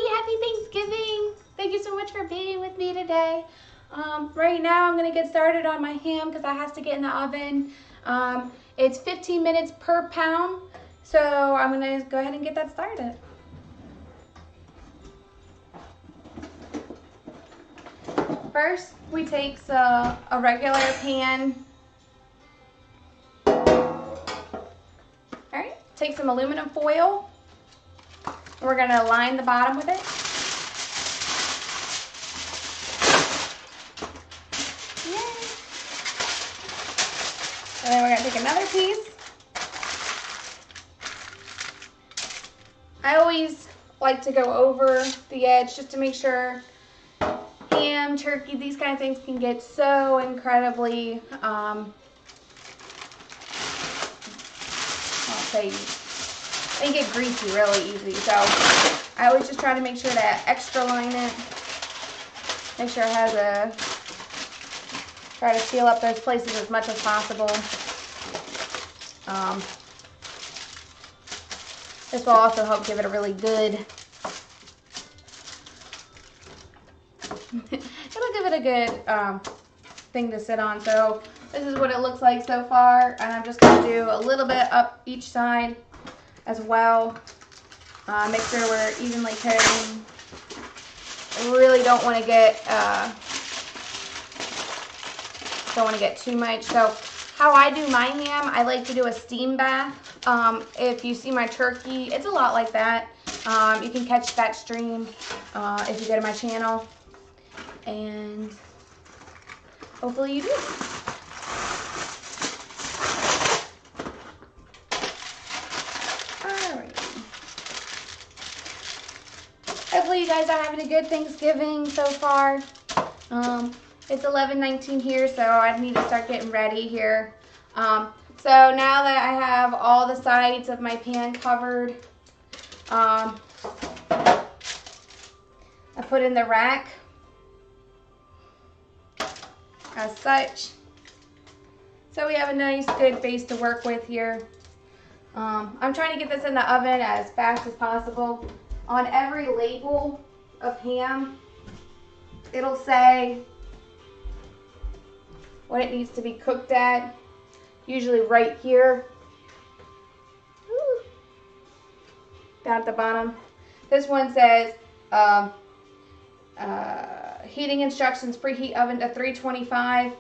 Happy Thanksgiving. Thank you so much for being with me today. Right now I'm going to get started on my ham because I have to get in the oven. It's 15 minutes per pound, so I'm going to go ahead and get that started. First, we take a regular pan. Alright, take some aluminum foil. We're going to line the bottom with it. Yay. And then we're going to take another piece. I always like to go over the edge just to make sure ham, turkey, these kind of things can get so incredibly, they get greasy really easy. So I always just try to make sure to extra line it. Make sure it has try to seal up those places as much as possible. This will also help give it a really good, it'll give it a good thing to sit on. So this is what it looks like so far, and I'm just going to do a little bit up each side as well. Make sure we're evenly coating. I really don't want to get too much. So how I do my ham, I like to do a steam bath. If you see my turkey, it's a lot like that. You can catch that stream if you go to my channel, and hopefully you do. Hopefully you guys are having a good Thanksgiving so far. It's 11:19 here, so I need to start getting ready here. So now that I have all the sides of my pan covered, I put in the rack as such. So we have a nice good base to work with here. I'm trying to get this in the oven as fast as possible. On every label of ham, it'll say what it needs to be cooked at, usually right here, down at the bottom. This one says heating instructions: preheat oven to 325,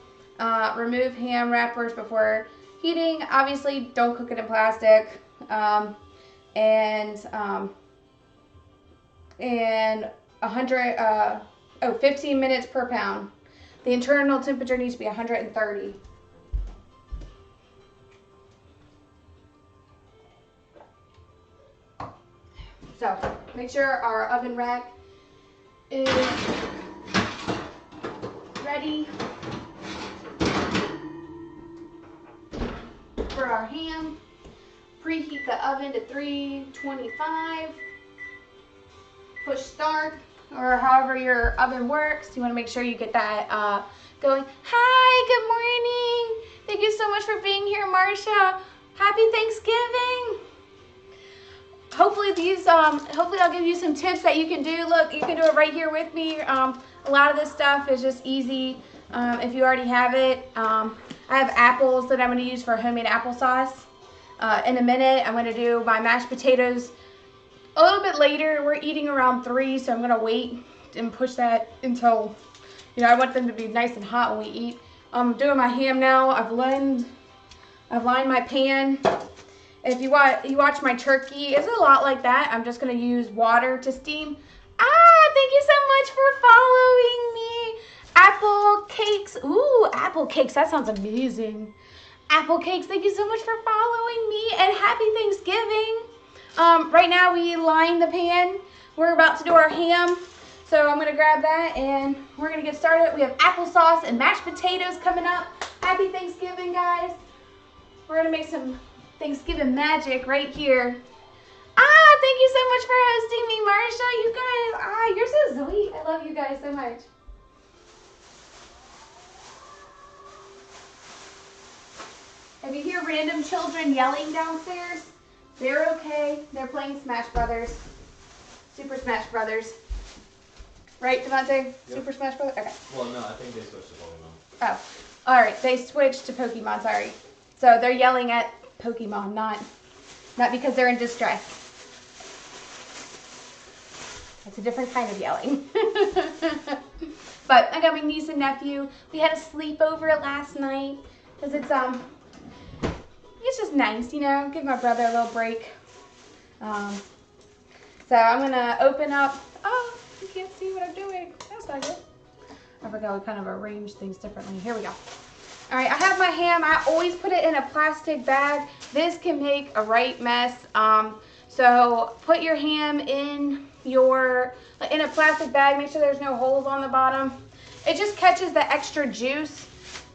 remove ham wrappers before heating. Obviously don't cook it in plastic, and 15 minutes per pound. The internal temperature needs to be 130. So make sure our oven rack is ready for our ham. Preheat the oven to 325. Push start, or however your oven works. You want to make sure you get that going. Hi, good morning. Thank you so much for being here, Marsha. Happy Thanksgiving. Hopefully I'll give you some tips that you can do. Look, you can do it right here with me. A lot of this stuff is just easy if you already have it. I have apples that I'm going to use for homemade applesauce. In a minute, I'm going to do my mashed potatoes a little bit later. We're eating around 3, so I'm going to wait and push that until, I want them to be nice and hot when we eat. I'm doing my ham now. I've lined my pan. If you watch my turkey, it's a lot like that. I'm just going to use water to steam. Thank you so much for following me. Apple cakes. Ooh, apple cakes. That sounds amazing. Apple cakes. Thank you so much for following me, and happy Thanksgiving. Right now we line the pan. We're about to do our ham. So I'm going to grab that and we're going to get started. We have applesauce and mashed potatoes coming up. Happy Thanksgiving, guys. We're going to make some Thanksgiving magic right here. Thank you so much for hosting me, Marsha. You guys, you're so love you guys so much. If you hear random children yelling downstairs, they're okay. They're playing Smash Brothers. Super Smash Brothers. Right, Devontae? Yep. Super Smash Brothers? Okay. Well, no, I think they switched to Pokemon. Oh. Alright, they switched to Pokemon, sorry. So they're yelling at Pokemon, not because they're in distress. It's a different kind of yelling. But I got my niece and nephew. We had a sleepover last night because it's just nice, you know, give my brother a little break. So I'm gonna open up. Oh, you can't see what I'm doing. That's not good. I forgot we kind of arranged things differently. Here we go. All right, I have my ham. I always put it in a plastic bag. This can make a right mess. So put your ham in a plastic bag. Make sure there's no holes on the bottom. It just catches the extra juice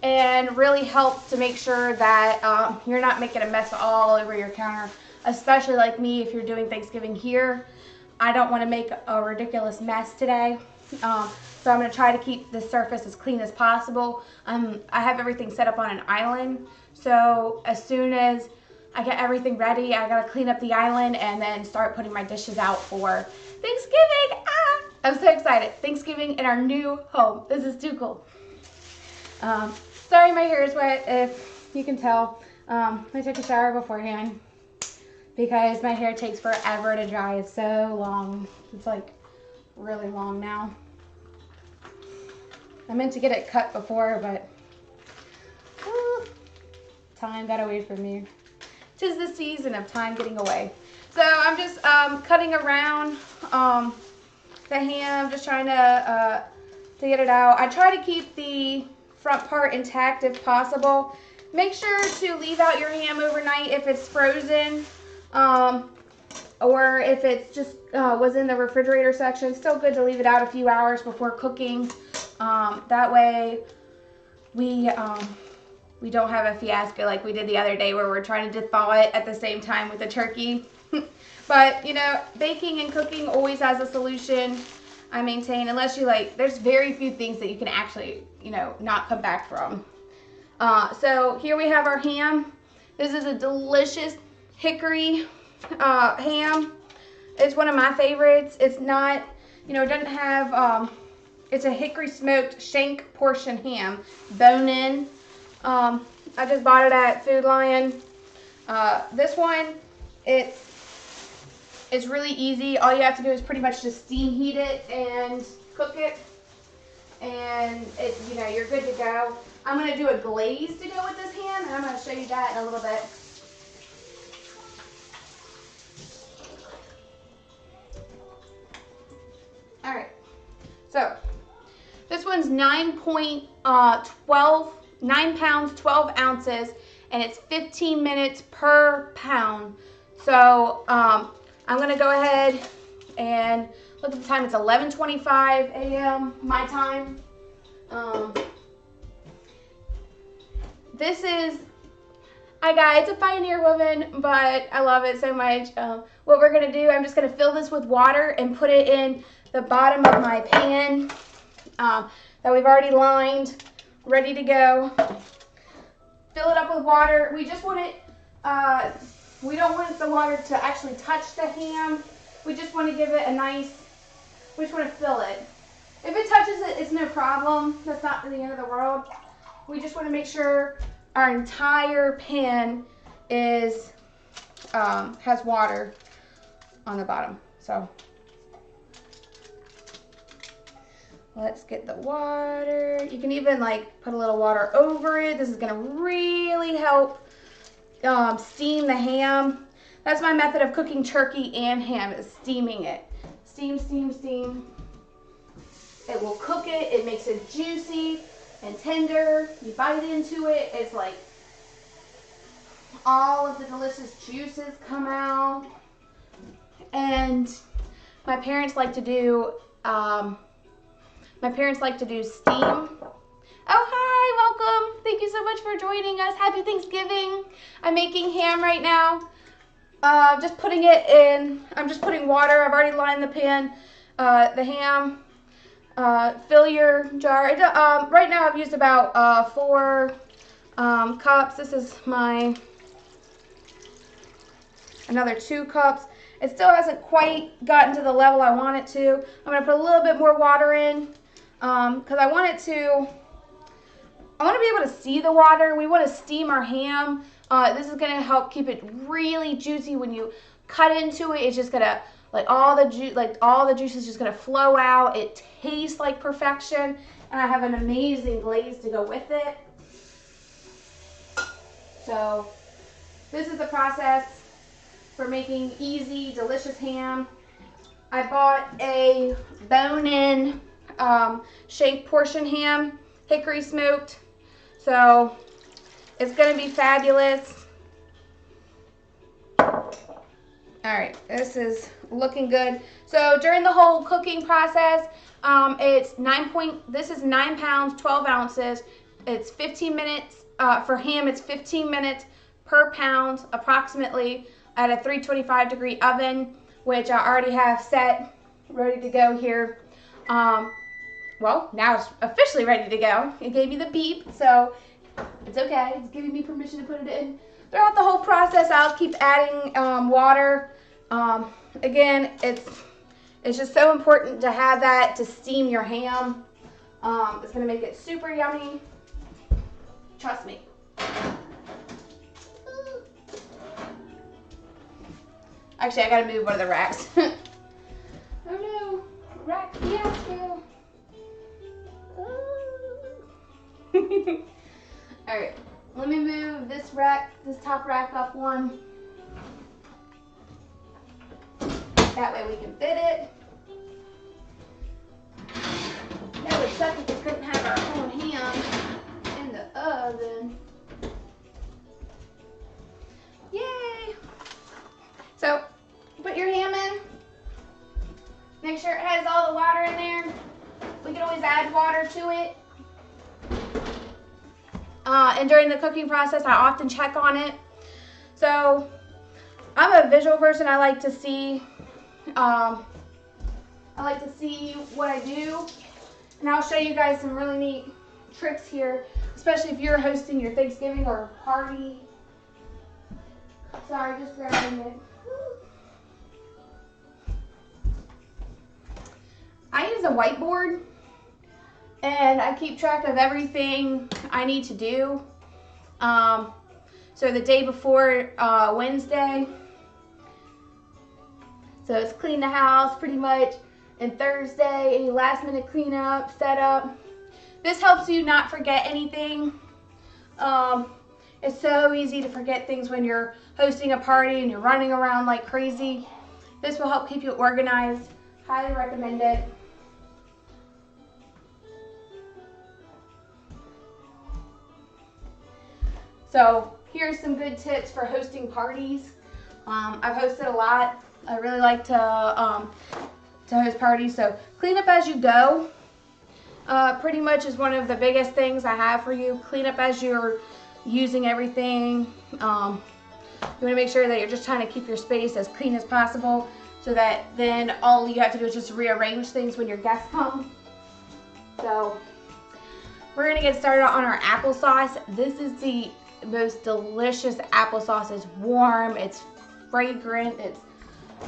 and really helps to make sure that you're not making a mess all over your counter, especially like me if you're doing Thanksgiving here. I don't want to make a ridiculous mess today. So I'm going to try to keep the surface as clean as possible. I have everything set up on an island, so as soon as I get everything ready, I got to clean up the island and then start putting my dishes out for Thanksgiving. I'm so excited. Thanksgiving in our new home. This is too cool. Sorry my hair is wet, if you can tell. I took a shower beforehand because my hair takes forever to dry. It's so long. It's like really long now. I meant to get it cut before, but time got away from me. 'Tis the season of time getting away. So I'm just cutting around the ham, just trying to get it out. I try to keep the front part intact if possible. Make sure to leave out your ham overnight if it's frozen, or if it's just was in the refrigerator section. It's still good to leave it out a few hours before cooking. That way we don't have a fiasco like we did the other day where we're trying to thaw it at the same time with the turkey. But, you know, baking and cooking always has a solution, I maintain, unless you there's very few things that you can actually, you know, not come back from. So here we have our ham. This is a delicious hickory ham. It's one of my favorites. It's not, you know, it doesn't have, it's a hickory smoked shank portion ham, bone in. I just bought it at Food Lion. This one, it's really easy. All you have to do is pretty much just steam heat it and cook it, and you know, you're good to go. I'm going to do a glaze to go with this ham, and I'm going to show you that in a little bit. All right, so this one's 9 pounds, 12 ounces, and it's 15 minutes per pound. So I'm gonna go ahead and look at the time. It's 11:25 a.m. my time. This is, it's a Pioneer woman, but I love it so much. What we're gonna do, I'm just gonna fill this with water and put it in the bottom of my pan that we've already lined, ready to go. Fill it up with water. We just want it, we don't want the water to actually touch the ham. We just want to give it a nice, we just want to fill it. If it touches it, it's no problem. That's not the end of the world. We just want to make sure our entire pan is, has water on the bottom. So let's get the water. You can even put a little water over it. This is gonna really help steam the ham. That's my method of cooking turkey and ham, is steaming it. Steam, steam, steam. It will cook it. It makes it juicy and tender. You bite into it, it's like all of the delicious juices come out. And my parents like to do steam. Oh, hi, welcome. Thank you so much for joining us. Happy Thanksgiving. I'm making ham right now. Just putting it in, I'm just putting water. I've already lined the pan. The ham, fill your jar. Right now I've used about 4 cups. This is another 2 cups. It still hasn't quite gotten to the level I want it to. I'm going to put a little bit more water in because I want to be able to see the water. We want to steam our ham. This is going to help keep it really juicy. When you cut into it, it's just going to, all the juice is just going to flow out. It tastes like perfection, and I have an amazing glaze to go with it. So this is the process for making easy, delicious ham. I bought a bone-in shank portion ham, hickory smoked. So it's going to be fabulous. All right, this is looking good. So during the whole cooking process, this is 9 pounds, 12 ounces. It's 15 minutes. For ham, it's 15 minutes per pound, approximately, at a 325-degree oven, which I already have set, ready to go here. Well, now it's officially ready to go. It gave me the beep, so it's okay. It's giving me permission to put it in. Throughout the whole process, I'll keep adding water. Again, it's just so important to have that to steam your ham. It's going to make it super yummy. Trust me. Actually, I gotta move one of the racks. Oh no, rack fiasco. All right, let me move this top rack up one. That way we can fit it. That would suck if we couldn't have our own ham in the oven. Yay! So, put your ham in. Make sure it has all the water in there. We can always add water to it. And during the cooking process, I often check on it. So, I'm a visual person. I like to see what I do. And I'll show you guys some really neat tricks here, especially if you're hosting your Thanksgiving or party. Sorry, just grabbing it. I use a whiteboard, and I keep track of everything I need to do. So the day before Wednesday, so it's clean the house pretty much, and Thursday, any last minute cleanup, setup. This helps you not forget anything. It's so easy to forget things when you're hosting a party and you're running around like crazy. This will help keep you organized. Highly recommend it. So here's some good tips for hosting parties. I've hosted a lot. I really like to host parties. So clean up as you go. Pretty much is one of the biggest things I have for you. Clean up as you're using everything. You want to make sure that you're just trying to keep your space as clean as possible, so that then all you have to do is just rearrange things when your guests come. So we're going to get started on our applesauce. This is the most delicious applesauce. It's warm, it's fragrant, it's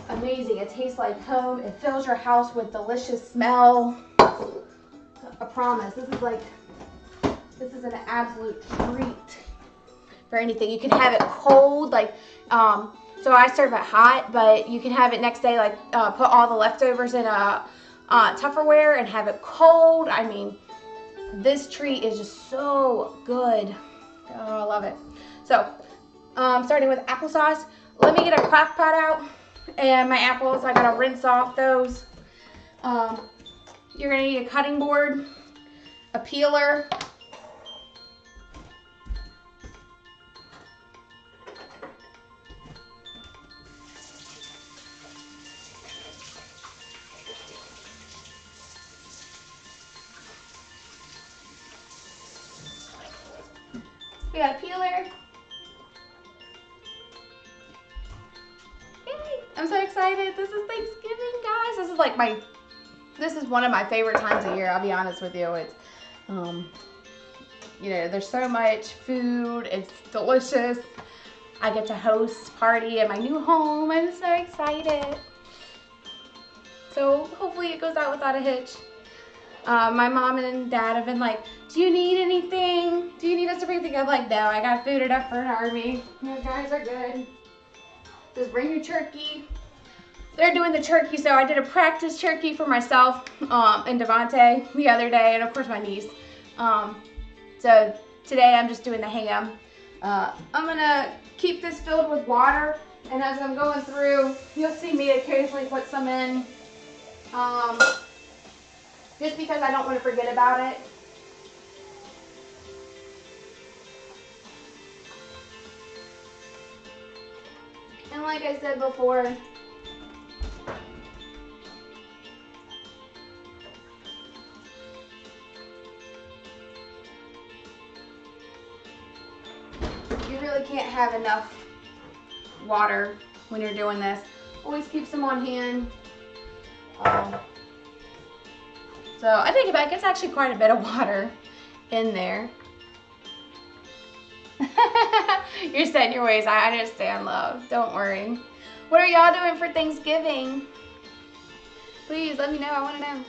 amazing. It tastes like home. It fills your house with delicious smell. I promise. This is an absolute treat for anything. You can have it cold, so I serve it hot, but you can have it next day, put all the leftovers in a Tupperware and have it cold. I mean, this treat is just so good. Oh, I love it. So, starting with applesauce, let me get a crock pot out and my apples. I gotta rinse off those. You're gonna need a cutting board, a peeler, we got a peeler. Yay! I'm so excited. This is Thanksgiving, guys. This is like my this is one of my favorite times of year. I'll be honest with you. It's, you know, there's so much food. It's delicious. I get to host a party at my new home. I'm so excited. So hopefully it goes out without a hitch. My mom and dad have been like, do you need anything? Do you need us to bring anything? I'm like, no, I got food enough for an army. You guys are good. Just bring your turkey. They're doing the turkey, so I did a practice turkey for myself and Devontae the other day, and of course my niece. So today I'm just doing the ham. I'm gonna keep this filled with water, and as I'm going through, you'll see me occasionally put some in, just because I don't want to forget about it. And like I said before, you really can't have enough water when you're doing this. Always keep some on hand. So I think about it, it's actually quite a bit of water in there. You're set in your ways. I understand, love. Don't worry. What are y'all doing for Thanksgiving? Please let me know. I want to know.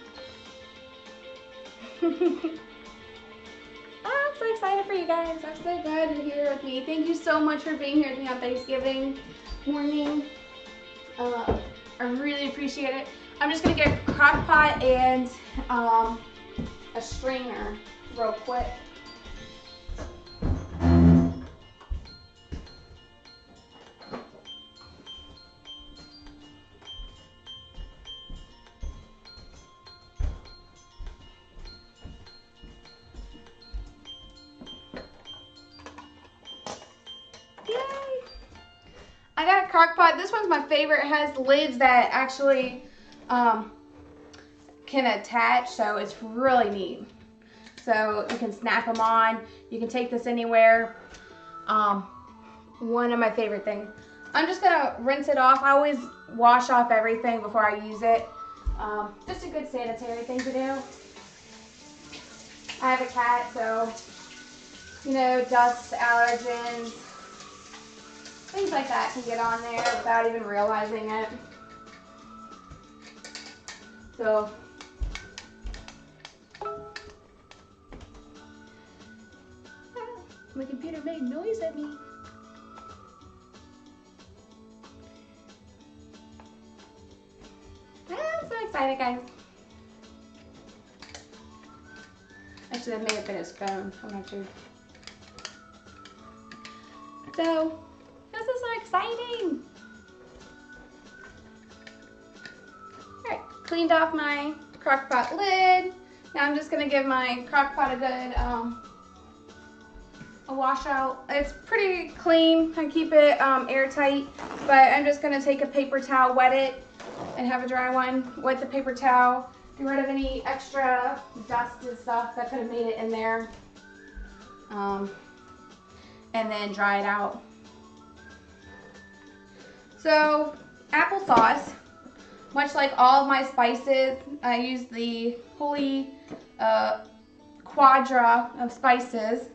I'm so excited for you guys. I'm so glad you're here with me. Thank you so much for being here with me on Thanksgiving morning. I really appreciate it. I'm just going to get a crock pot and a strainer real quick. I got a crock pot. This one's my favorite. It has lids that actually can attach, so it's really neat. So you can snap them on. You can take this anywhere. One of my favorite things. I'm just gonna rinse it off. I always wash off everything before I use it. Just a good sanitary thing to do. I have a cat, so you know, dust, allergens, things like that can get on there without even realizing it. So, my computer made noise at me. I'm so excited, guys. Actually, that may have been his phone. I'm not sure. So, this is so exciting. Alright, cleaned off my crock pot lid. Now I'm just going to give my crock pot a good a wash out. It's pretty clean. I keep it airtight, but I'm just going to take a paper towel, wet it, and have a dry one. Wet the paper towel, get rid of any extra dust and stuff that could have made it in there, and then dry it out. So, applesauce, much like all of my spices, I use the Holy Quadra of spices,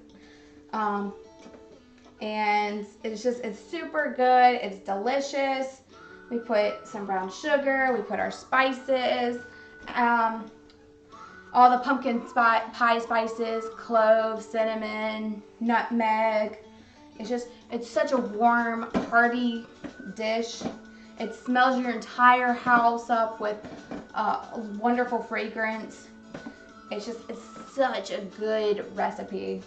and it's super good, it's delicious. We put some brown sugar, we put our spices, all the pumpkin pie spices, cloves, cinnamon, nutmeg. It's such a warm, hearty dish. It smells your entire house up with wonderful fragrance. It's such a good recipe.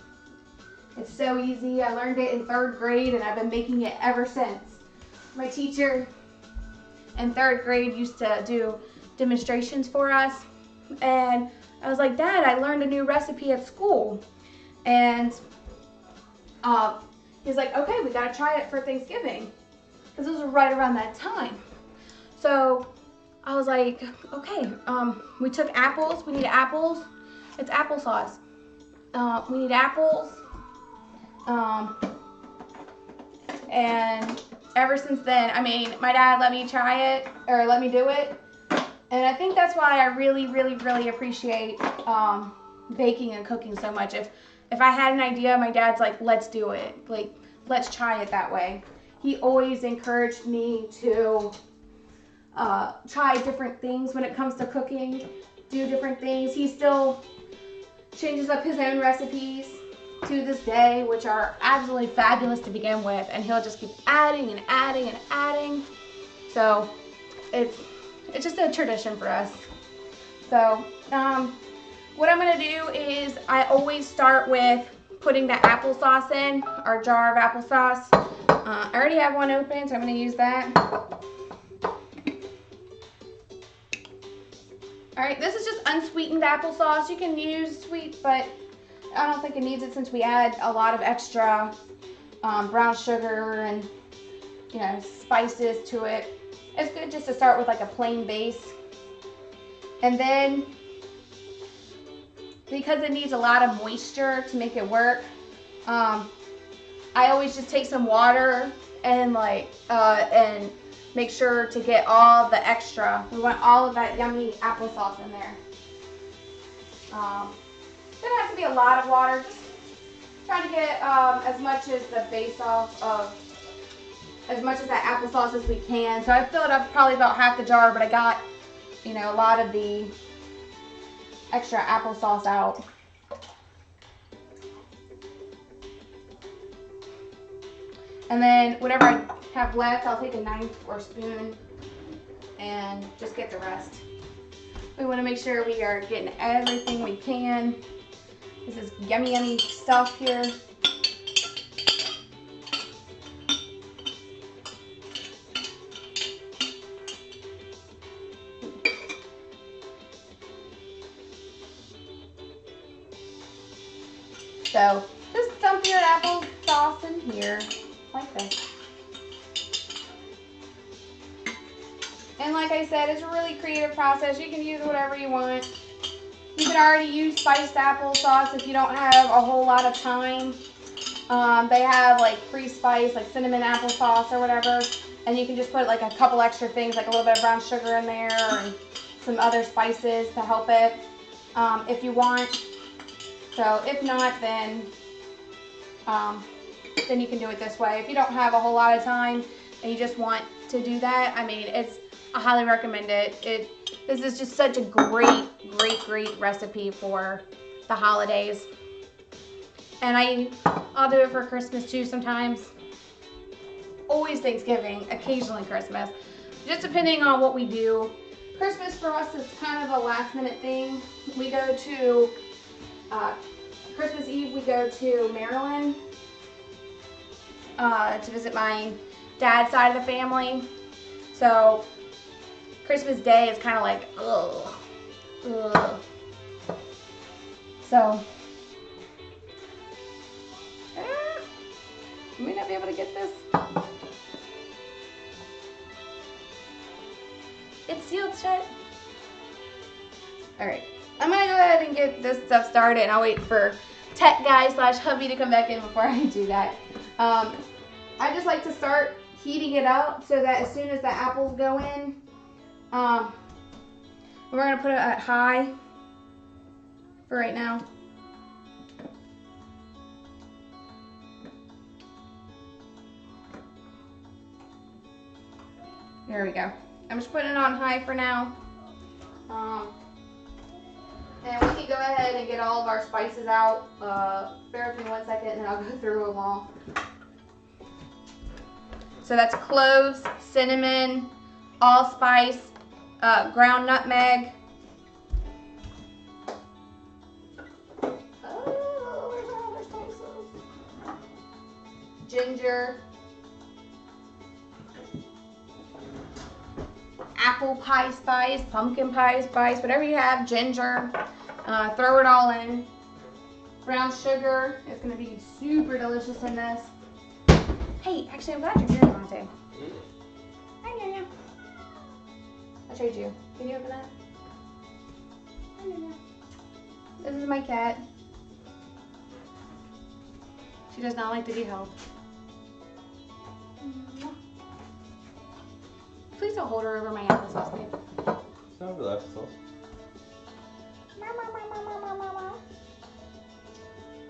It's so easy. I learned it in 3rd grade and I've been making it ever since. My teacher in 3rd grade used to do demonstrations for us, and I was like, Dad, I learned a new recipe at school. And he's like, okay, we gotta try it for Thanksgiving, because this was right around that time. So I was like, okay, we took apples. We need apples. It's applesauce. We need apples. And ever since then, I mean, my dad let me try it, or let me do it, And I think that's why I really appreciate baking and cooking so much. If I had an idea, my dad's like, let's do it. Like, let's try it that way. He always encouraged me to try different things when it comes to cooking, do different things. He still changes up his own recipes to this day, which are absolutely fabulous to begin with, and he'll just keep adding and adding and adding. So it's just a tradition for us. So what I'm gonna do is I always start with putting the applesauce in, our jar of applesauce. I already have one open, so I'm gonna use that. All right, this is just unsweetened applesauce. You can use sweet, but I don't think it needs it since we add a lot of extra brown sugar and, you know, spices to it. It's good just to start with like a plain base. And then, because it needs a lot of moisture to make it work, I always just take some water and and make sure to get all the extra. We want all of that yummy applesauce in there. Doesn't have to be a lot of water. Just try to get as much as the base off of, as much of that applesauce as we can. So I filled up probably about half the jar, but I got, you know, a lot of the extra applesauce out. And then whatever I have left, I'll take a knife or spoon and just get the rest. We want to make sure we are getting everything we can. This is yummy, yummy stuff here. So just dump your applesauce in here like this. And like I said, it's a really creative process. You can use whatever you want. You can already use spiced applesauce if you don't have a whole lot of time. They have like pre-spiced, like cinnamon applesauce or whatever. And you can just put like a couple extra things, like a little bit of brown sugar in there and some other spices to help it if you want. So if not, then you can do it this way. If you don't have a whole lot of time and you just want to do that, I mean, I highly recommend it. This is just such a great recipe for the holidays. And I'll do it for Christmas too sometimes. Always Thanksgiving, occasionally Christmas. Just depending on what we do. Christmas for us is kind of a last minute thing. We go to, Christmas Eve we go to Maryland to visit my dad's side of the family. So Christmas Day is kind of like, ugh. So, you may not be able to get this. It's sealed shut. All right, I'm gonna go ahead and get this stuff started, and I'll wait for tech guy / hubby to come back in before I do that. I just like to start heating it up so that as soon as the apples go in, we're gonna put it at high for right now. There we go. I'm just putting it on high for now. And we can go ahead and get all of our spices out. Bear with me 1 second and I'll go through them all. So that's cloves, cinnamon, allspice, ground nutmeg. Oh, where's our other spices? Ginger. Apple pie spice, pumpkin pie spice, whatever you have, ginger. Throw it all in. Brown sugar is going to be super delicious in this. Hey, actually, I'm glad your ears on too. Hi, Nanya. I'll trade you. Can you open that? Hi, Nanya. This is my cat. She does not like to be held. Please don't hold her over my applesauce, babe. Not for the applesauce.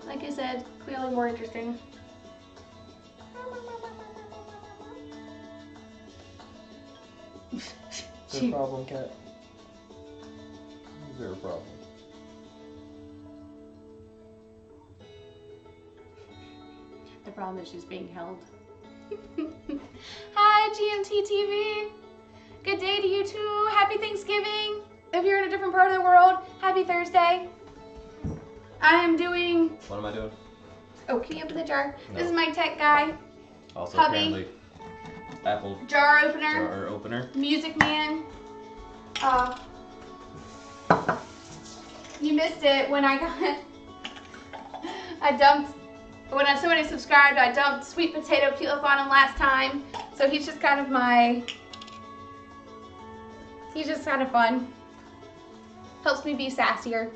Like I said, clearly more interesting. Is there a problem, cat? Is there a problem? The problem is she's being held. Hi, GMT TV. Good day to you too. Happy Thanksgiving. If you're in a different part of the world, happy Thursday. I am doing... What am I doing? Oh, can you open the jar? No. This is my tech guy. Also, Hubby. apparently, apple Jar opener. jar opener. Music man. You missed it when I got... When somebody subscribed, I dumped sweet potato peel on him last time. So he's just kind of he's just kind of fun. Helps me be sassier.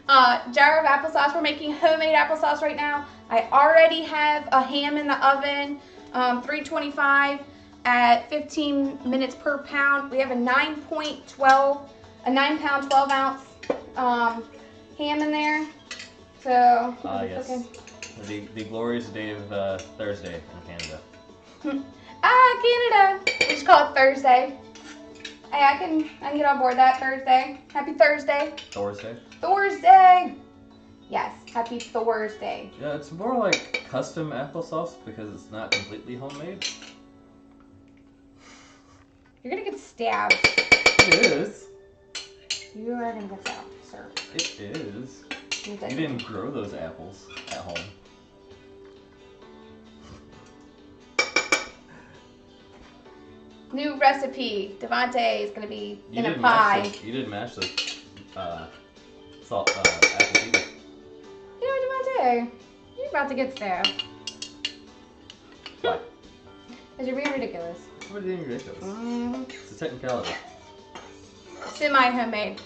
Jar of applesauce. We're making homemade applesauce right now. I already have a ham in the oven, 325 at 15 minutes per pound. We have a 9.12, a 9-pound, 12-ounce ham in there. So, Yes. The glorious day of Thursday in Canada. Canada. We just call it Thursday. Hey, I can get on board that. Thursday. Happy Thursday. Thursday? Thursday. Yes, happy Thursday. Yeah, it's more like custom applesauce because it's not completely homemade. You're gonna get stabbed. It is. You are gonna get stabbed, sir. It is. You You didn't grow those apples at home. New recipe. Devontae is gonna be in a didn't pie. You didn't mash the salt apples either. You know, Devontae, you're about to get stabbed. Why? Because you're being ridiculous. What are you doing ridiculous? Mm. It's a technicality. Semi-homemade.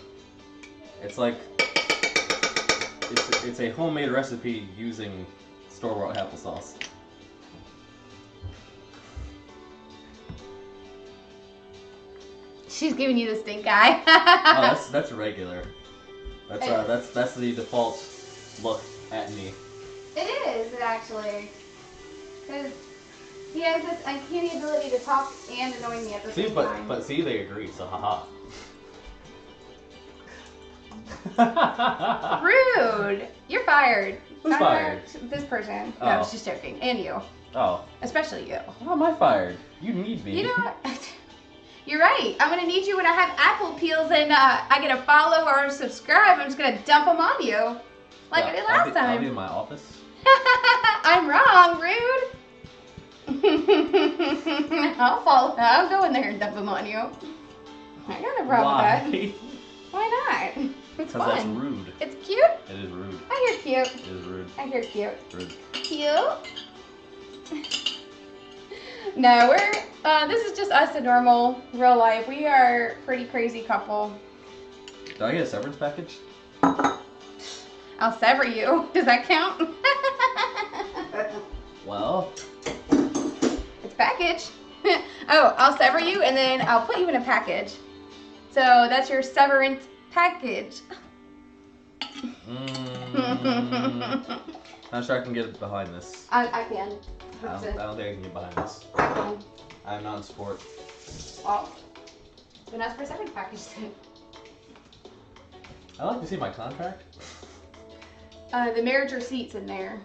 It's like it's a homemade recipe using store-bought applesauce. She's giving you the stink eye. Oh, that's regular. That's the default look at me. It is, actually. Because he has this uncanny ability to talk and annoy me at the same time. But see, they agree, so haha. Rude! You're fired. Who's fired? This person. No, Oh. I was just joking. And you. Oh. Especially you. How am I fired? You need me. You know what? You're right. I'm going to need you when I have apple peels and I get a follow or a subscribe. I'm just going to dump them on you. Like I did last time. I'll be in my office. I'm wrong, rude. I'll go in there and dump them on you. I got no problem with that. Why not? It's fun. Because that's rude. It's cute. It is rude. I hear cute. It is rude. I hear cute. Rude. Cute. No, this is just us in normal, real life. We are a pretty crazy couple. Do I get a severance package? I'll sever you. Does that count? Well. It's package. Oh, I'll sever you and then I'll put you in a package. So that's your severance package. Not sure I can get behind this. I can. I don't think I can get behind this. I can. I'm not in sport. Well, then ask for a severance package then. I'd like to see my contract. The marriage receipt's in there.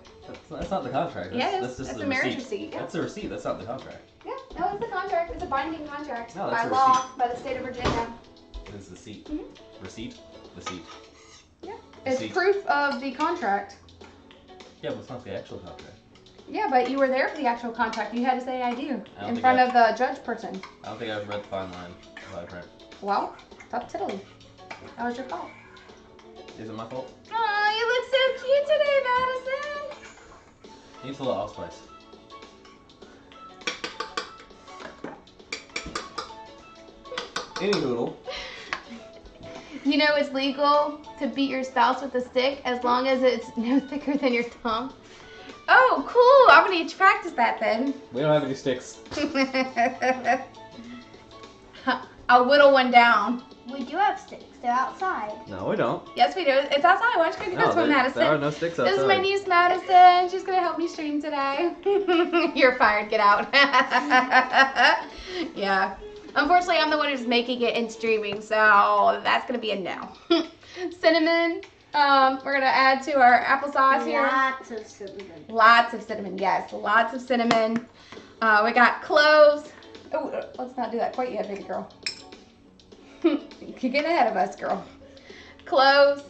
That's not the contract. That's just that's the a marriage receipt. receipt. Yeah. That's the receipt. That's not the contract. Yeah, no, it's the contract. It's a binding contract No, that's by a law, receipt. by the state of Virginia. It's the seat. Mhm. Receipt. Receipt. Yeah, it's Receipt. proof of the contract. Yeah, but it's not the actual contract. Yeah, but you were there for the actual contract. You had to say I do I don't in think front I- of the judge person. I don't think I've read the fine line about print. Well, tough tiddly. That was your fault. Is it my fault? Oh, you look so cute today, Madison. Needs a little allspice. Anywho. You know it's legal to beat your spouse with a stick as long as it's no thicker than your thumb. Oh, cool. I'm going to need to practice that then. We don't have any sticks. I'll whittle one down. We do have sticks. They're outside. No, we don't. Yes, we do. It's outside. Why don't you go get this one, Madison? There are no sticks outside. This is my niece, Madison. She's going to help me stream today. You're fired. Get out. Yeah. Unfortunately, I'm the one who's making it and streaming, so that's going to be a no. Cinnamon. We're going to add to our applesauce here. Lots of cinnamon. Lots of cinnamon, yes. Lots of cinnamon. We got cloves. Oh, let's not do that quite yet, baby girl. You're getting ahead of us, girl. Cloves.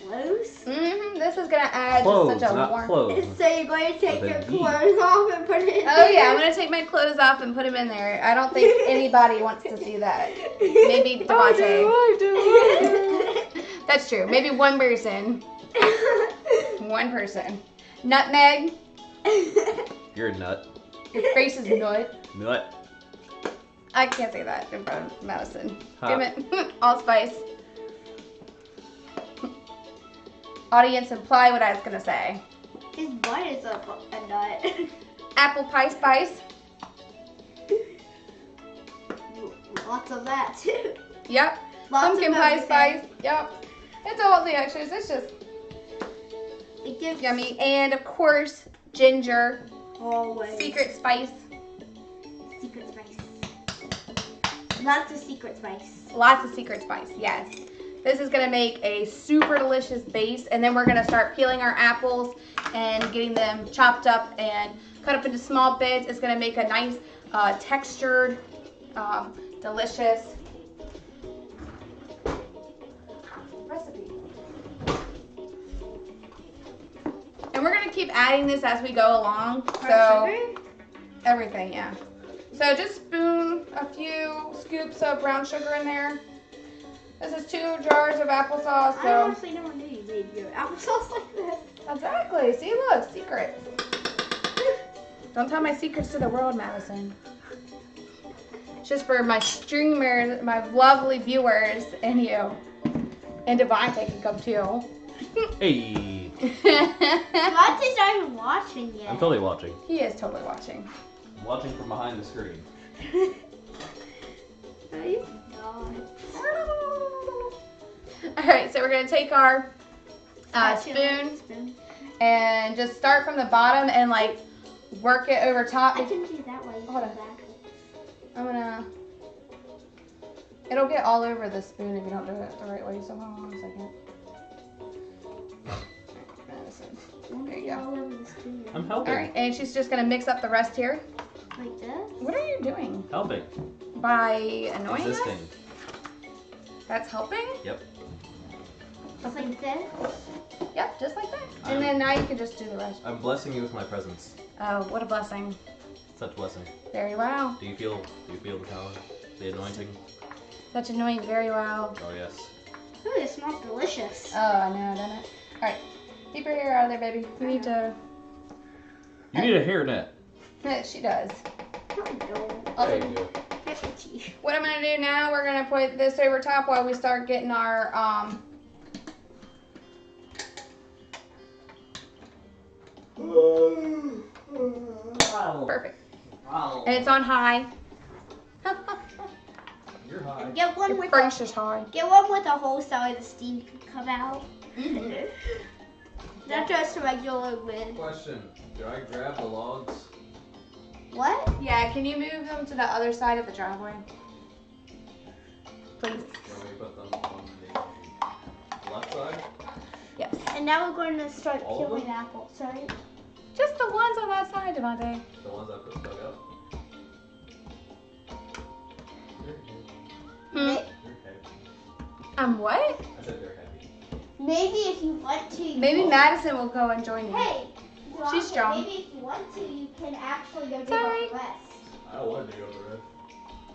Cloves? This is going to add Cloves, just such a not warm... clothes. So you're going to take With your a D. clothes off and put it in Oh yeah, I'm going to take my clothes off and put them in there. I don't think anybody wants to see that. Maybe Devontae. That's true. Maybe one person. One person. Nutmeg. You're a nut. Your face is nut. Nut. I can't say that in front of Madison. Huh. Damn it. Allspice. Audience, imply what I was going to say. His butt is a nut. Apple pie spice. Lots of that too. Yep. Lots Pumpkin of pie everything. spice. Yep. It's all the extras. It's just It gives yummy. And of course, ginger. always Secret spice. secret spice. Lots of secret spice. Lots of secret spice, yes. This is gonna make a super delicious base, and then we're gonna start peeling our apples and getting them chopped up and cut up into small bits. It's gonna make a nice textured, delicious recipe. And we're gonna keep adding this as we go along. So everything, yeah. So just spoon a few scoops of brown sugar in there. This is 2 jars of applesauce. I So honestly never knew you made your applesauce like this. exactly. See, look, secret. Don't tell my secrets to the world, Madison. It's just for my streamers, my lovely viewers, and you. And Devontae can come too. Hey. Devontae's not even watching yet. I'm totally watching. He is totally watching. I'm watching from behind the screen. No, he's not. Alright, so we're going to take our spoon and just start from the bottom and like work it over top. I can do that way. Hold on. I'm gonna, it'll get all over the spoon if you don't do it the right way, so hold on a second. Madison. There you go. All over the spoon. I'm helping. Alright, and she's just gonna mix up the rest here. Like this? What are you doing? Helping. By annoying us? Resisting. That's helping? Yep. Just like this? Yep, just like that. And then now you can just do the rest. I'm blessing you with my presence. Oh, what a blessing. Such blessing. Very well. Do you feel the power? The anointing? Such annoying, very well. Oh yes. Ooh, it smells delicious. Oh, I know, doesn't it? Alright, keep your hair out of there, baby. You need to... You need a hairnet. She does. No, I don't. There you go. Here's your tea. What I'm gonna do now, we're gonna put this over top while we start getting our perfect. And it's on high. You're high. Get one Your with price is high. Get one with a hole so the steam can come out. Not just a regular lid. Question. Do I grab the logs? What? Yeah, can you move them to the other side of the driveway? Please. Can we put them on the left side? Yes. And now we're going to start All of peeling them? apples, right? Just the ones on that side, Devontae. The ones I put stuck up? Hmm. They're heavy. What? I said they're heavy. Maybe if you want to. Maybe Madison will go and join you. Hey. She's strong. Maybe if you want to, you can actually go dig Sorry. up the rest. I don't want to dig up the rest.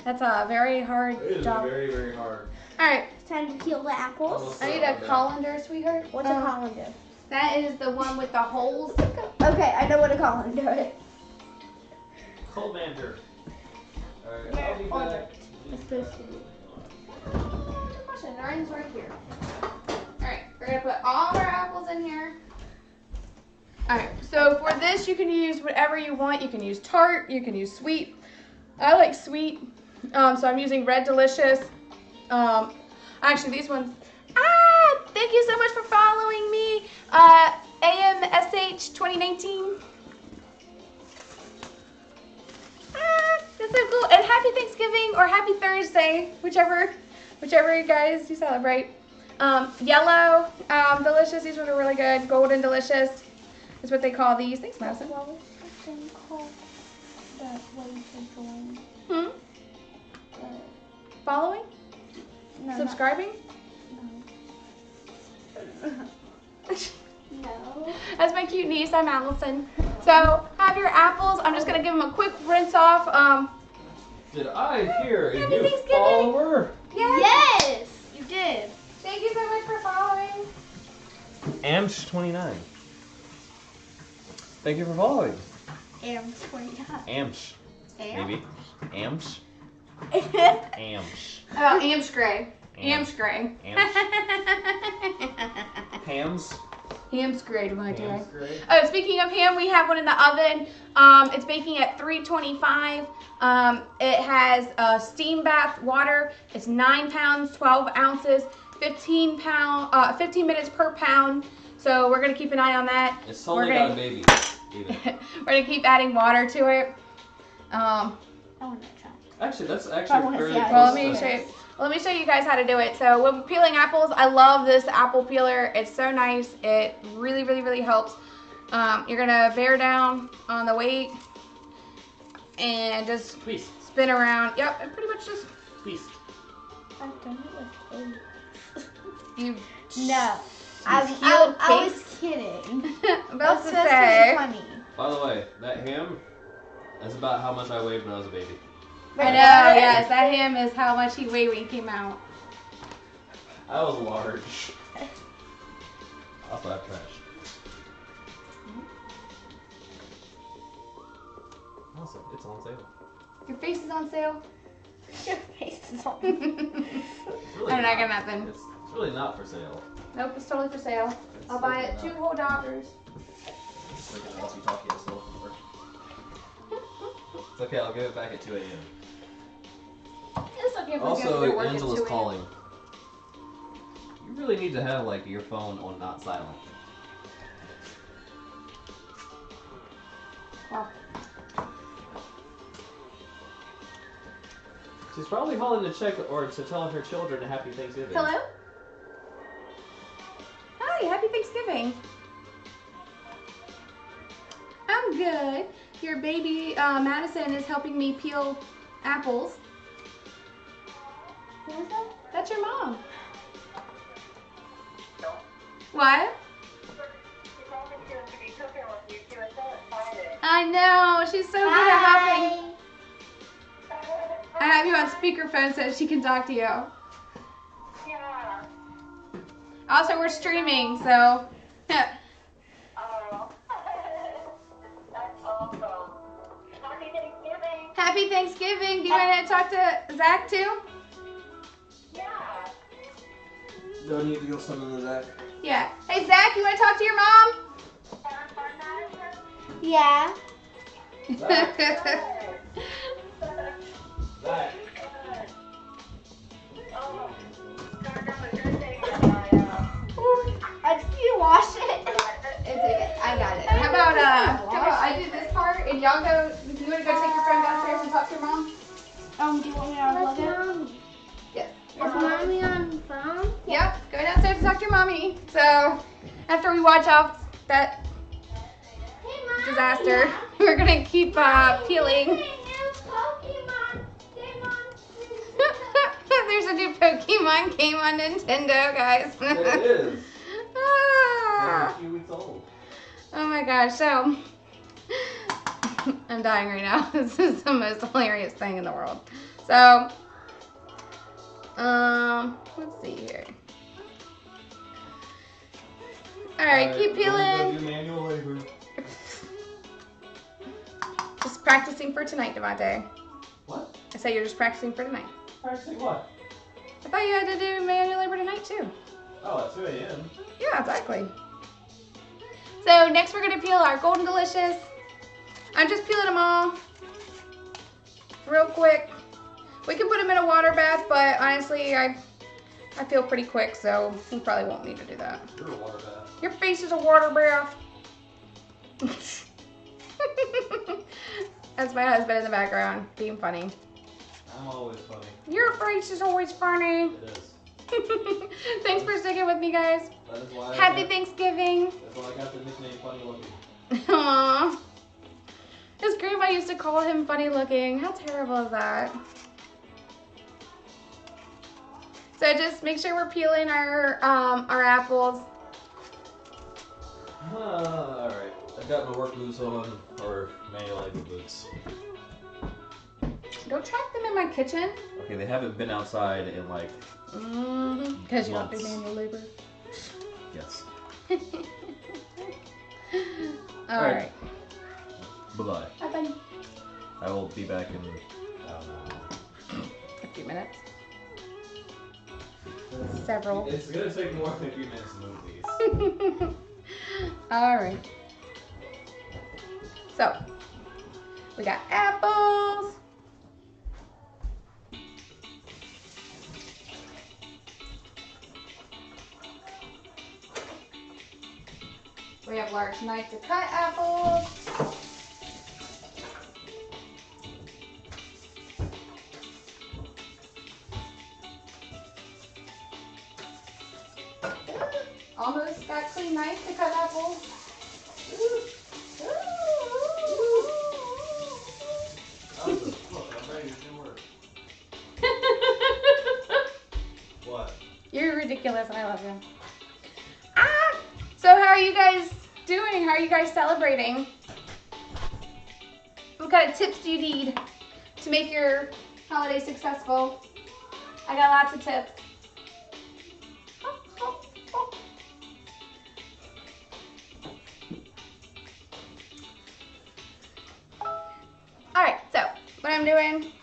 That's a very hard It is job. very, very hard. Alright, It's time to peel the apples. Almost. I need a colander, sweetheart. What's a colander? That is the one with the holes. Okay, I know what a colander is. Cold manager. Alright, I'll be back. It's supposed to be. Question, mine's right here. Alright, we're gonna put all of our apples in here. Alright, so for this you can use whatever you want. You can use tart, you can use sweet. I like sweet, so I'm using Red Delicious. Actually, these ones. Thank you so much for following me. AMSH 2019. That's so cool. And happy Thanksgiving or happy Thursday, whichever you guys you celebrate. Yellow, delicious. These ones are really good. Golden delicious is what they call these. Thanks, Madison. What was the thing called that way to join? Following? No, Subscribing? No. That's my cute niece. I'm Allison. So have your apples. I'm just gonna give them a quick rinse off. Did I hear a Happy new Thanksgiving. follower? Yes, you did. Thank you so much for following. Amps29. Thank you for following. Amps 29. Amps. Maybe. Amps. Amps. Oh, Amps Gray. Amps. Amps Gray. Amps. Hams. Ham's great, my dear. Ham's great. Oh, speaking of ham, we have one in the oven. It's baking at 325. It has steam bath water. It's 9 pounds, 12 ounces, 15 minutes per pound. So we're gonna keep an eye on that. It's totally got a baby. We're gonna keep adding water to it. I want to try. Actually, that's I actually wanna fairly see how Well, close let me to- show you. Let me show you guys how to do it. So when we're peeling apples, I love this apple peeler. It's so nice. It really, really, really helps. You're gonna bear down on the weight and just Twist. spin around. Yep, and pretty much just Twist. I've done it with eggs. you. No. Healed I was cakes. kidding. About to That's say. funny. By the way, that ham, that's about how much I weighed when I was a baby. I know. Yes, that ham is how much he weighed when he came out. I was large. Also, I have trash. Also, it's on sale. Your face is on sale. Your face is on. It's really I'm not not. gonna happen. It's really not for sale. Nope, it's totally for sale. It's I'll buy it totally $2 not. whole. It's like an walkie-talkie at store. It's okay, I'll give it back at 2 a.m. It's okay if we go Also, to work at Angela's 2 a.m. calling. You really need to have like your phone on not silent. Wow. She's probably calling to check or to tell her children a happy Thanksgiving. Hello? Hi, happy Thanksgiving. I'm good. Your baby Madison is helping me peel apples. Who was that? That's your mom. What? I know. She's so good at helping. I have you on speakerphone so she can talk to you. Yeah. Also, we're streaming, so. Oh. That's awesome. Happy Thanksgiving. Happy Thanksgiving. Do you want to talk to Zach too? Yeah. Do I need to go summon the Zach? Yeah. Hey, Zach, you want to talk to your mom? Yeah. Zach. Oh. Sorry, Did you wash it? It's okay. I got it. How about I do this part and y'all go. You want to go take your friend downstairs and talk to your mom? Do you want me to unplug it? Yes. Is mommy on the phone? Yep. Go downstairs and talk to your mommy. So after we watch off that disaster, we're gonna keep peeling. There's a new Pokemon game on Nintendo, guys. It is. Ah. A few weeks old. Oh my gosh, so I'm dying right now. This is the most hilarious thing in the world. So, let's see here. Alright, keep peeling. Do manual labor. Just practicing for tonight, Devontae. What? I said you're just practicing for tonight. Practicing what? I thought you had to do manual labor tonight too. Oh, at 2 a.m. Yeah, exactly. So next we're gonna peel our Golden Delicious. I'm just peeling them all real quick. We can put him in a water bath, but honestly, I feel pretty quick, so we probably won't need to do that. You're a water bath. Your face is a water bath. That's my husband in the background, being funny. I'm always funny. Your face is always funny. It is. Thanks for sticking with me, guys. That is why Happy Thanksgiving. That's why I got the nickname Funny Looking. Aww. His grandma used to call him funny looking. How terrible is that? So just make sure we're peeling our apples. Alright. I've got my work boots on, or manual labor boots. Don't track them in my kitchen. Okay, they haven't been outside in like... Because you don't do months. manual labor. Yes. Alright. Bye-bye. Bye, buddy. I will be back in, I don't know. A few minutes. Several. It's gonna take more than a few minutes to move these. Alright. So, we got apples. We have large knife to cut apples. Almost got clean knife to cut apples. Look, I'm ready to do work. What? You're ridiculous. I love you. So how are you guys doing? How are you guys celebrating? What kind of tips do you need to make your holiday successful? I got lots of tips. Alright, so what I'm doing.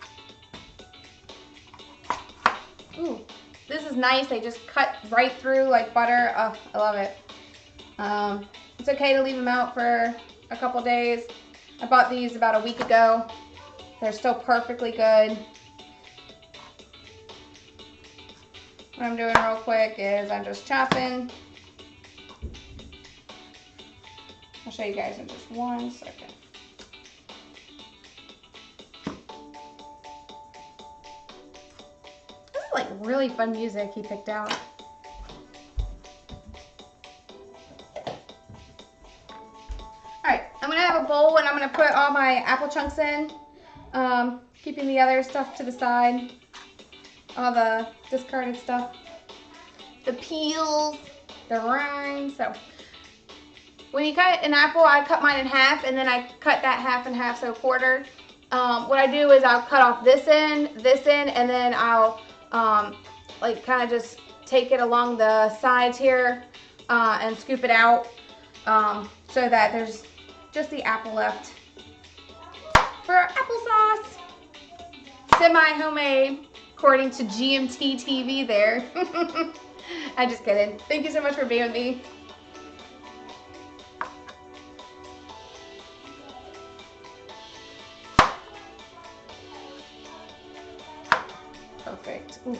Ooh, this is nice. They just cut right through like butter. Oh, I love it. It's okay to leave them out for a couple days. I bought these about a week ago. They're still perfectly good. What I'm doing real quick is I'm just chopping. I'll show you guys in just 1 second. This is like really fun music he picked out. Alright, I'm going to have a bowl and I'm going to put all my apple chunks in. Keeping the other stuff to the side. All the discarded stuff. The peels, the rinds. So when you cut an apple, I cut mine in half and then I cut that half in half, so a quarter. What I do is I'll cut off this end, and then I'll like kind of just take it along the sides here and scoop it out so that there's just the apple left for applesauce. Semi-homemade, according to GMT TV there. I'm just kidding. Thank you so much for being with me. Perfect. Oof.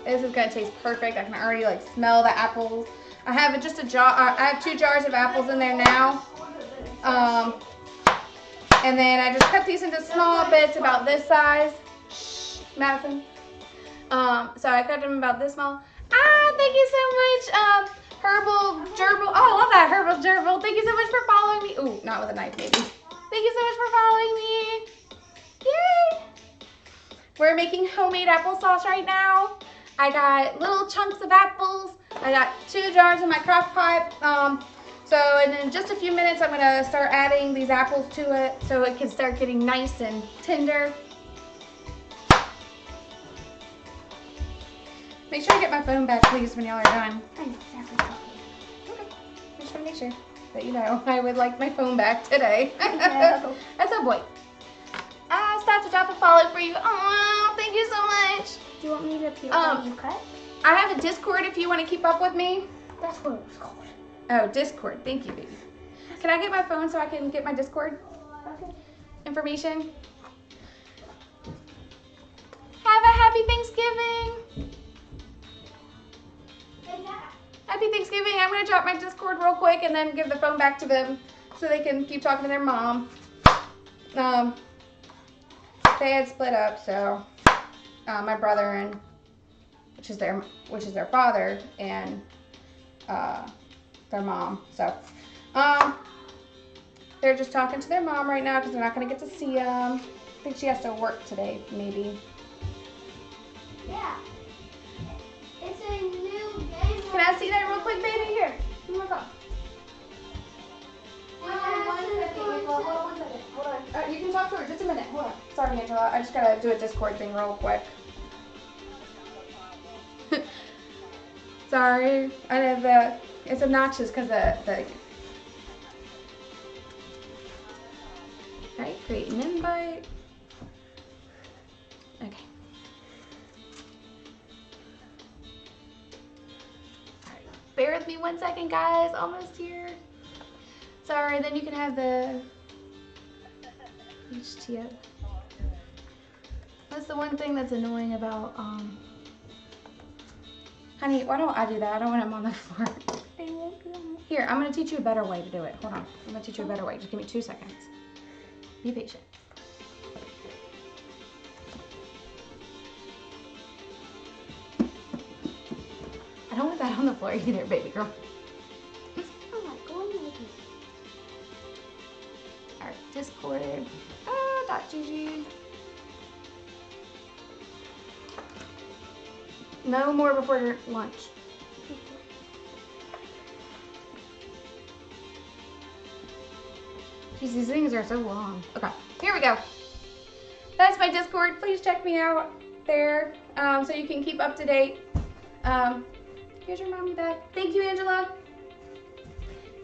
This is gonna taste perfect. I can already like smell the apples. I have just a jar. I have 2 jars of apples in there now. And then I just cut these into small bits about this size. Shh, Madison. So I cut them about this small. Thank you so much, Herbal Gerbil. Oh, I love that, Herbal Gerbil. Thank you so much for following me. Ooh, not with a knife, maybe. Thank you so much for following me. Yay! We're making homemade applesauce right now. I got little chunks of apples. I got 2 jars in my crock pot. So in just a few minutes, I'm gonna start adding these apples to it so it can start getting nice and tender. Make sure I get my phone back, please, when y'all are done. I know exactly talking. Okay, just want to make sure that you know I would like my phone back today. That's a boy. Start to drop a follow for you. Oh, thank you so much. Do you want me to peel what you cut? I have a Discord if you want to keep up with me. That's what it was called. Oh, Discord. Thank you, baby. Can I get my phone so I can get my Discord Okay. information? Have a happy Thanksgiving. Happy Thanksgiving. I'm going to drop my Discord real quick and then give the phone back to them so they can keep talking to their mom. They had split up, so my brother and which is their father and their mom. So they're just talking to their mom right now because they're not going to get to see them. I think she has to work today, maybe. Yeah. It's a new game. Can I see that real quick, baby? Here. Come on, go. Hold on. You can talk to her. Just a minute. Hold on. Sorry, Angela. I just gotta do a Discord thing real quick. Sorry. I know it's obnoxious because the. Alright, create an invite. Okay. Alright. Bear with me 1 second, guys. Almost here. Sorry, then you can have the HTO. That's the one thing that's annoying about, honey, why don't I do that? I don't want him on the floor. Here, I'm going to teach you a better way to do it. Hold on. I'm going to teach you a better way. Just give me 2 seconds. Be patient. I don't want that on the floor either, baby girl. Alright, Discord. .gg. No more before your lunch. Jeez, these things are so long. Okay, here we go. That's my Discord. Please check me out there so you can keep up to date. Here's your mommy bag. Thank you, Angela.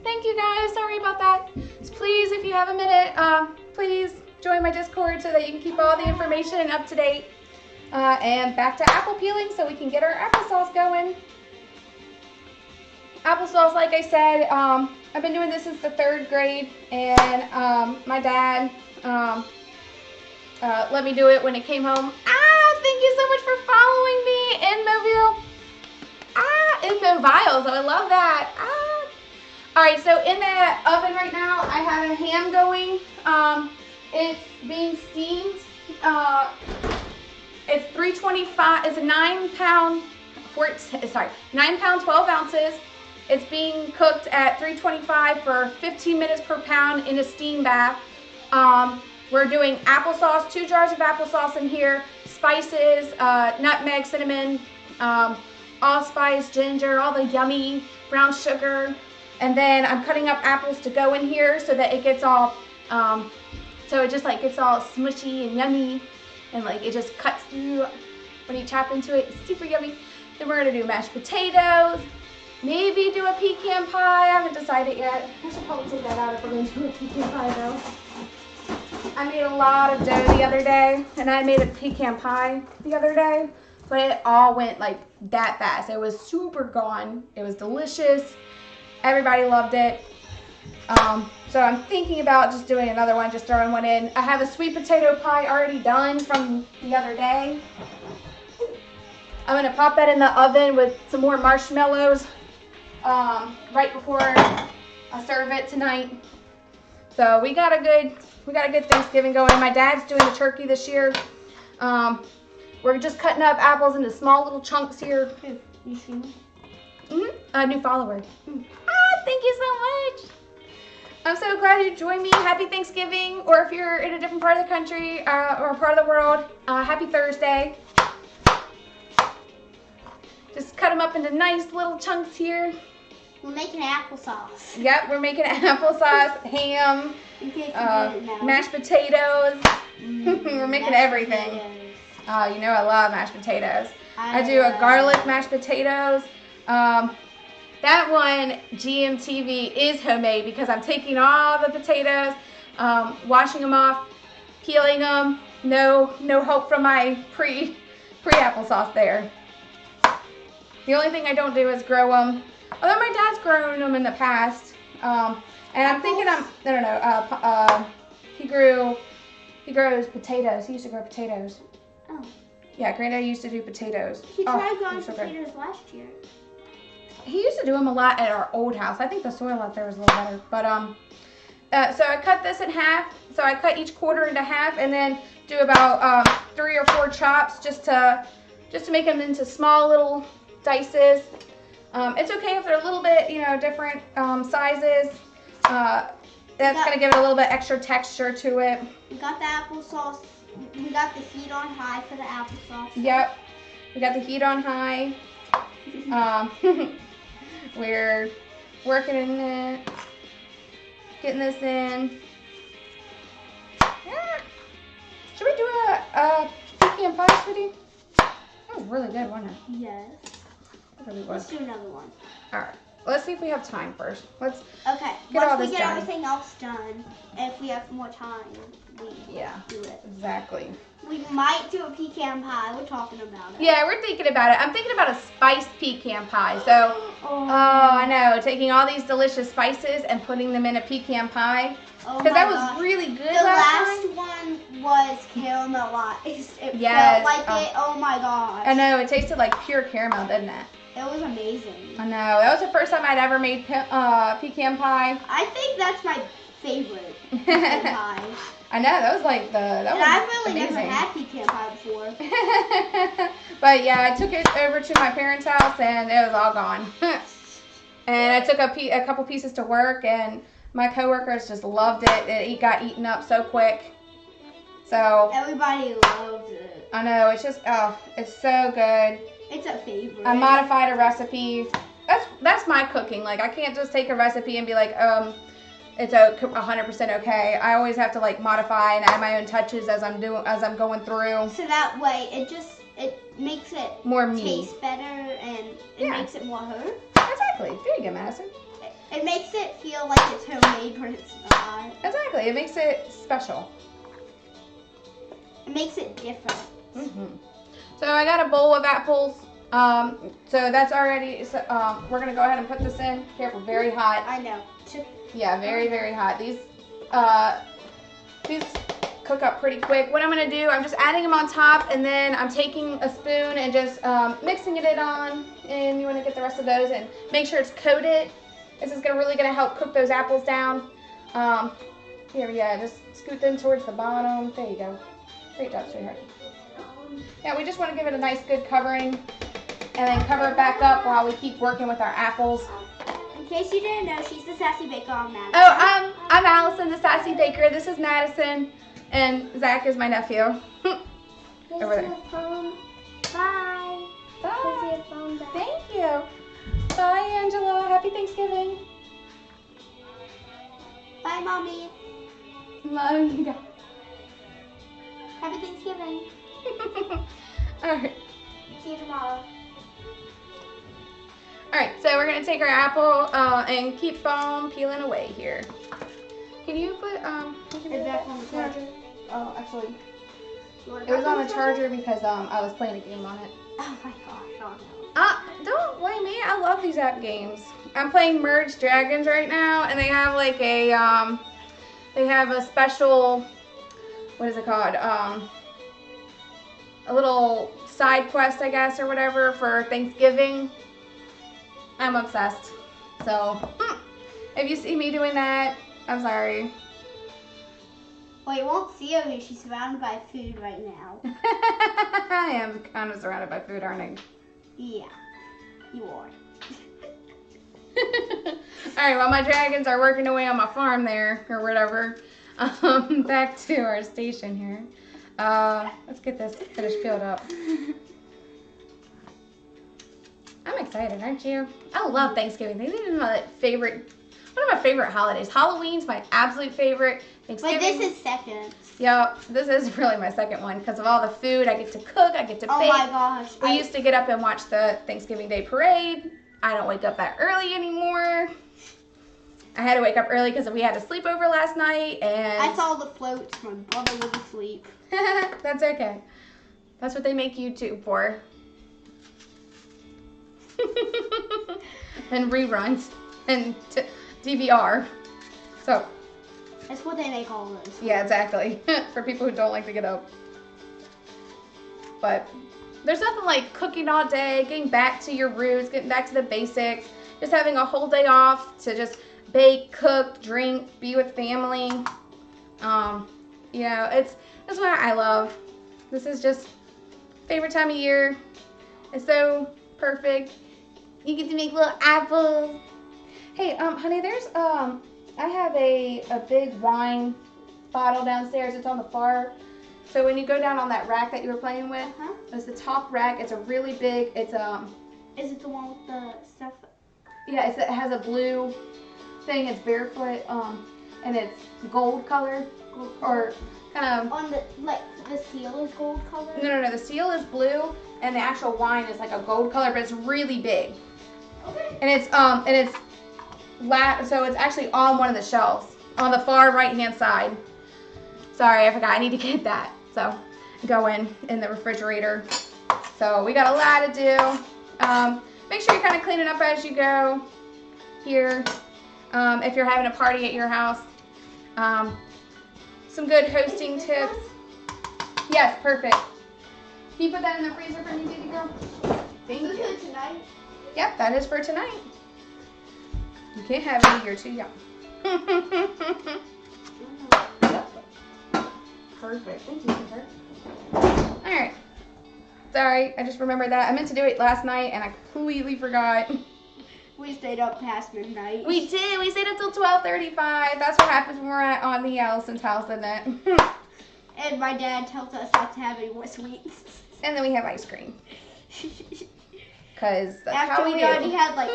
Thank you, guys. Sorry about that. So please, if you have a minute, please join my Discord so that you can keep all the information up to date. And back to apple peeling so we can get our applesauce going. Applesauce, like I said, I've been doing this since the 3rd grade, and my dad let me do it when it came home. Thank you so much for following me in Mobile. In Mobiles, I love that. All right, so in the oven right now, I have a ham going. It's being steamed. It's 325. It's a 9 pound, 9 pound, 12 ounces. It's being cooked at 325 for 15 minutes per pound in a steam bath. We're doing applesauce, 2 jars of applesauce in here, spices, nutmeg, cinnamon, allspice, ginger, all the yummy brown sugar. And then I'm cutting up apples to go in here so that it gets all, so it just like gets all smushy and yummy, and like it just cuts through when you chop into it. It's super yummy. Then we're gonna do mashed potatoes, maybe do a pecan pie. I haven't decided yet. I should probably take that out if we're gonna do a pecan pie though. I made a lot of dough the other day, and I made a pecan pie the other day, but it all went like that fast. It was super gone. It was delicious. Everybody loved it. So I'm thinking about just doing another one, just throwing one in. I have a sweet potato pie already done from the other day. I'm gonna pop that in the oven with some more marshmallows right before I serve it tonight. So we got a good Thanksgiving going. My dad's doing the turkey this year. We're just cutting up apples into small little chunks here. You see me? A new follower. Thank you so much. I'm so glad you joined me. Happy Thanksgiving, or if you're in a different part of the country or part of the world, happy Thursday. Just cut them up into nice little chunks here. We're making applesauce. Yep, we're making applesauce, ham, mashed potatoes. We're making everything. You know I love mashed potatoes. I do a garlic mashed potatoes. That one, GMTV, is homemade because I'm taking all the potatoes, washing them off, peeling them. No help from my pre-applesauce there. The only thing I don't do is grow them. Although my dad's grown them in the past. And I'm thinking he grows potatoes. He used to grow potatoes. Oh. Yeah, Granddad used to do potatoes. He tried Oh, growing they're so good. potatoes last year. He used to do them a lot at our old house. I think the soil out there was a little better. But so I cut this in half. So I cut each quarter into half, and then do about 3 or 4 chops just to make them into small little dices. It's okay if they're a little bit, different sizes. That's gonna give it a little bit extra texture to it. We got the applesauce. We got the heat on high for the applesauce. Yep, we got the heat on high. We're working in it, getting this in. Yeah. Should we do a pecan pie, sweetie? That was really good, wasn't it? Yes. It really was. Let's do another one. All right. Let's see if we have time first. Let's Okay. get all Once we this get done. everything else done, if we have more time, we do it. Exactly. We might do a pecan pie. We're talking about it. Yeah, we're thinking about it. I'm thinking about a spiced pecan pie. So, oh, I know, taking all these delicious spices and putting them in a pecan pie. Because that was really good The last time. one was caramelized. It Yes. felt like it. Oh my gosh. I know, it tasted like pure caramel, didn't it? It was amazing. I know. That was the first time I'd ever made pecan pie. I think that's my favorite pecan pie. I know, that was like I've really amazing. never had pecan pie before. But yeah, I took it over to my parents' house and it was all gone. And I took a couple pieces to work, and my coworkers just loved it. It got eaten up so quick. So Everybody loved it. I know, it's just it's so good. It's a favorite. I modified a recipe. That's my cooking. Like, I can't just take a recipe and be like, it's 100% okay. I always have to like modify and add my own touches as I'm going through. So that way, it makes it More me. taste better, and it makes it more her. Exactly. There you go, Madison. It makes it feel like it's homemade, but it's not. Exactly. It makes it special. It makes it different. So I got a bowl of apples. So that's already. We're gonna go ahead and put this in. Careful, very hot. I know. Yeah, very, very hot. These cook up pretty quick. What I'm gonna do, I'm just adding them on top, and then I'm taking a spoon and just mixing it on. And you want to get the rest of those and make sure it's coated. This is really gonna help cook those apples down. Here, yeah, just scoot them towards the bottom. There you go. Great job, sweetheart. Yeah, we just want to give it a nice, good covering, and then cover it back up while we keep working with our apples. In case you didn't know, she's the Sassy Baker on Madison. Oh, I'm Allison, the Sassy Baker. This is Madison, and Zach is my nephew. Over there. Bye. Bye. Thank you. Bye, Angela. Happy Thanksgiving. Bye, Mommy. Love you guys. Happy Thanksgiving. All right. See you tomorrow. All right, so we're gonna take our apple and keep on peeling away here. Can you put Is that on the charger? Oh, actually, it was on the charger because I was playing a game on it. Oh my gosh! Oh no. Don't blame me. I love these app games. I'm playing Merge Dragons right now, and they have like they have a special, what is it called? A little side quest, I guess, or whatever for Thanksgiving. I'm obsessed. So, if you see me doing that, I'm sorry. Well, you won't see her because she's surrounded by food right now. I am kind of surrounded by food, aren't I? Yeah, you are. Alright, while my dragons are working away on my farm there, or whatever, back to our station here. Let's get this finished peeled up. I'm excited, aren't you? I love Thanksgiving. Thanksgiving is one of my favorite holidays. Halloween's my absolute favorite. Thanksgiving. But this is second. Yep, this is really my second one because of all the food I get to cook, I get to bake. Oh my gosh. We used to get up and watch the Thanksgiving Day parade. I don't wake up that early anymore. I had to wake up early because we had a sleepover last night, and I saw the floats. My brother was asleep. That's okay. That's what they make YouTube for. And reruns and DVR. So. That's what they make all those. Yeah, exactly. For people who don't like to get up. But there's nothing like cooking all day, getting back to your roots, getting back to the basics, just having a whole day off to just bake, cook, drink, be with family. You know, that's what I love. This is just favorite time of year. It's so perfect. You get to make little apples. Hey, honey, there's I have a big wine bottle downstairs. It's on the far. So when you go down on that rack that you were playing with, it's the top rack. It's a really big. It's Is it the one with the stuff? Yeah, it has a blue thing. It's barefoot. And it's gold color or kind of. On the the seal is gold color. No. The seal is blue, and the actual wine is like a gold color, but it's really big. Okay. And it's so it's actually on one of the shelves on the far right hand side. Sorry, I forgot. I need to get that. So go in the refrigerator. So we got a lot to do. Make sure you're kind of cleaning up as you go here. If you're having a party at your house. Some good hosting tips. Yes, perfect. Can you put that in the freezer for me, baby girl? Thank you. Is it tonight? Yep, that is for tonight. You can't have any, you're too young. Perfect. Thank you, sweetheart. Alright. Sorry, I just remembered that. I meant to do it last night and I completely forgot. We stayed up past midnight. We did. We stayed up till 12:35. That's what happens when we're at on the Allison's house, isn't it? And my dad tells us not to have any more sweets. And then we have ice cream. Because that's After how we we do. already had like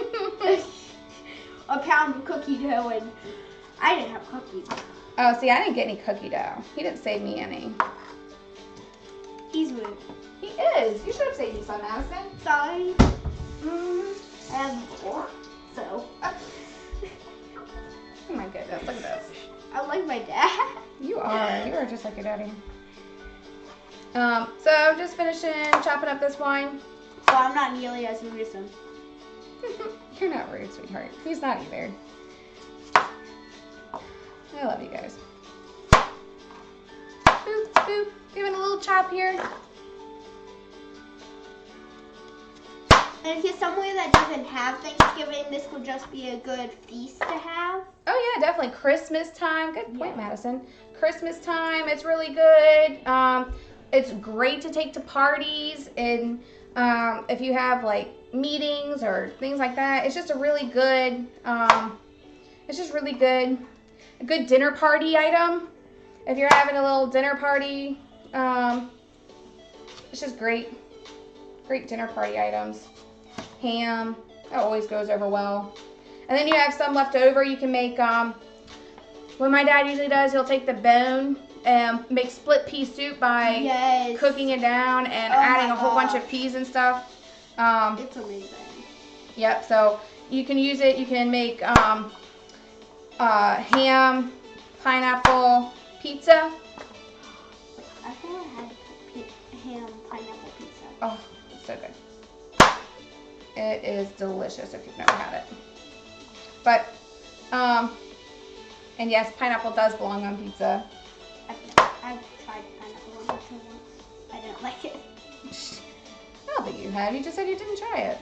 a pound of cookie dough, and I didn't have cookies. Oh, see, I didn't get any cookie dough. He didn't save me any. He's rude. He is. You should have saved me some, Madison. Sorry. Mm-hmm. I haven't before, so. Oh my goodness, look at this. I'm like my dad. You are just like your daddy. So just finishing chopping up this wine. So I'm not nearly as rude as him. You're not rude, sweetheart. He's not either. I love you guys. Boop, boop. Giving a little chop here. And if you're somewhere that doesn't have Thanksgiving, this would just be a good feast to have. Oh yeah, definitely Christmas time. Good point, Madison. Christmas time, it's really good. It's great to take to parties and if you have like meetings or things like that. It's just a really good. It's just really good. A good dinner party item. If you're having a little dinner party, it's just great. Great dinner party items. Ham, that always goes over well. And then you have some left over. You can make, what my dad usually does, he'll take the bone and make split pea soup by cooking it down and adding a whole bunch of peas and stuff. It's amazing. Yep, so you can use it. You can make ham, pineapple pizza. I think I had ham pineapple pizza. Oh, it's so good. It is delicious if you've never had it. But, and yes, pineapple does belong on pizza. I've tried pineapple on pizza once. I didn't like it. I don't think you have. You just said you didn't try it.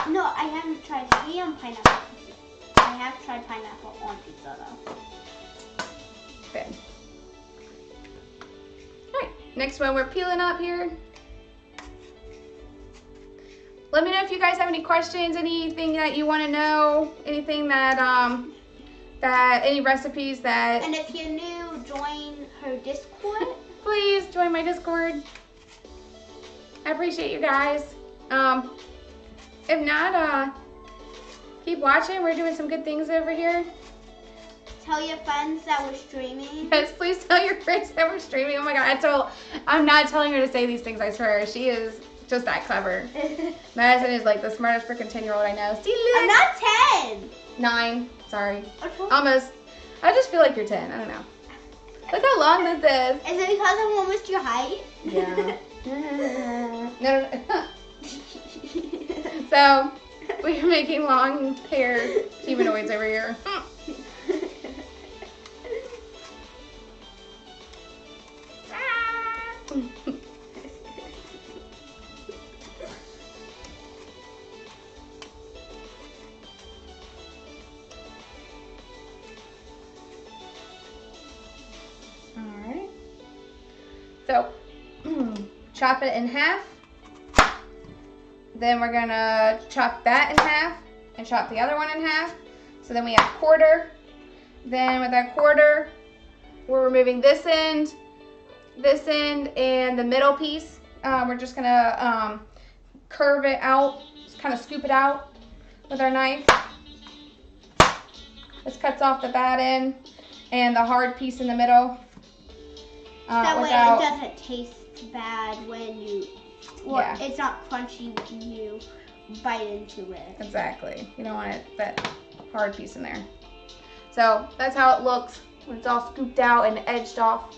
No, I haven't tried ham pineapple pizza. I have tried pineapple on pizza though. Good. Alright, next one we're peeling up here. Let me know if you guys have any questions, anything that you want to know, anything that, any recipes that... And if you're new, join her Discord. Please join my Discord. I appreciate you guys. If not, keep watching. We're doing some good things over here. Tell your friends that we're streaming. Yes, please tell your friends that we're streaming. Oh my god, I'm not telling her to say these things, I swear. She is just that clever. Madison is like the smartest freaking 10-year-old I know. See, look. I'm not 10. 9, sorry. Okay. Almost. I just feel like you're 10. I don't know. Look how long this is. Is it because I'm almost your height? Yeah. No. So, we're making long hair humanoids over here. So chop it in half. Then we're gonna chop that in half and chop the other one in half. So then we have quarter. Then with that quarter, we're removing this end, and the middle piece. We're just gonna curve it out, just kind of scoop it out with our knife. This cuts off the bad end and the hard piece in the middle. That way it doesn't taste bad when you, Yeah. it's not crunchy when you bite into it. Exactly. You don't want that hard piece in there. So that's how it looks when it's all scooped out and edged off.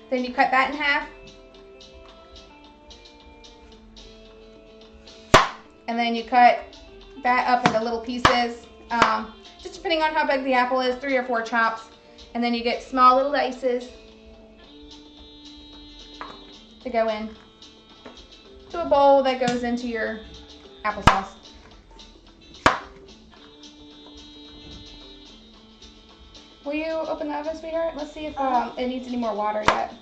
Then you cut that in half. And then you cut that up into little pieces. Just depending on how big the apple is, 3 or 4 chops. And then you get small little dices to go in to a bowl that goes into your applesauce. Will you open the oven, sweetheart? Let's see if it needs any more water yet.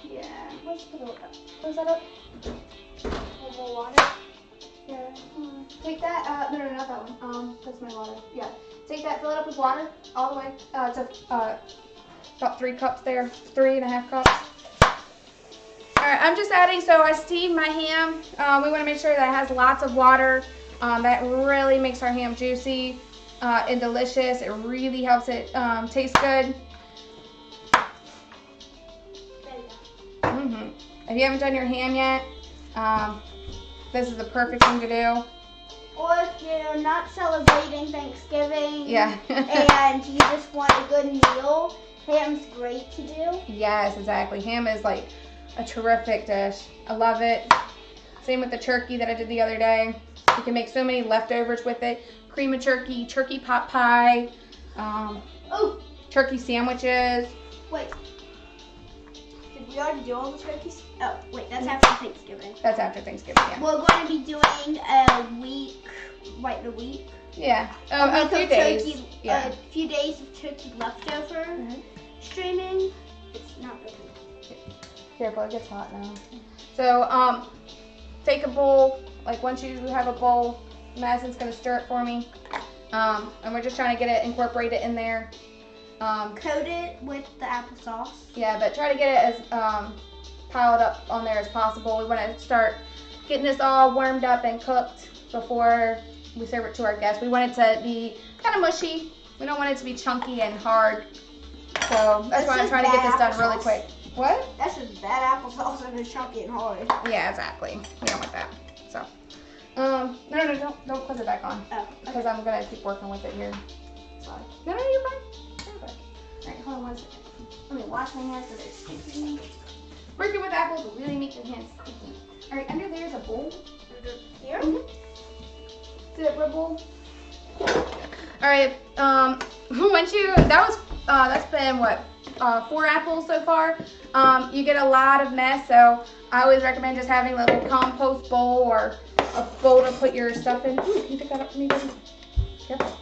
Yeah, let's put it up. Was that up? More water? Yeah. Take that, no, not that one. That's my water. Yeah. Take that, fill it up with water all the way to about 3 cups there, 3.5 cups. Alright, I'm just adding, so I steamed my ham. We want to make sure that it has lots of water. That really makes our ham juicy and delicious. It really helps it taste good. If you haven't done your ham yet, this is the perfect thing to do. Or if you're not celebrating Thanksgiving Yeah. and you just want a good meal, ham's great to do. Yes, exactly. Ham is like a terrific dish. I love it. Same with the turkey that I did the other day. You can make so many leftovers with it. Cream of turkey, turkey pot pie, turkey sandwiches. Wait. Did we already do all the turkeys? Oh, wait, that's after Thanksgiving. That's after Thanksgiving, yeah. We're going to be doing a week, a week. Yeah, a few days. Turkey, Yeah. A few days of turkey leftover streaming. It's not good. Careful, it gets hot now. So, take a bowl. Like once you have a bowl, Madison's gonna stir it for me. And we're just trying to get it incorporated in there. Coat it with the applesauce. Yeah, but try to get it as piled up on there as possible. We want to start getting this all warmed up and cooked before we serve it to our guests. We want it to be kind of mushy. We don't want it to be chunky and hard. So that's why I'm trying to get this done really quick. What? That's just bad applesauce and it's chunky and hard. Yeah, exactly. We don't want that. So, no, don't put it back on. Oh, Because I'm gonna keep working with it here. Sorry. No, you're fine. Perfect. All right, hold on one second. Let me wash my hands so they're sticky. Working with apples will really make your hands sticky. All right, under there's a bowl. Here? See that red bowl? All right. That's been what? 4 apples so far. You get a lot of mess, so I always recommend just having a little compost bowl or a bowl to put your stuff in. Ooh, can you pick that up for me, baby? Careful.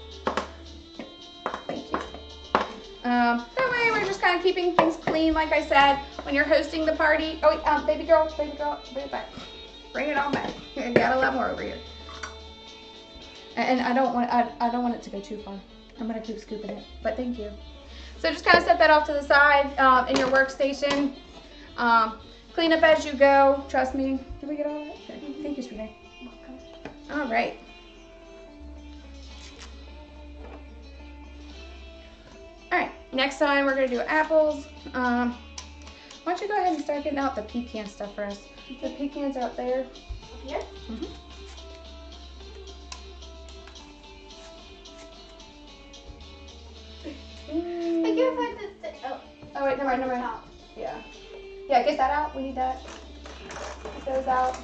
Thank you. That way we're just kind of keeping things clean, like I said, when you're hosting the party. Oh, wait, baby girl, bring it back. Bring it all back. You got a lot more over here. And I don't want it to go too far. I'm gonna keep scooping it, but thank you. So just kind of set that off to the side in your workstation. Clean up as you go. Trust me. Did we get all that? Okay. Thank you, sweetheart. All right. All right. Next time we're gonna do apples. Why don't you go ahead and start getting out the pecan stuff for us? The pecans are up there. Here? Mm-hmm. I can't find the Oh wait, never mind. Yeah. Yeah, get that out. We need that. Get those out.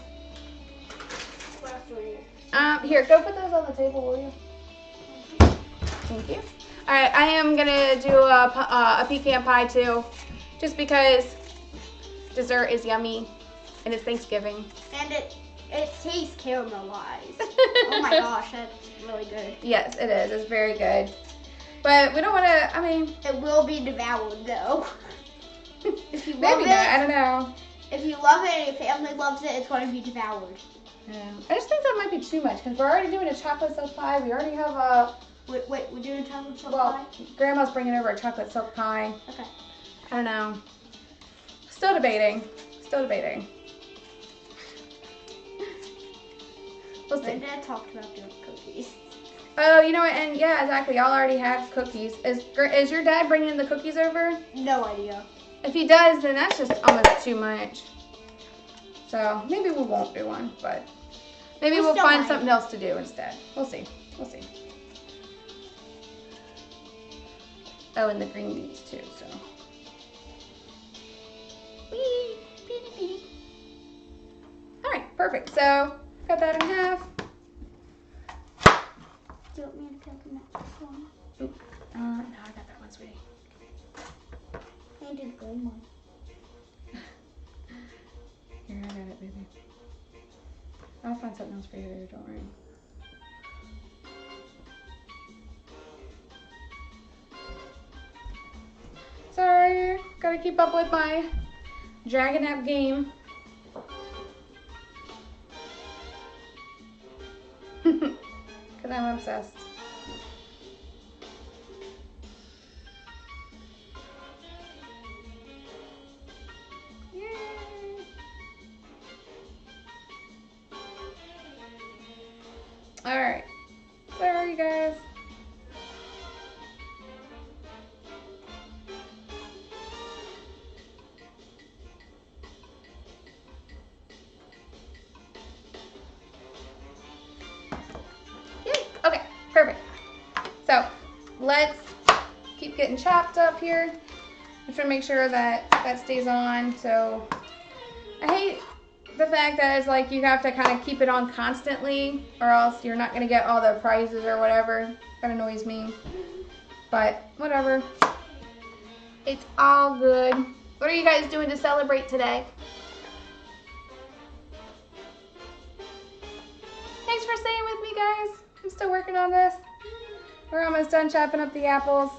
What else do we need? Here, go put those on the table, will you? Thank you. All right, I am gonna do a pecan pie too, just because dessert is yummy, and it's Thanksgiving. And it tastes caramelized. Oh my gosh, that's really good. Yes, it is. It's very good. But we don't want to, I mean. It will be devoured though. If you love Maybe it, not, I don't know. if you love it and your family loves it, it's going to be devoured. Yeah. I just think that might be too much because we're already doing a chocolate silk pie. We already have a. Wait, we're doing chocolate chip Well, pie? Grandma's bringing over a chocolate silk pie. Okay. I don't know. Still debating. Still debating. We'll My see. dad talked about doing cookies. Oh, you know what? And yeah, exactly. Y'all already have cookies. Is your dad bringing the cookies over? No idea. If he does, then that's just almost too much. So maybe we won't do one, but maybe we'll still find might. something else to do instead. We'll see. We'll see. Oh, and the green beans too. So. Whee! Beady, beady. All right, perfect. So cut that in half. Do you want me to cut the next one? No, I got that one, sweetie. I did the green one. Here, I got it, baby. I'll find something else for you there, don't worry. Sorry, gotta keep up with my Dragon App game. Because I'm obsessed. Yay! Alright. Sorry, guys. Yay. Okay, perfect. So let's keep getting chopped up here. I'm trying to make sure that that stays on. So I hate the fact that it's like you have to kind of keep it on constantly or else you're not going to get all the prizes or whatever. That annoys me. But whatever. It's all good. What are you guys doing to celebrate today? Thanks for staying with me, guys. I'm still working on this. We're almost done chopping up the apples.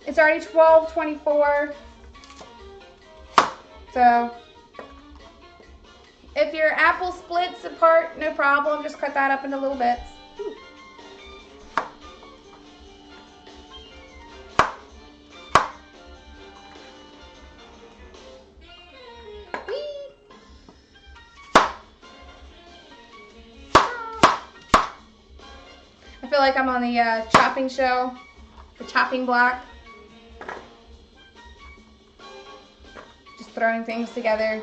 It's already 12:24. So if your apple splits apart, no problem. Just cut that up into little bits. Whee! I feel like I'm on the chopping show, the chopping block. Just throwing things together.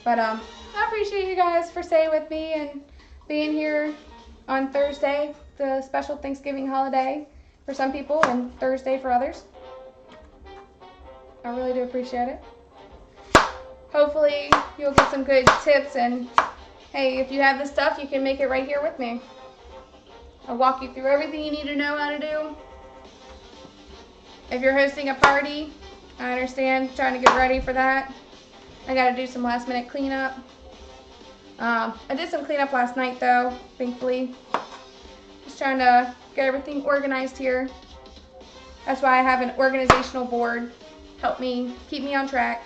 But I appreciate you guys for staying with me and being here on Thursday, the special Thanksgiving holiday for some people and Thursday for others. I really do appreciate it. Hopefully you'll get some good tips and hey, if you have this stuff, you can make it right here with me. I'll walk you through everything you need to know how to do. If you're hosting a party, I understand, trying to get ready for that. I gotta do some last minute cleanup. I did some cleanup last night though, thankfully. Just trying to get everything organized here. That's why I have an organizational board. Help me, keep me on track.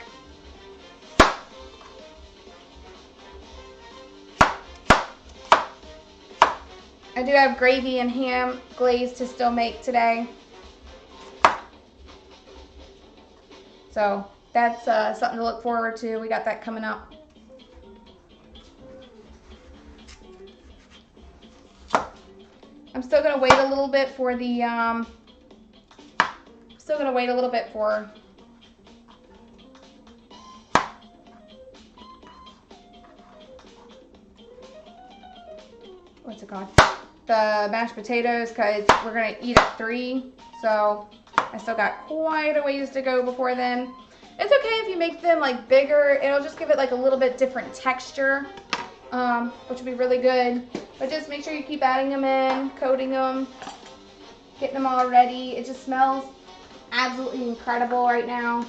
I do have gravy and ham glaze to still make today. So that's something to look forward to. We got that coming up. I'm still gonna wait a little bit for the what's it called? The mashed potatoes, because we're gonna eat at 3. So I still got quite a ways to go before then. It's okay if you make them like bigger. It'll just give it like a little bit different texture, which will be really good. But just make sure you keep adding them in, coating them, getting them all ready. It just smells absolutely incredible right now.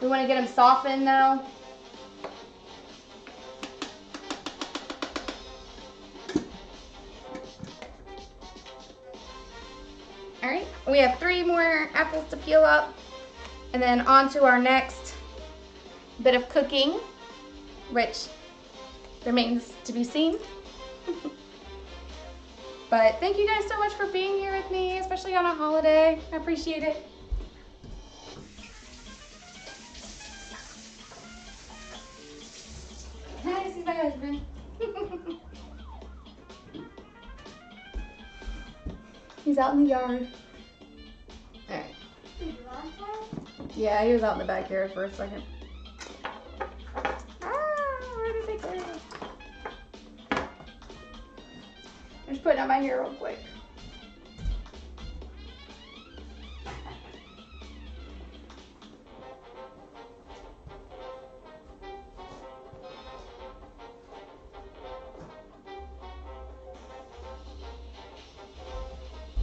We want to get them softened though. We have 3 more apples to peel up, and then on to our next bit of cooking, which remains to be seen. But thank you guys so much for being here with me, especially on a holiday. I appreciate it. Hi, this is my husband. He's out in the yard. Alright. Yeah, he was out in the backyard for a second. Where did they go? I'm just putting on my hair real quick.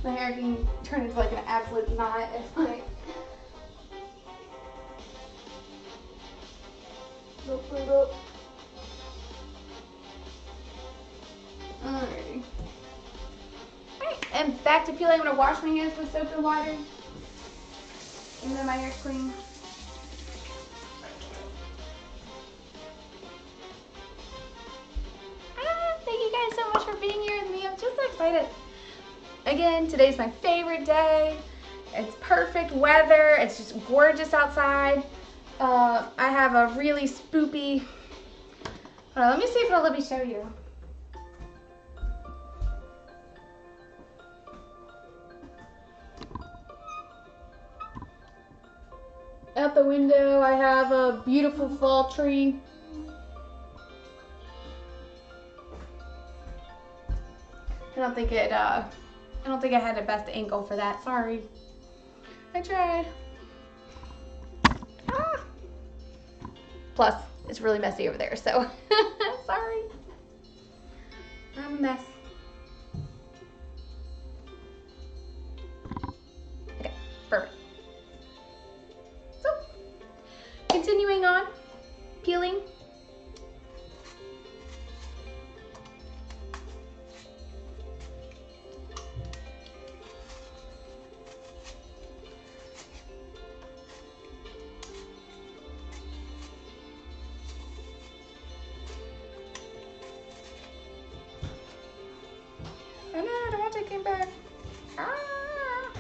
My hair can turn into like an absolute knot if like. Alrighty. Alright, and back to peeling. I'm gonna wash my hands with soap and water. Even though my hair's clean. Thank you guys so much for being here with me. I'm just so excited. Again, today's my favorite day. It's perfect weather. It's just gorgeous outside. I have a really spoopy. Let me see if it'll let me show you. Out the window, I have a beautiful fall tree. I don't think I had the best angle for that. Sorry. I tried. Ah. Plus, it's really messy over there, so sorry. I'm a mess. Okay, perfect. So, continuing on, peeling. Oh no, the water came back. Ah.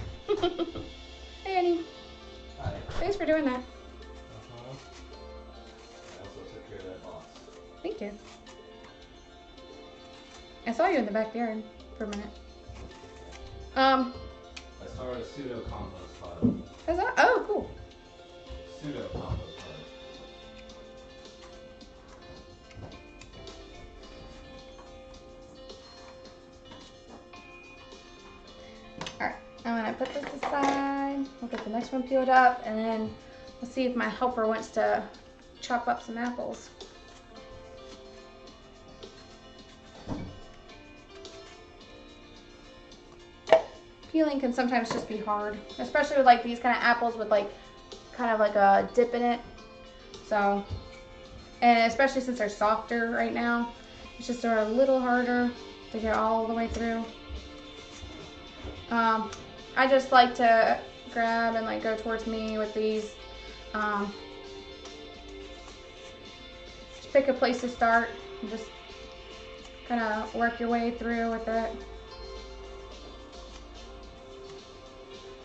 Hey, Annie. Hi. Thanks for doing that. I also took care of that box. Thank you. I saw you in the backyard for a minute. I started a pseudo compost pile. Is that? Oh, cool. Pseudo compost pile. Alright, I'm gonna put this aside. We'll get the next one peeled up, and then we'll see if my helper wants to chop up some apples. Peeling can sometimes just be hard, especially with like these kind of apples with like kind of like a dip in it. So, and especially since they're softer right now, it's just a little harder to get all the way through. I just like to grab and like go towards me with these. Just pick a place to start and just kind of work your way through with it.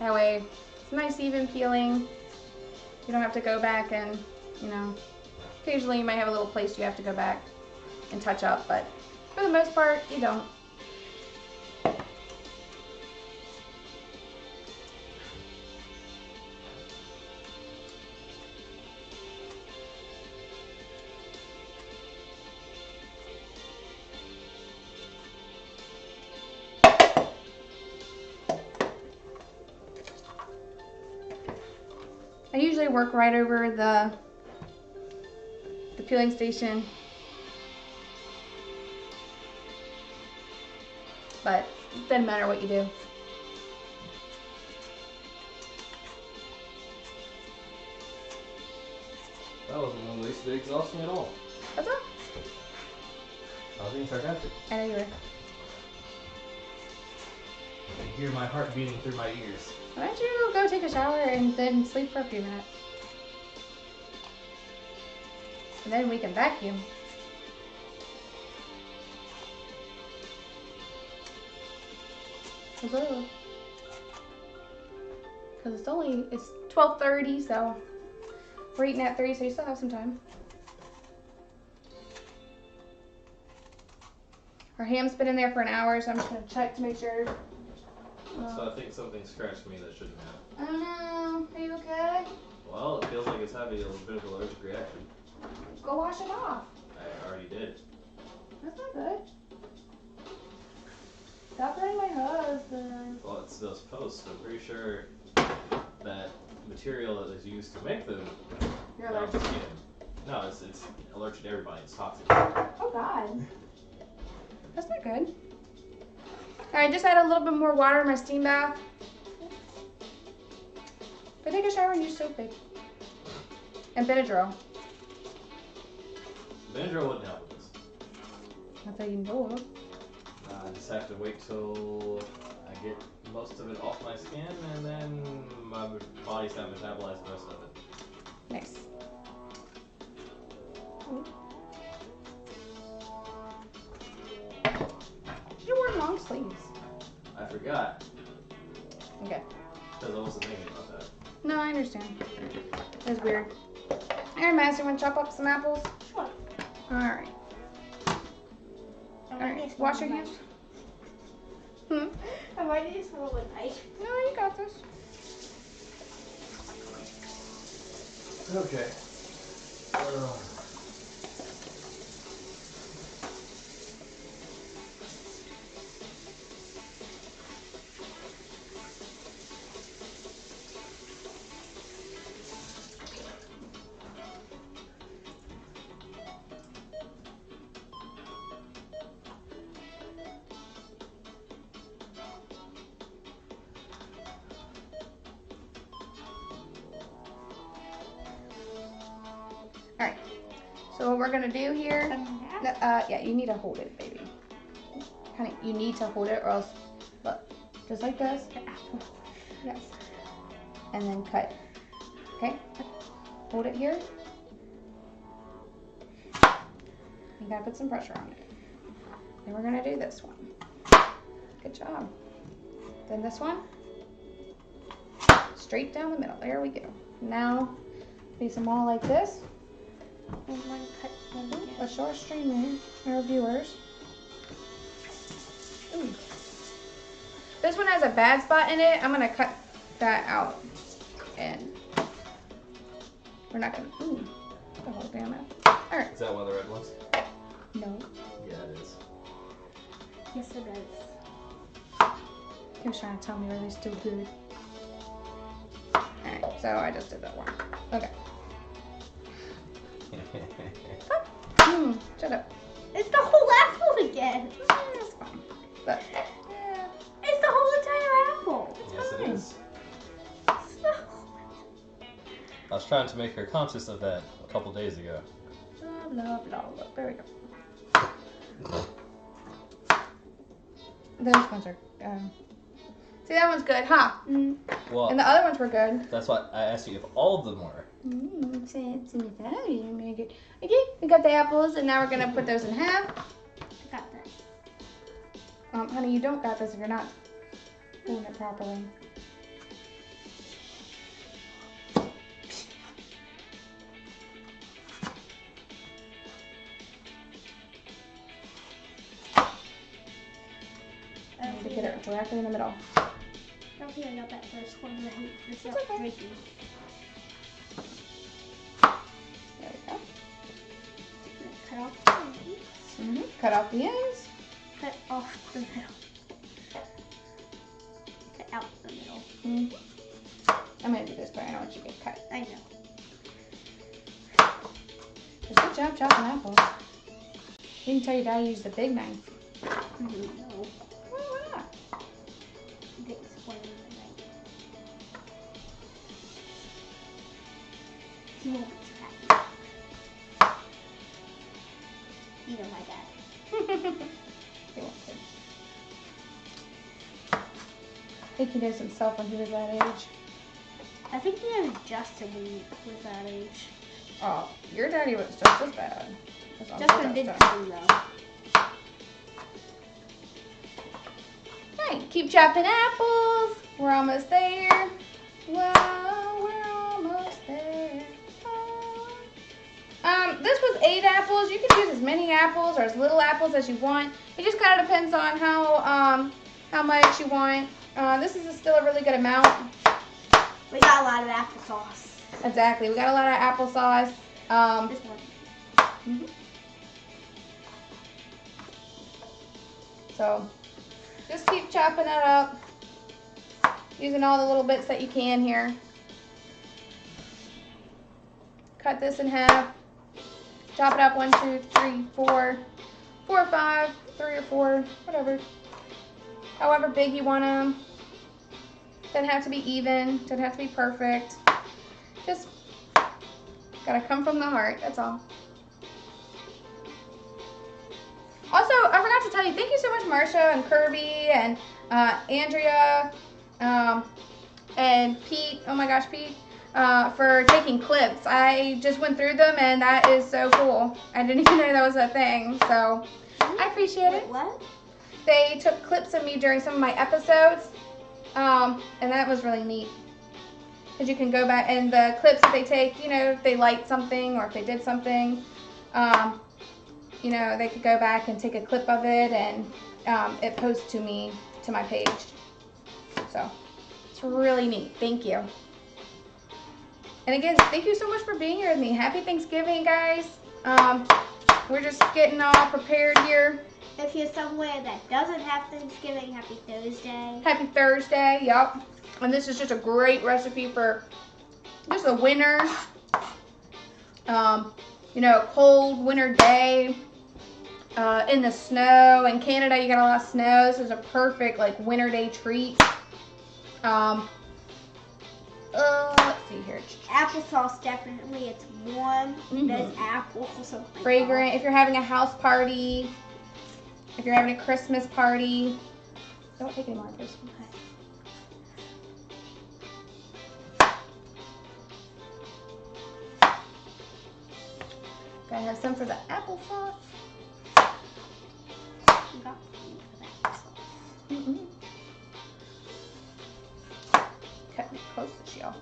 That way it's nice even peeling. You don't have to go back and, you know, occasionally you might have a little place you have to go back and touch up, but for the most part, you don't. I usually work right over the peeling station, but it doesn't matter what you do. That wasn't one waste of exhausting at all. What's up? I was being sarcastic. I know you were. I hear my heart beating through my ears. Why don't you go take a shower and then sleep for a few minutes? And then we can vacuum. Because it's 12:30, so we're eating at 3, so you still have some time. Our ham's been in there for an hour, so I'm just gonna check to make sure. So I think something scratched me that shouldn't have. Oh no, are you okay? Well, it feels like it's having a little bit of an allergic reaction. Go wash it off. I already did. That's not good. Stop hurting my husband. Well, it's those posts. I'm pretty sure that material that is used to make them. You're allergic. No, it's allergic to everybody. It's toxic. Oh God. That's not good. Alright, just add a little bit more water in my steam bath. But take a shower and use soap, babe. And Benadryl. Benadryl wouldn't help with this. Not that you know of. I just have to wait till I get most of it off my skin, and then my body's gonna metabolize the rest of it. Nice. You wore long sleeves. I forgot, Okay. because I wasn't thinking about that. No, I understand. That's weird. Alright, Master, you want to chop up some apples? Sure. Alright. Alright, wash your hands. Hmm? I'm ready to swirl with ice. No, you got this. Okay. Alright. So what we're gonna do here, yeah, you need to hold it, baby. Honey, you need to hold it or else, look, just like this. Yes. And then cut. Okay? Hold it here. You gotta put some pressure on it. Then we're gonna do this one. Good job. Then this one. Straight down the middle. There we go. Now, place them all like this. And one cut one Ooh, again. a short streamer, our viewers. Ooh. This one has a bad spot in it. I'm gonna cut that out, and we're not gonna. Ooh, the whole damn it. All right. Is that one of the red ones? No. Yeah, it is. Yes, it is. He was trying to tell me are they still good. All right. So I just did that one. Okay. Shut up. It's the whole apple again. It's fine. But yeah. It's the whole entire apple. Yes, it is. It's the whole... I was trying to make her conscious of that a couple days ago. Blah blah blah blah. There we go. Those ones are. See, that one's good, huh? Mm. Well, And the other ones were good. that's why I asked you if all of them were. Okay, we got the apples, and now we're gonna put those in half. I got this. Honey, you don't got this if you're not doing it properly. I need to get it directly in the middle. I don't think I got that first one right. It's not okay. breaking. There we go. Cut off the ends. Cut off the ends. Cut off the middle. Cut out the middle. I'm gonna do this, but I know what you get cut. I know. Good job chopping apples. You can tell your dad used the big knife. No. Well, why not? I think it's one of the night. He won't be too happy. You know my dad. He won't, kid. think he knows himself when he was that age. I think he knows Justin when he was that age. Oh, your daddy was just as bad. Justin did too, though. Alright, keep chopping apples. We're almost there. Whoa, we're almost there. This was 8 apples. You can use as many apples or as little apples as you want. It just kind of depends on how much you want. This is still a really good amount. We got a lot of applesauce. Exactly. We got a lot of applesauce. This one. Mhm. So, just keep chopping that up. Using all the little bits that you can here. Cut this in half. Chop it up 1, 2, 3, 4, 4 or 5, 3 or 4, whatever. However big you want them. Doesn't have to be even. Doesn't have to be perfect. Just gotta come from the heart. That's all. Also, I forgot to tell you, thank you so much, Marsha and Kirby and Andrea and Pete. Oh my gosh, Pete. For taking clips. I just went through them and that is so cool. I didn't even know that was a thing, so I appreciate it. What? They took clips of me during some of my episodes, and that was really neat. Because you can go back and the clips that they take, you know, if they liked something or if they did something, you know, they could go back and take a clip of it and it posts to me, to my page. So it's really neat. Thank you. And again, thank you so much for being here with me. Happy Thanksgiving, guys. We're just getting all prepared here. If you're somewhere that doesn't have Thanksgiving, happy Thursday. Happy Thursday, yep. And this is just a great recipe for just a winter, you know, a cold winter day in the snow. In Canada, you got a lot of snow. This is a perfect, like, winter day treat. Let's see here. Applesauce, definitely. It's warm. There's apples or something. Fragrant. If you're having a house party, if you're having a Christmas party. Don't take any more, please. Gotta have some for the applesauce. You got plenty for the applesauce. Cut me close to y'all.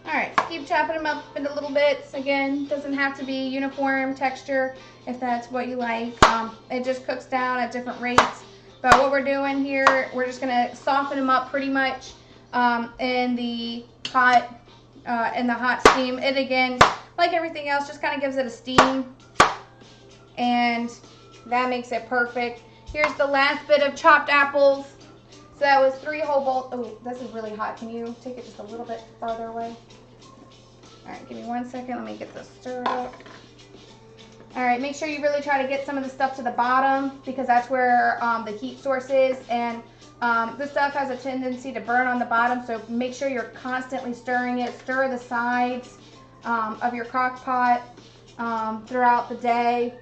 Alright, keep chopping them up into little bits. Again, doesn't have to be uniform texture if that's what you like. It just cooks down at different rates. But what we're doing here, we're just gonna soften them up pretty much in the hot steam. It again, like everything else, just kind of gives it a steam, and that makes it perfect. Here's the last bit of chopped apples. So that was 3 whole bolts. Oh, this is really hot. Can you take it just a little bit farther away? All right, give me 1 second. Let me get this stirred up. All right, make sure you really try to get some of the stuff to the bottom because that's where the heat source is. And this stuff has a tendency to burn on the bottom, so make sure you're constantly stirring it. Stir the sides of your crock pot throughout the day.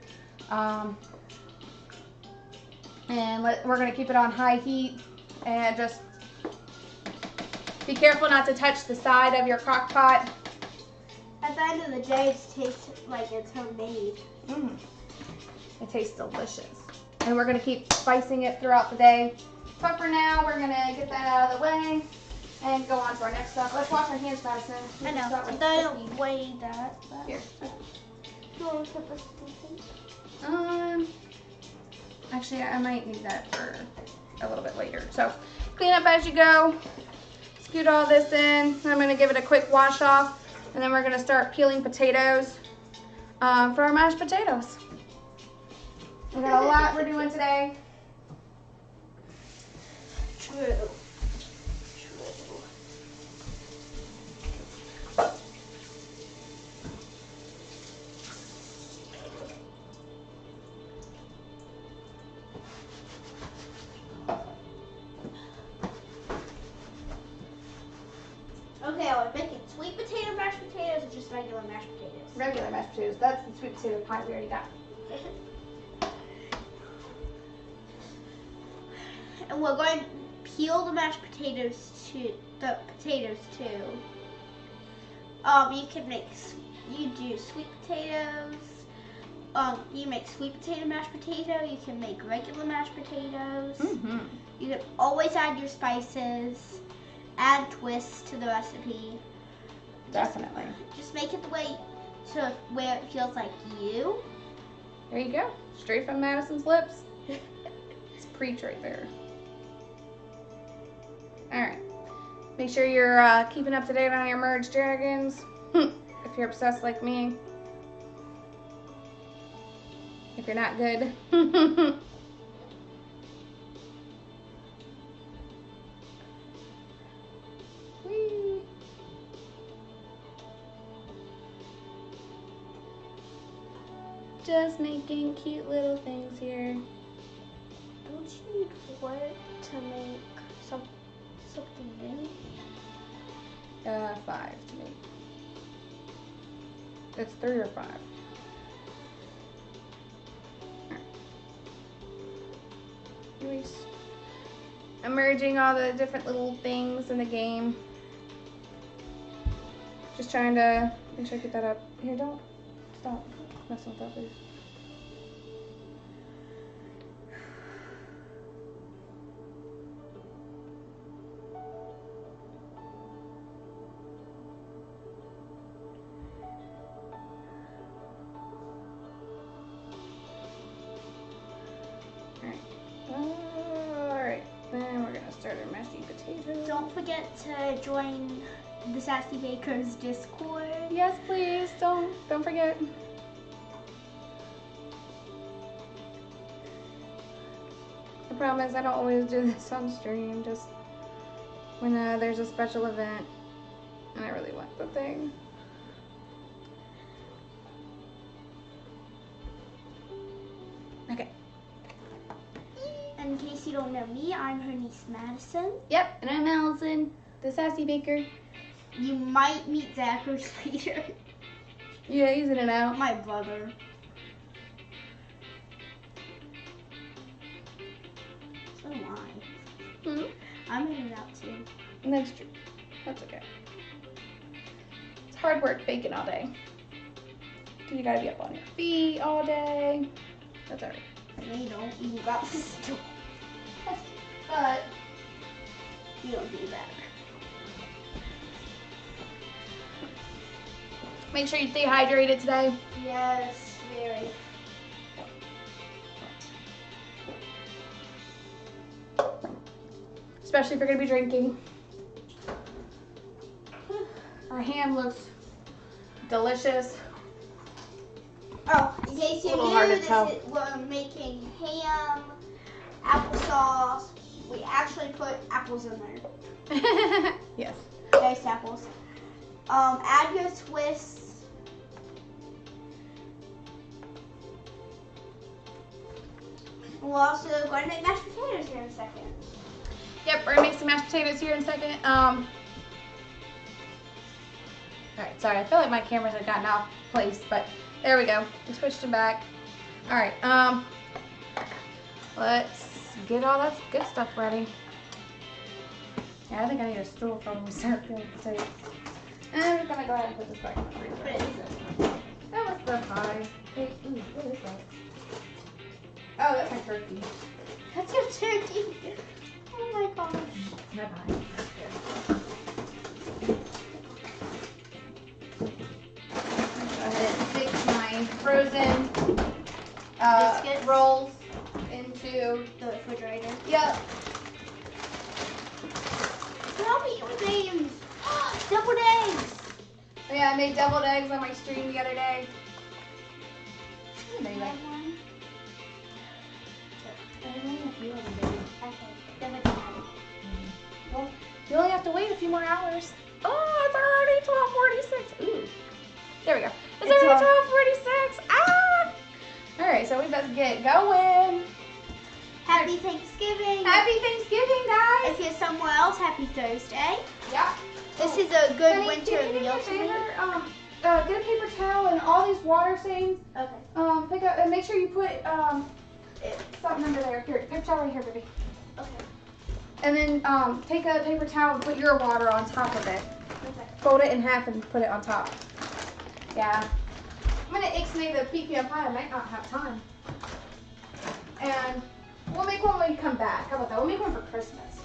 And we're going to keep it on high heat. And just be careful not to touch the side of your crock pot. At the end of the day, it tastes like it's homemade. It tastes delicious. And we're going to keep spicing it throughout the day. But for now, we're going to get that out of the way and go on to our next stuff. Let's wash our hands, Madison. I know. I don't weigh that. Here. You want to put this in? Actually, I might need that for a little bit later. So clean up as you go. Scoot all this in. And I'm going to give it a quick wash off. And then we're going to start peeling potatoes for our mashed potatoes. We got a lot we're doing today. True. Okay, are we making sweet potato mashed potatoes or just regular mashed potatoes? Regular mashed potatoes. That's the sweet potato pie we already got. And we're going to peel the mashed potatoes too. You can make, you do sweet potatoes. You make sweet potato mashed potato. You can make regular mashed potatoes. Mm-hmm. You can always add your spices, add twists to the recipe. Definitely. Just make it the way to where it feels like you. There you go. Straight from Madison's lips. It's preach right there. All right. Make sure you're keeping up to date on your merged dragons. If you're obsessed like me. If you're not good. Whee. Just making cute little things here. Don't you need wood to make something new? 5 to make. It's 3 or 5. Anyways, I'm merging all the different little things in the game. Just trying to make sure I get that up. Here, don't stop messing with that, please. Alright, then we're gonna start our mashed potatoes. Don't forget to join the Sassy Bakers Discord. Yes, please. Don't forget. I promise I don't always do this on stream. Just when there's a special event and I really want the thing. Okay. And in case you don't know me, I'm her niece Madison. Yep, and I'm Allison, the Sassy Baker. You might meet Zachary later. Yeah, he's in and out. My brother. So am I. Hmm? I'm in and out too. That's true. That's okay. It's hard work baking all day. You gotta be up on your feet all day. That's alright. No, you don't. You got this too. But You don't do that. make sure you stay hydrated today. Yes, very. Especially if you're gonna be drinking. Our ham looks delicious. Oh, in case you A little hard to knew, tell. we're making ham, applesauce. We actually put apples in there. Yes. Diced apples. Add your twists. We're also going to make mashed potatoes here in a second. Yep, we're gonna make some mashed potatoes here in a second. Alright, sorry, I feel like my cameras have gotten off place, but there we go. We switched them back. Alright, let's get all that good stuff ready. Yeah, I think I need a stool for when we start peeling potatoes. And we're gonna go ahead and put this back in the freezer. That was the pie. Hey, ooh, what is that? Oh, that's my turkey. That's your turkey. Oh my gosh. My pie. That's good. Go ahead and fix my frozen Biscuits? rolls into. The refrigerator. Yep. Tell me your names. Double eggs. Oh, yeah, I made deviled eggs on my stream the other day. There you go. One. Well, you only have to wait a few more hours. Oh, it's already 12:46. Ooh. There we go. It's already 12:46. Ah! Alright, so we better get going. Happy Thanksgiving. Happy Thanksgiving, guys. If you're somewhere else, happy Thursday. Yep. This is a good Honey, winter can you do me meal a to me. favor? Get a paper towel and all these water stains. Okay. Pick up and make sure you put something under there. Here, paper towel right here, baby. Okay. And then take a paper towel and put your water on top of it. Okay. Fold it in half and put it on top. Yeah. I'm gonna ixnay the pecan pie. I might not have time. And we'll make one when we come back. How about that? We'll make one for Christmas.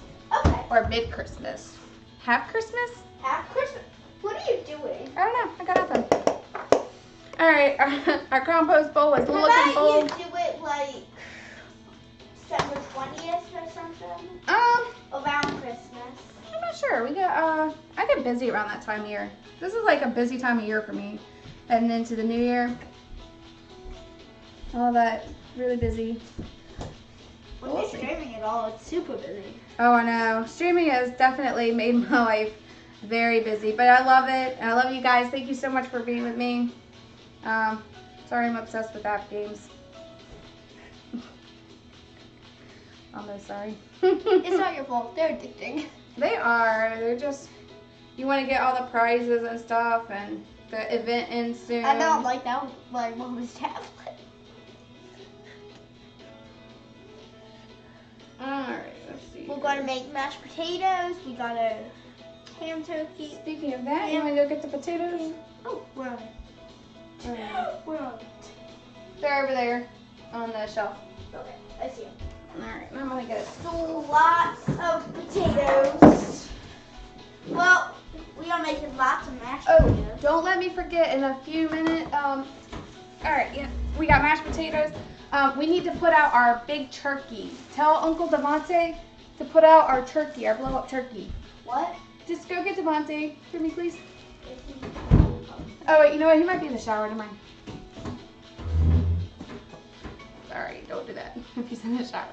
Okay. Or mid-Christmas. Half Christmas? Half Christmas. What are you doing? I don't know. I got nothing. Alright, our compost bowl is How looking about full. you do it like December 20th or something? Around Christmas. I'm not sure. We got I get busy around that time of year. This is like a busy time of year for me. Heading into the new year. All that really busy. When We'll you're see. streaming it all, it's super busy. Oh, I know. Streaming has definitely made my life very busy, but I love it. And I love you guys. Thank you so much for being with me. Sorry, I'm obsessed with app games. Almost sorry. It's not your fault. They're addicting. They are. They're just, you want to get all the prizes and stuff, and the event ends soon. I don't like that with my mom's tablet. Alright, let's see. We're gonna make mashed potatoes. We got a ham turkey. Speaking of that, you want to go get the potatoes? Oh, where are they? Where are they? They're over there on the shelf. Okay, I see them. Alright, I'm going to get it. So lots of potatoes. Well, we are making lots of mashed Oh, potatoes. don't let me forget in a few minutes. Alright, yeah, we got mashed potatoes. We need to put out our big turkey. Tell Uncle Devontae to put out our turkey, our blow up turkey. What? Just go get Devontae for me, please. Oh, wait, you know what? He might be in the shower. Never mind. Sorry, don't do that if he's in the shower.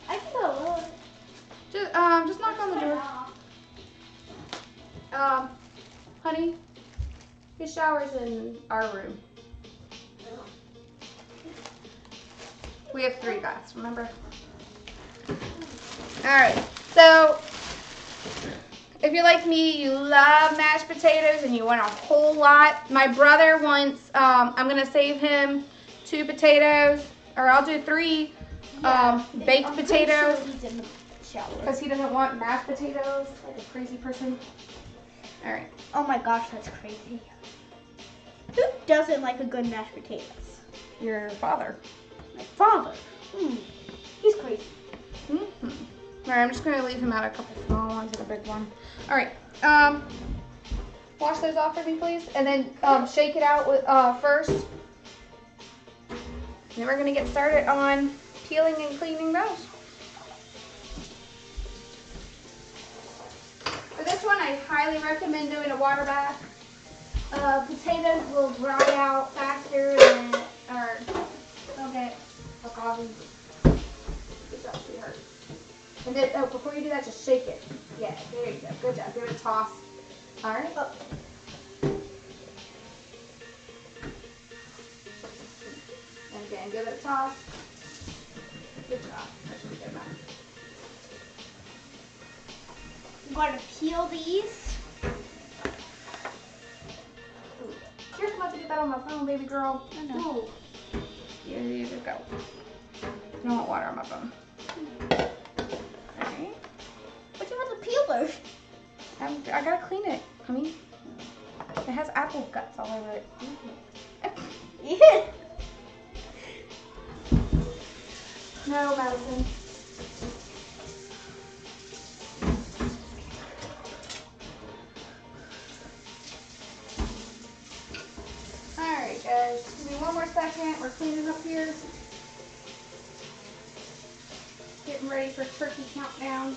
I can go look. Just knock on the door. Honey, his shower's in our room. We have 3 baths, remember? Alright, so if you're like me, you love mashed potatoes and you want a whole lot. My brother wants, I'm going to save him 2 potatoes, or I'll do 3 baked I'm pretty potatoes. sure he's in the shower. Because he doesn't want mashed potatoes, like a crazy person. Alright. Oh my gosh, that's crazy. Who doesn't like a good mashed potatoes? Your father. My father. He's crazy. Mm-hmm. Alright, I'm just going to leave him out a couple small ones and a big one. Alright, wash those off for me, please. And then shake it out with first. Then we're going to get started on peeling and cleaning those. For this one, I highly recommend doing a water bath. Potatoes will dry out faster than, or they'll get coffee. Good job, sweetheart. And then, oh, before you do that, just shake it. Yeah, there you go. Good job. Give it a toss. All right. Oh. And again, give it a toss. Good job. That should be good enough. I'm going to peel these. You're supposed to get that on my phone, baby girl. I know. Here you go. I don't want water on my phone. Alright. What do you want the peeler? I gotta clean it, honey. It has apple guts all over it. Yeah. No, Madison. Alright, guys. Give me one more second. We're cleaning up here. Getting ready for turkey countdown.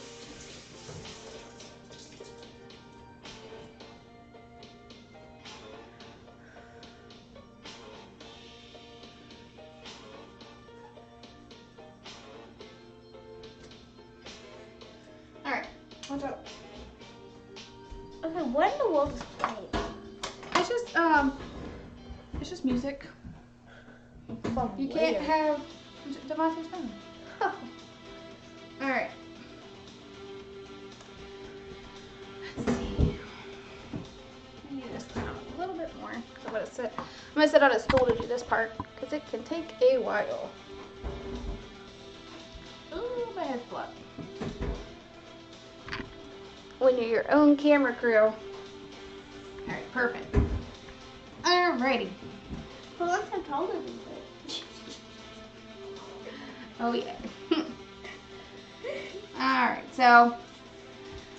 Alright, watch out. Okay, what in the world is playing? It's just music. From You where? can't have Devontae's phone. Alright. Let's see. I need this down a little bit more. I'm gonna sit on a stool to do this part because it can take a while. Ooh, my head's blood. when you're your own camera crew. All right, perfect. Alrighty. But once I'm taller than it. Oh yeah. Alright, so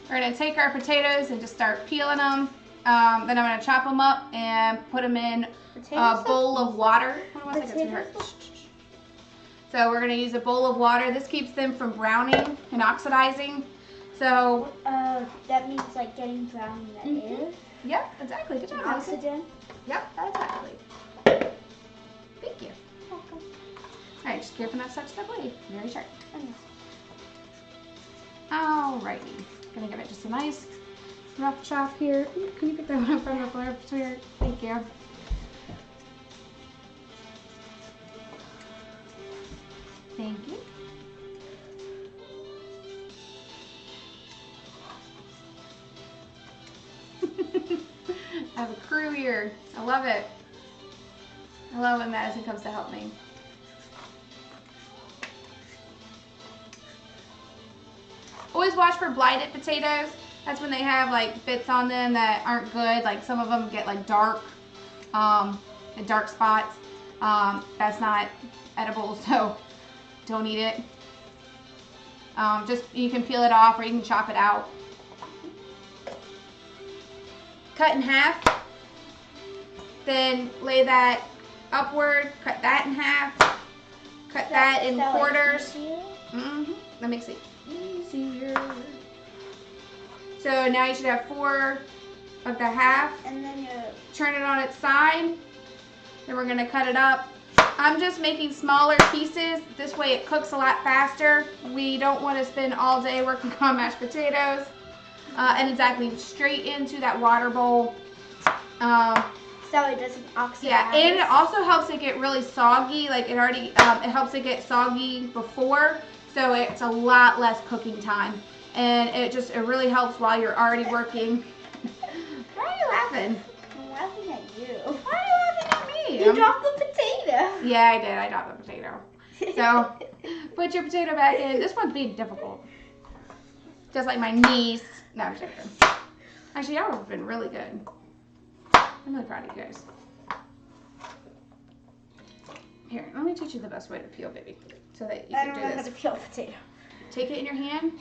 we're going to take our potatoes and just start peeling them. Then I'm going to chop them up and put them in a bowl of water. Hold on 1 second, sweetheart. So we're going to use a bowl of water. This keeps them from browning and oxidizing. So that means like getting brown in the air. Yep, exactly. Good job. Oxygen. Yep, exactly. Thank you. Welcome. Alright, just careful not to touch that blade. Very sharp. Alrighty. Gonna give it just a nice rough chop here. Ooh, can you pick that one up from the floor, sweetheart? Thank you. Thank you. I have a crew here. I love it. I love when Madison comes to help me. Always watch for blighted potatoes. That's when they have like bits on them that aren't good. Like some of them get like dark spots. That's not edible, so don't eat it. Just you can peel it off or you can chop it out. Cut in half. Then lay that upward. Cut that in half. Cut that in quarters. That makes it easier. So now you should have 4 of the half. And then you turn it on its side. Then we're going to cut it up. I'm just making smaller pieces. This way it cooks a lot faster. We don't want to spend all day working on mashed potatoes. And exactly straight into that water bowl. so it doesn't oxidize. Yeah, and it also helps it get really soggy. Like it already, it helps it get soggy before. So it's a lot less cooking time. And it really helps while you're already working. Why are you laughing? I'm laughing at you. Why are you laughing at me? You dropped the potato. Yeah, I did. I dropped the potato. So, put your potato back in. This one's being difficult. Just like my niece. No, I'm joking. Actually, y'all have been really good. I'm really proud of you guys. Here, let me teach you the best way to peel, baby. So that you I can don't do know how this. to peel a potato. Take it in your hand.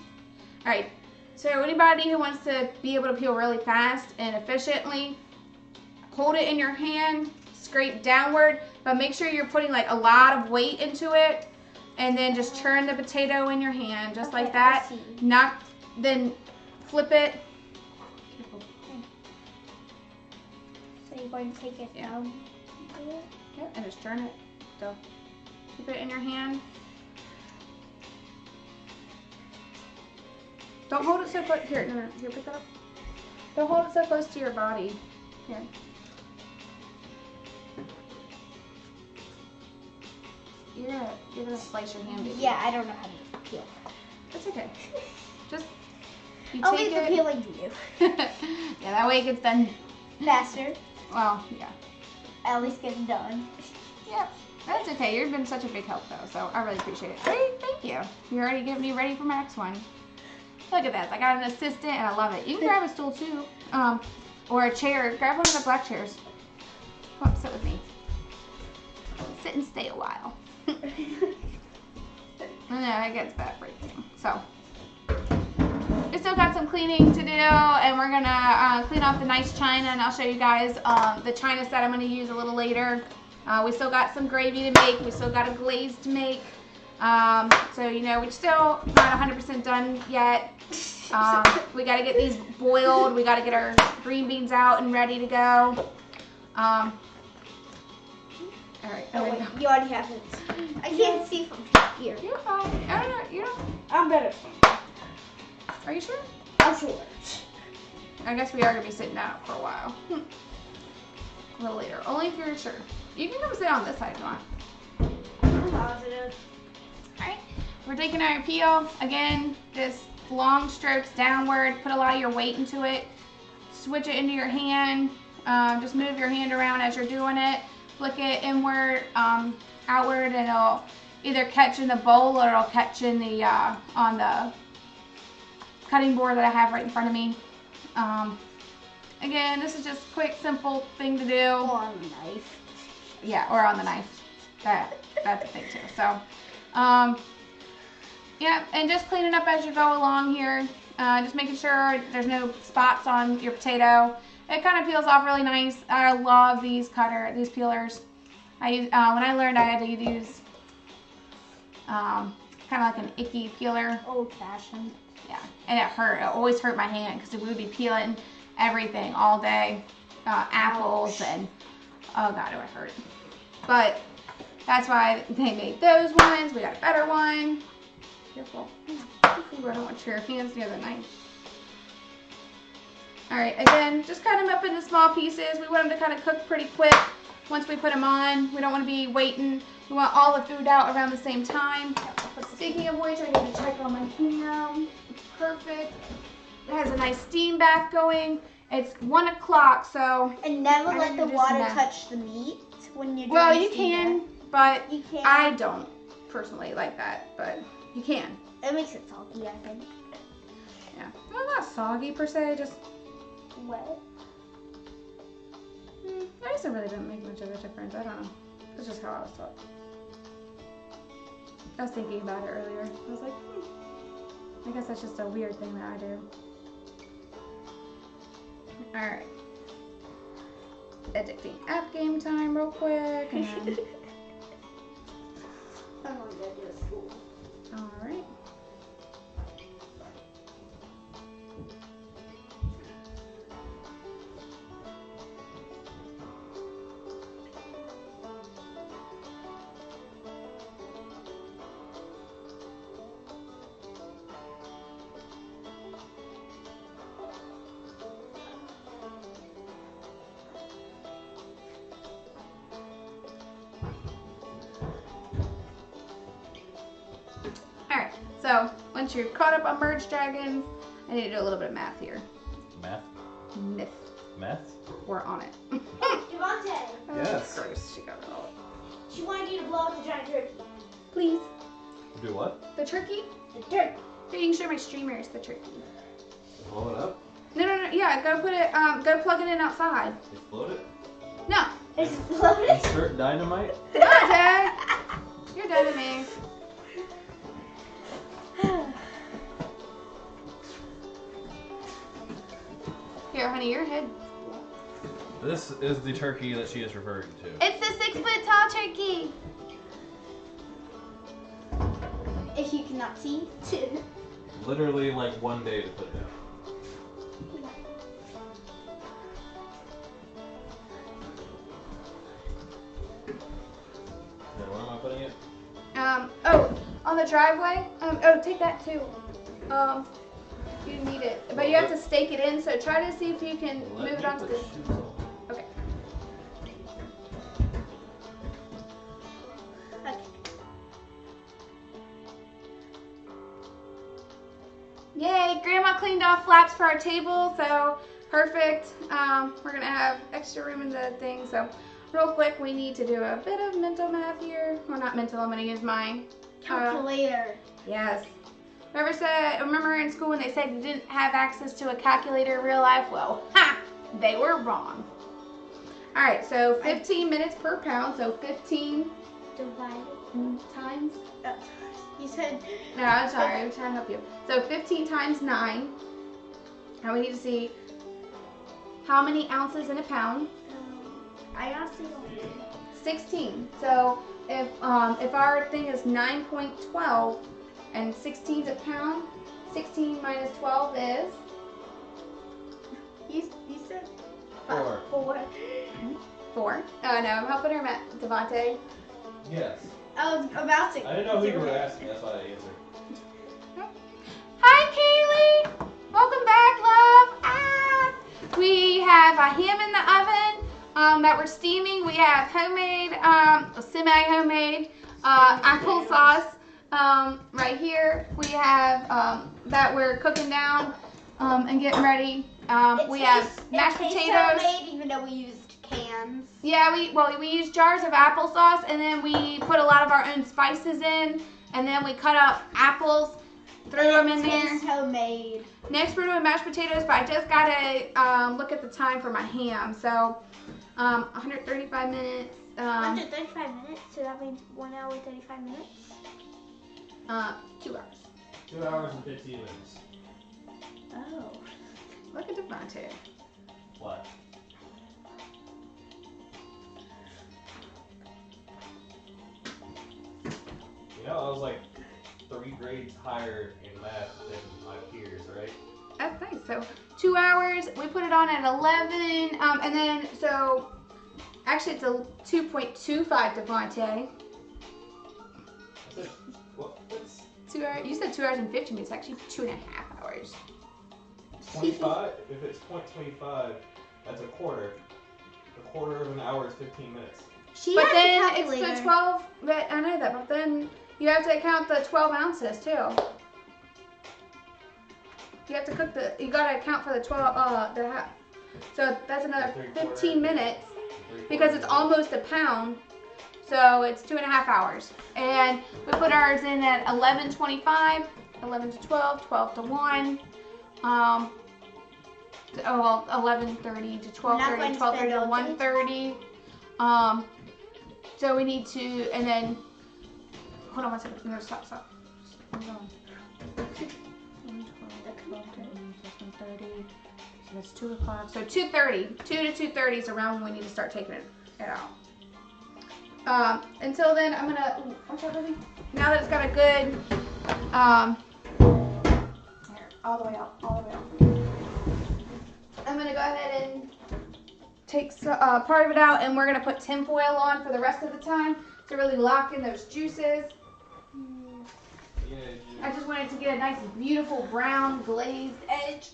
Alright, so anybody who wants to be able to peel really fast and efficiently, hold it in your hand, scrape downward, but make sure you're putting like a lot of weight into it, and then just turn the potato in your hand, just like that. Then flip it. So you're going to take it down? Yep, and just turn it. So keep it in your hand. Don't hold it so close. Here, no, here, pick that up. Don't hold it so close to your body. Here. You're gonna slice your hand, baby. Yeah, I don't know how to peel. That's okay. Just you I'll take leave the peeling to you. Yeah, that way it gets done Faster. well. Yeah. At least get it done. Yep. That's okay. You've been such a big help though, so I really appreciate it. Great, thank you. You're already getting me ready for my next one. Look at this. I got an assistant and I love it. You can grab a stool too. Or a chair. Grab one of the black chairs. Come up, sit with me. Sit and stay a while. I know, it gets bad breaking. So, we still got some cleaning to do, and we're gonna clean off the nice china, and I'll show you guys the china set I'm gonna use a little later. We still got some gravy to make. We still got a glaze to make. So, you know, we're still not 100% done yet. We got to get these boiled. We got to get our green beans out and ready to go. All right. Oh, wait, Go. you already have it. I can't see from here. You're fine. I don't know. You don't. I'm better. Are you sure? I'm sure. I guess we are going to be sitting out for a while. A little later. Only if you're sure. You can come sit on this side if you want. I'm positive. Alright, we're taking our peel, again, just long strokes downward, put a lot of your weight into it, switch it into your hand, just move your hand around as you're doing it, flick it inward, outward, and it'll either catch in the bowl or it'll catch in the, on the cutting board that I have right in front of me. Again, this is just a quick, simple thing to do. Or on the knife. Yeah, or on the knife. That's a thing too. So, yeah, and just cleaning up as you go along here. Just making sure there's no spots on your potato. It kind of peels off really nice. I love these peelers. When I learned I had to use kind of like an icky peeler. Old fashioned. Yeah, and it hurt. It always hurt my hand because we would be peeling everything all day. Apples and, oh God, it would hurt. But that's why they made those ones. We got a better one. Careful. I don't want your hands near the knife. Alright, again, just cut them up into small pieces. We want them to kind of cook pretty quick once we put them on. We don't want to be waiting. We want all the food out around the same time. Speaking of which, I need to check on my ham. It's perfect. It has a nice steam bath going. It's 1 o'clock, so... And never I let need the to do water some touch the meat when you're doing Well, you steam can, bath. but You can. I don't personally like that, but you can. It makes it salty, I think. Yeah. Well, not soggy per se, just... Wet. I guess it really didn't make much of a difference. I don't know. That's just how I was taught. I was thinking about it earlier. I was like, I guess that's just a weird thing that I do. Alright. Addicting app game time real quick. And then... I'm gonna go to school. Alright. Alright, so once you're caught up on merge dragons, I need to do a little bit of math here. Math? Myth. Math? We're on it. Devontae, Yes. Gross, she got it all. she wanted you to blow up the giant turkey. Please. Do what? The turkey? The turkey. Here, you can show my streamers the turkey. Blow it up? No, yeah, go put it, go plug it in outside. Explode it? No. Exploded. Insert dynamite? Devontae! You're done to me. Here, honey, your head. This is the turkey that she is referring to. It's the 6-foot tall turkey. If you cannot see, Literally like 1 day to put it out. Now, where am I putting it? Oh, on the driveway. Oh, take that too. You need it, but you have to stake it in. So try to see if you can Let move me it onto put the. shoes on. Okay. okay. Yay! Grandma cleaned off flaps for our table, so perfect. We're gonna have extra room in the thing. So, real quick, we need to do a bit of mental math here. Well, not mental. I'm gonna use my Calculator. Yes. Remember in school when they said you didn't have access to a calculator in real life? Well, ha! They were wrong. Alright, so 15 minutes per pound, so 15 Divided. times. You said. No, I'm sorry, I'm trying to help you. So 15 times 9. Now we need to see how many ounces in a pound. I honestly don't know. 16. So if our thing is 9.12 and 16 is a pound, 16 minus 12 is? You said 4. 4. 4. Oh no, I'm helping her, Devontae. Yes. I was about to. I didn't know who you were asking, that's why I answered. Hi Kaylee! Welcome back, love! Ah! We have a ham in the oven that we're steaming. We have homemade, semi-homemade applesauce right here. We have that we're cooking down and getting ready. We have mashed potatoes. Homemade, even though we used cans. Yeah, we use jars of applesauce, and then we put a lot of our own spices in, and then we cut up apples Threw them in there. Tastes homemade. Next we're doing mashed potatoes, but I just gotta look at the time for my ham. So 135 minutes. 135 minutes, so that means 1 hour 35 minutes. 2 hours. 2 hours and 15 minutes. Oh, look at Devontae. What? You know, I was like 3 grades higher in math than my peers, right? That's nice. So 2 hours. We put it on at 11, and then so actually it's a 2.25 Devontae. I said, what's 2 hours. You said 2 hours and 15 minutes. Actually 2.5 hours. 25? If it's 0.25, that's a quarter. A quarter of an hour is 15 minutes. She But has then a it's calculator. the 12. But I know that. But then you have to count the 12 ounces too. You have to cook the. You gotta account for the 12. The half. So that's another 15 minutes because it's almost a pound. So it's 2.5 hours. And we put ours in at 11:25, 11 to 12, 12 to 1. 11:30 to 12:30, 12:30 to 1:30. So we need to, and then, hold on 1 second. No, stop. Hold on. 1:30. So that's 2 o'clock. So 2:30. 2 to 2:30 is around when we need to start taking it out. Until then, I'm gonna. Watch out, baby. Now that it's got a good, here, all the way out. I'm gonna go ahead and take part of it out, and we're gonna put tinfoil on for the rest of the time to really lock in those juices. Yeah, I just wanted to get a nice, beautiful brown glazed edge.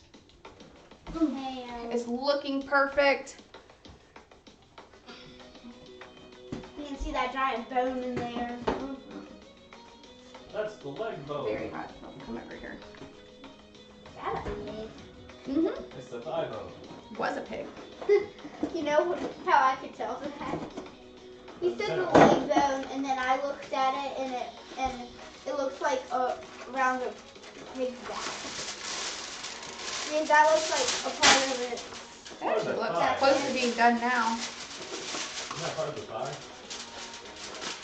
It's looking perfect. You can see that giant bone in there. that's the leg bone. Very hot. Oh, come over here. That's big. It's the thigh bone. Was a pig. You know how I could tell that? You said the leg bone, and then I looked at it, and it looks like around a pig's back. I mean, that looks like a part of it. That actually looks close to being done now. Isn't that part of the thigh?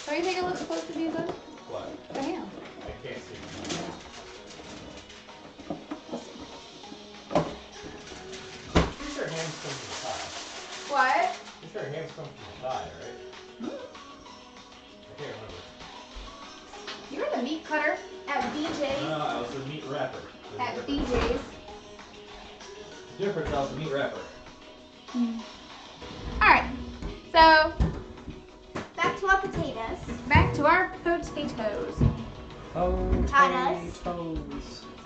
Don't you think it looks close to being done? What? The ham. I can't see. Pretty sure hams come from the thigh. What? Pretty sure hams come from the thigh, right? I can't remember. You were the meat cutter at BJ's. No, I was the meat wrapper. At BJ's. Difference, I was the meat wrapper. Alright, so Back to our potatoes. back to our potatoes. Potatoes.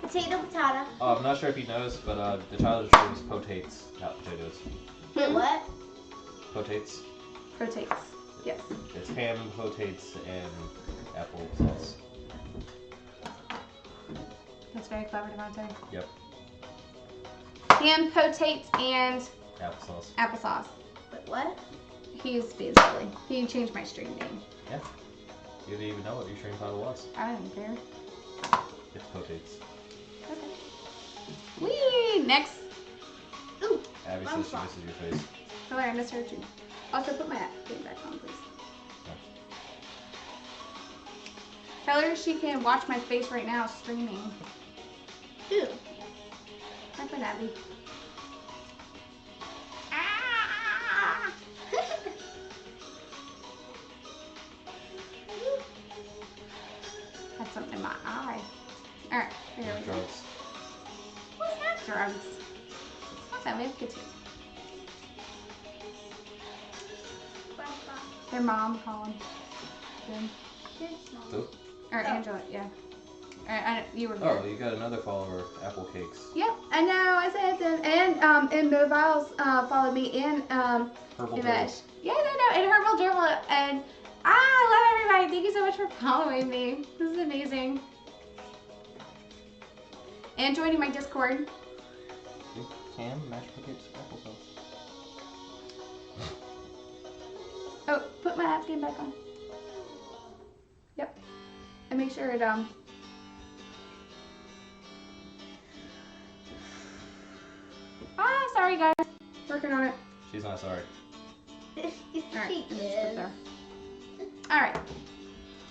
Potato. I'm not sure if you noticed, but the child's name is Potates, not potatoes. Wait, what? Potates. Potates. Yes. It's ham, potates, and apple sauce. That's very clever, Devontae. Yep. Ham, potates, and Applesauce. applesauce. Wait, what? He's being silly. He changed my stream name. Yeah. You didn't even know what your stream title was. I don't care. It's Potates. Okay. Whee! Next. Ooh. Abby says she misses your face. Oh, I miss her too. Also, put my thing back on, please. Tell her she can watch my face right now streaming. Who? My friend Abby. Ah! Had something in my eye. Alright, here we go. Drugs. What's that drugs? It's not that we have kids here. Their mom calling them. Who? Or Angela, yeah. You were here. Oh, you got another follower, Apple Cakes. Yep, I know. I said them, and Mobiles followed me in Purple Imesh. Tails. Yeah, no, and Herbal Dribble, and I love everybody. Thank you so much for following me. This is amazing. And joining my Discord. Ham, mashed potatoes, applesauce. Oh, put my hat skin back on. Yep. And make sure it Ah, sorry guys. Working on it. She's not sorry. It's Alright, cheap, and just put kid. there. Alright.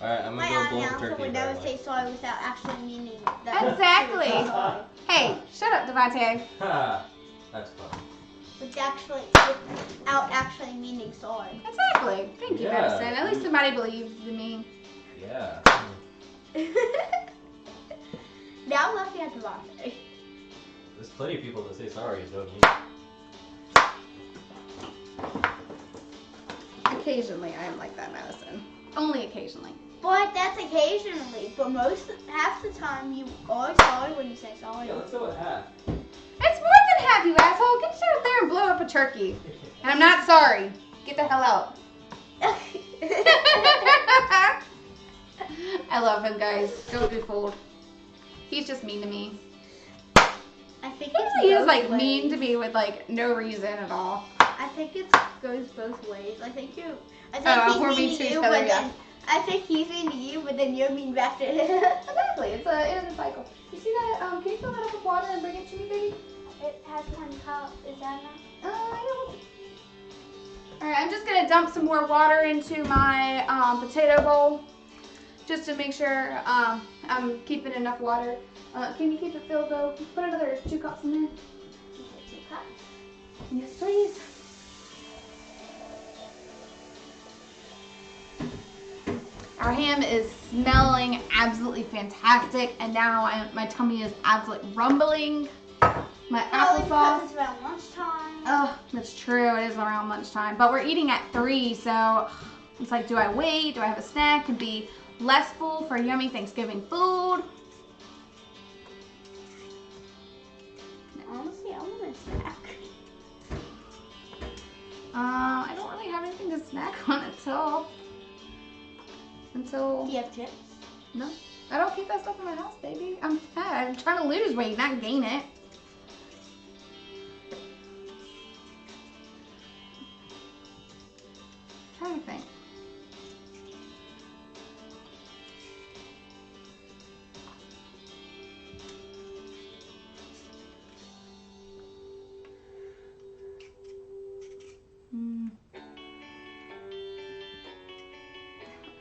Alright, I'm My gonna go aunt blow up also the turkey. would by the never way. say sorry without actually meaning that. Exactly. she was sorry. Hey, shut up, Devontae. Ha! That's fun. Without actually meaning sorry. Exactly. Thank you, Yeah. Madison. At least somebody believes in me. Yeah. Now I'm laughing at Devontae. There's plenty of people that say sorry and don't mean it. Occasionally, I am like that, Madison. Only occasionally. But that's occasionally. But half the time, you are sorry when you say sorry. Yeah, let's go with half. It's more than half, you asshole. Get shit up there and blow up a turkey. And I'm not sorry. Get the hell out. I love him, guys. Don't be fooled. He's just mean to me. I think He is both like ways. mean to me with like no reason at all. I think it goes both ways. I think he's we're mean mean to to each you, other, but yeah. then I think he's mean to you, but then you're mean back to him. Exactly. It is a cycle. You see that? Can you fill that up with water and bring it to me, baby? It has one cup. Is that enough? Alright, I'm just gonna dump some more water into my potato bowl, just to make sure I'm keeping enough water. Can you keep it filled though? Put another 2 cups in there. 2 cups. Yes, please. Our ham is smelling absolutely fantastic, and now my tummy is absolutely rumbling. My Probably because applesauce. it's around lunchtime. Oh, that's true. It is around lunchtime, but we're eating at 3, so it's like, do I wait? Do I have a snack? Could be less full for yummy Thanksgiving food. Honestly, I want a snack. I don't really have anything to snack on until Do you have chips? no. I don't keep that stuff in my house, baby. I'm fat. I'm trying to lose weight, not gain it. I'm trying to think.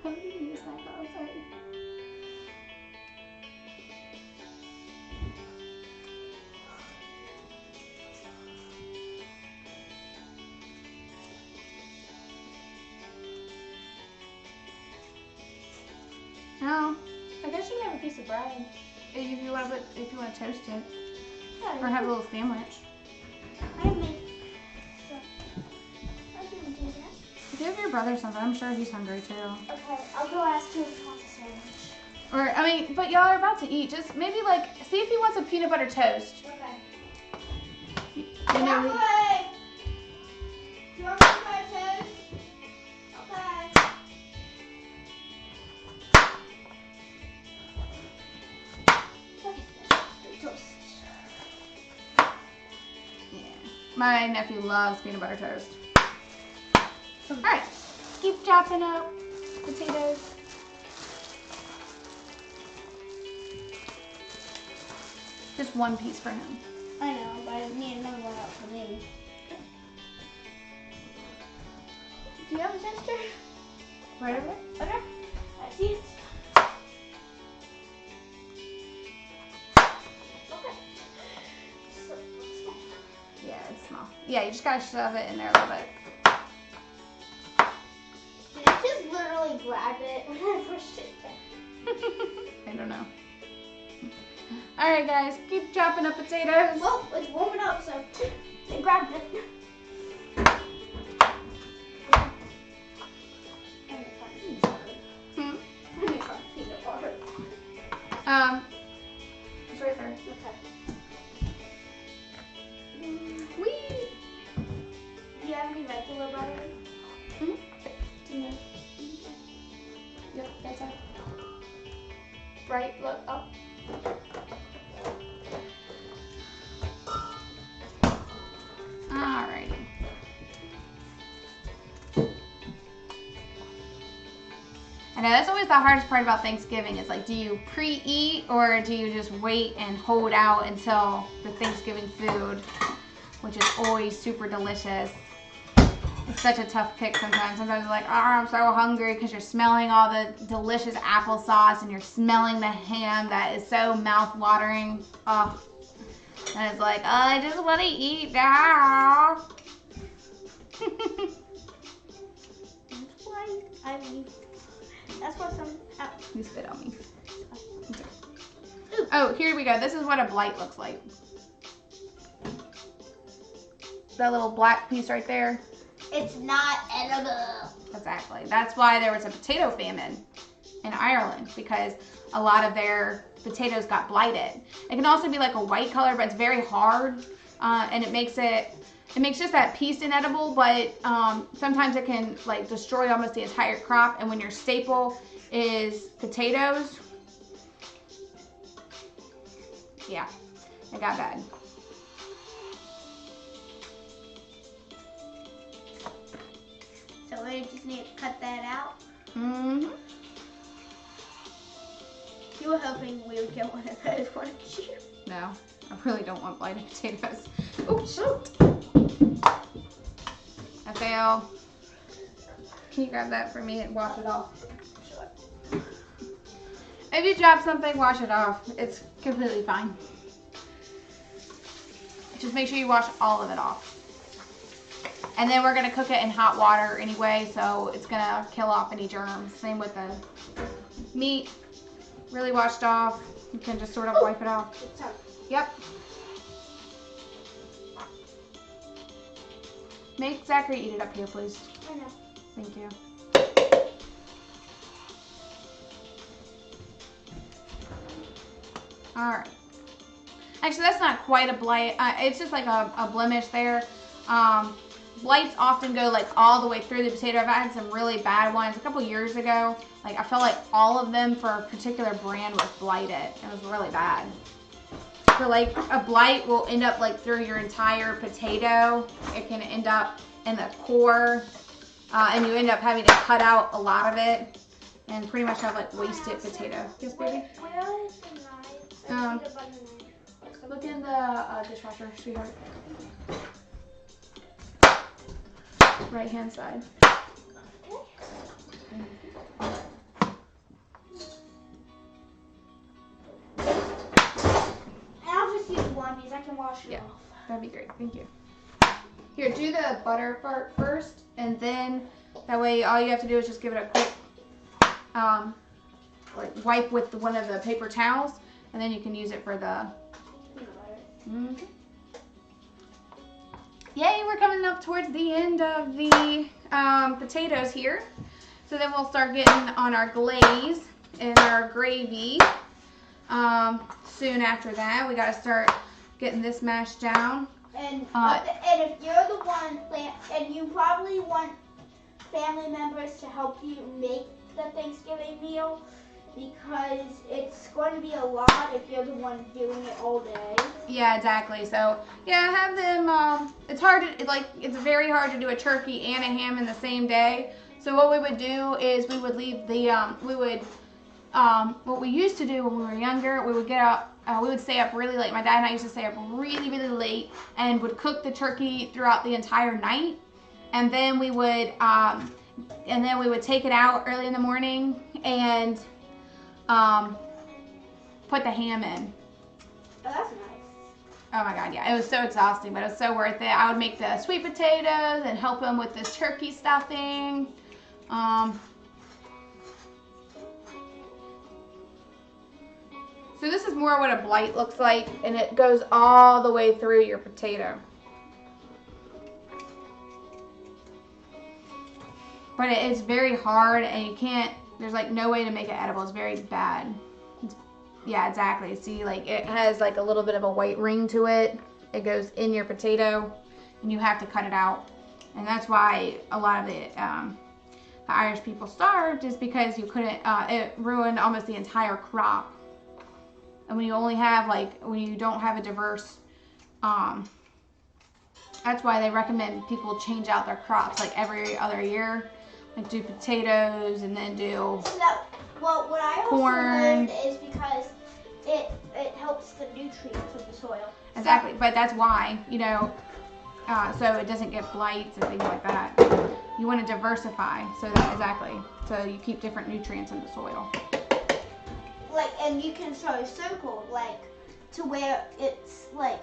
How do you use that? Oh, sorry. No, I guess you can have a piece of bread if you want to toast it or have a little sandwich. I can do that. Give your brother something. I'm sure he's hungry too. Okay, I'll go ask him if he wants a sandwich. Or I mean, but y'all are about to eat. Just maybe like see if he wants a peanut butter toast. Okay. You know, Halfway. Do you want me to try toast? Okay. Toast. yeah. My nephew loves peanut butter toast. All right, keep chopping up potatoes. Just one piece for him. I know, but I need another one out for me. Do you have a sister? Right over there. Okay. I see it. Okay. So, Yeah, it's small. Yeah, you just gotta shove it in there a little bit. did you just literally grab it when I pushed it down? I don't know. All right, guys, keep chopping up potatoes. Well, it's warming up, so I grabbed it. Hmm. Peanut butter. It's right there. Okay. Whee! Do you have any regular butter? Hmm? Do you? Yep, that's it. Right, look up. Alrighty. I know that's always the hardest part about Thanksgiving. It's like, do you pre-eat or do you just wait and hold out until the Thanksgiving food? which is always super delicious. It's such a tough pick sometimes. Sometimes you're like, oh, I'm so hungry because you're smelling all the delicious applesauce and you're smelling the ham that is so mouth-watering. Oh, and it's like, oh, I just want to eat now. That's what some. You spit on me. Oh, here we go. This is what a blight looks like. That little black piece right there. It's not edible. Exactly. That's why there was a potato famine in Ireland, because a lot of their potatoes got blighted. It can also be like a white color, but it's very hard, and it makes just that piece inedible. But sometimes it can like destroy almost the entire crop. And when your staple is potatoes, yeah, it got bad. So we just need to cut that out. Mm-hmm. You were hoping we would get one of those, weren't you? No, I really don't want blighted potatoes. Oh, shoot. I fail. Can you grab that for me and wash it off? Sure. If you drop something, wash it off. It's completely fine. Just make sure you wash all of it off. And then we're going to cook it in hot water anyway, so it's going to kill off any germs. Same with the meat. Really washed off. You can just sort of wipe it off. Yep. Make Zachary eat it up here, please. I know. Thank you. Alright. Actually, that's not quite a blight. It's just like a blemish there. Blights often go like all the way through the potato. I've had some really bad ones a couple years ago. Like I felt like all of them for a particular brand was blighted. It was really bad. So like a blight will end up like through your entire potato. It can end up in the core, and you end up having to cut out a lot of it and pretty much have like wasted potato. Yes, baby? Where is the knife? I see the butter knife. Look in the dishwasher, sweetheart. Right hand side. I'll just use one because I can wash it Yeah. off. That'd be great. Thank you. Here, do the butter part first, and then that way all you have to do is just give it a quick like wipe with one of the paper towels, and then you can use it for the. Mm-hmm. Yay, we're coming up towards the end of the potatoes here. So then we'll start getting on our glaze and our gravy. Soon after that, we got to start getting this mashed down. And if you're the one, and you probably want family members to help you make the Thanksgiving meal, because it's going to be a lot if you're the one doing it all day. Yeah, exactly. So yeah, have them. It's hard to it's very hard to do a turkey and a ham in the same day. So what we would do is we would leave the what we used to do when we were younger, we would get up. We would stay up really late. My dad and I used to stay up really, really late and would cook the turkey throughout the entire night, and then we would take it out early in the morning and put the ham in. Oh, that's nice. Oh my God, yeah, it was so exhausting, but it was so worth it. I would make the sweet potatoes and help them with this turkey stuffing. So this is more what a blight looks like, and it goes all the way through your potato. But it is very hard, and you can't, there's like no way to make it edible. It's very bad. Yeah, exactly. See, like it has like a little bit of a white ring to it. It goes in your potato, and you have to cut it out. And that's why a lot of the Irish people starved, is because you couldn't, it ruined almost the entire crop. And when you only have when you don't have a diverse, that's why they recommend people change out their crops like every other year. Like do potatoes and then do What I also corn. learned is because it helps the nutrients of the soil. Exactly, but that's why, so it doesn't get blights and things like that. You want to diversify, so you keep different nutrients in the soil. Like, and you can throw a circle, like, to where it's like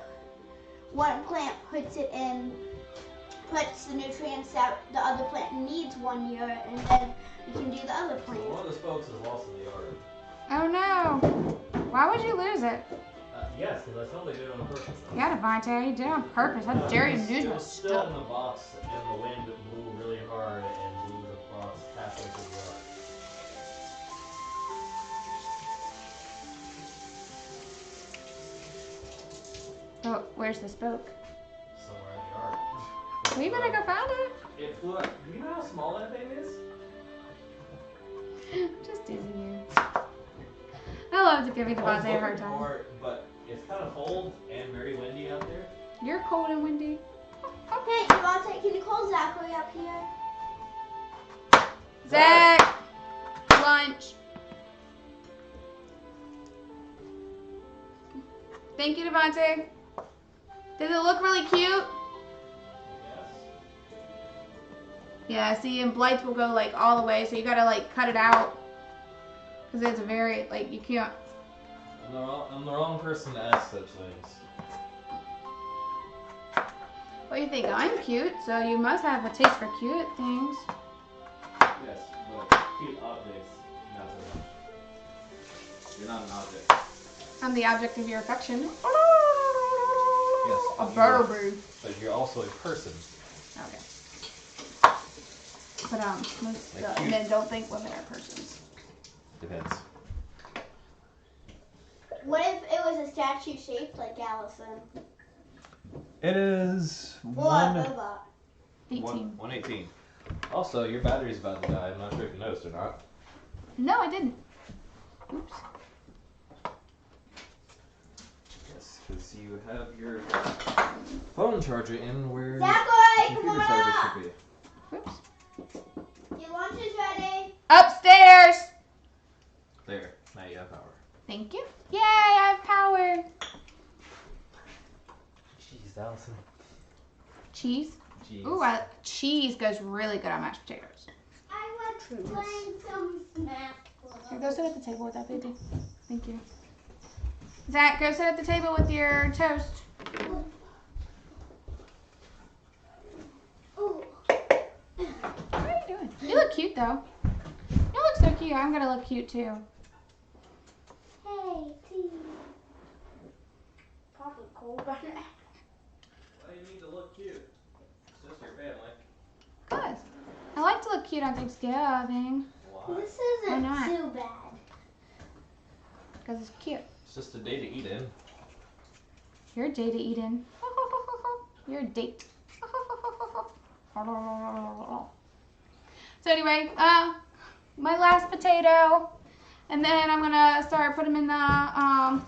one plant puts the nutrients that the other plant needs 1 year, and then you can do the other plant. One of the spokes is lost in the yard. Oh no! Why would you lose it? Yes, because I totally did it on purpose. Yeah, Devontae, you did it on purpose. How dare you lose It my was still stuff? in the box, and the wind blew really hard and blew the box halfway through the yard. Oh, where's the spoke? Somewhere in the yard. We better go find it. It flew up. Do you know how small that thing is? Just teasing you. I love to give you Devontae a hard time. But it's kind of cold and very windy out there. You're cold and windy. Hey, Devontae, can you call Zachary up here? Zach! Lunch. Thank you, Devontae. Does it look really cute? Yes. Yeah, see, and blights will go like all the way, so you gotta like cut it out. Because it's very, like, you can't. I'm the wrong person to ask such things. Well, you think I'm cute, so you must have a taste for cute things. Yes, but cute objects, not so much. You're not an object. I'm the object of your affection. Yes. A baby. But you're also a person. Okay. But most Like men don't think women are persons. Depends. What if it was a statue shaped like Allison? It is Or a robot? 18. 118. Also, your battery's about to die. I'm not sure if you noticed or not. No, I didn't. Oops. Yes, because you have your phone charger in where Zachary, the come computer on charger up! should be. Oops. Your lunch is ready. Upstairs! There. Now you have power. Thank you. Yay, I have power. Jeez, Allison. Cheese? Jeez. Ooh, cheese goes really good on mashed potatoes. I want playing some smack. Here, go sit at the table with that baby. Thank you. Zach, go sit at the table with your toast. Ooh. What are you doing? You look cute, though. You look so cute. I'm going to look cute, too. Hey, tea. Probably cold right now. Why do you need to look cute? It's just your family. Good. I like to look cute on Thanksgiving. Why? This Why isn't not? too bad. Because it's cute. It's just a day to eat in. You're a day to eat in. You're a date. So anyway, my last potato. And then I'm going to start putting them in the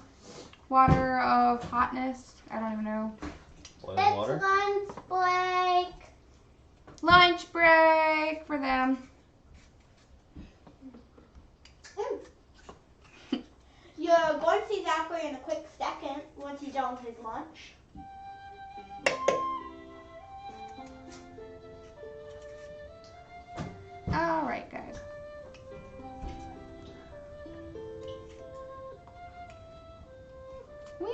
water of hotness. I don't even know. Boiling water? It's lunch break. Lunch break for them. You're going to see Zachary in a quick second once he's done with his lunch. All right, guys. Whee!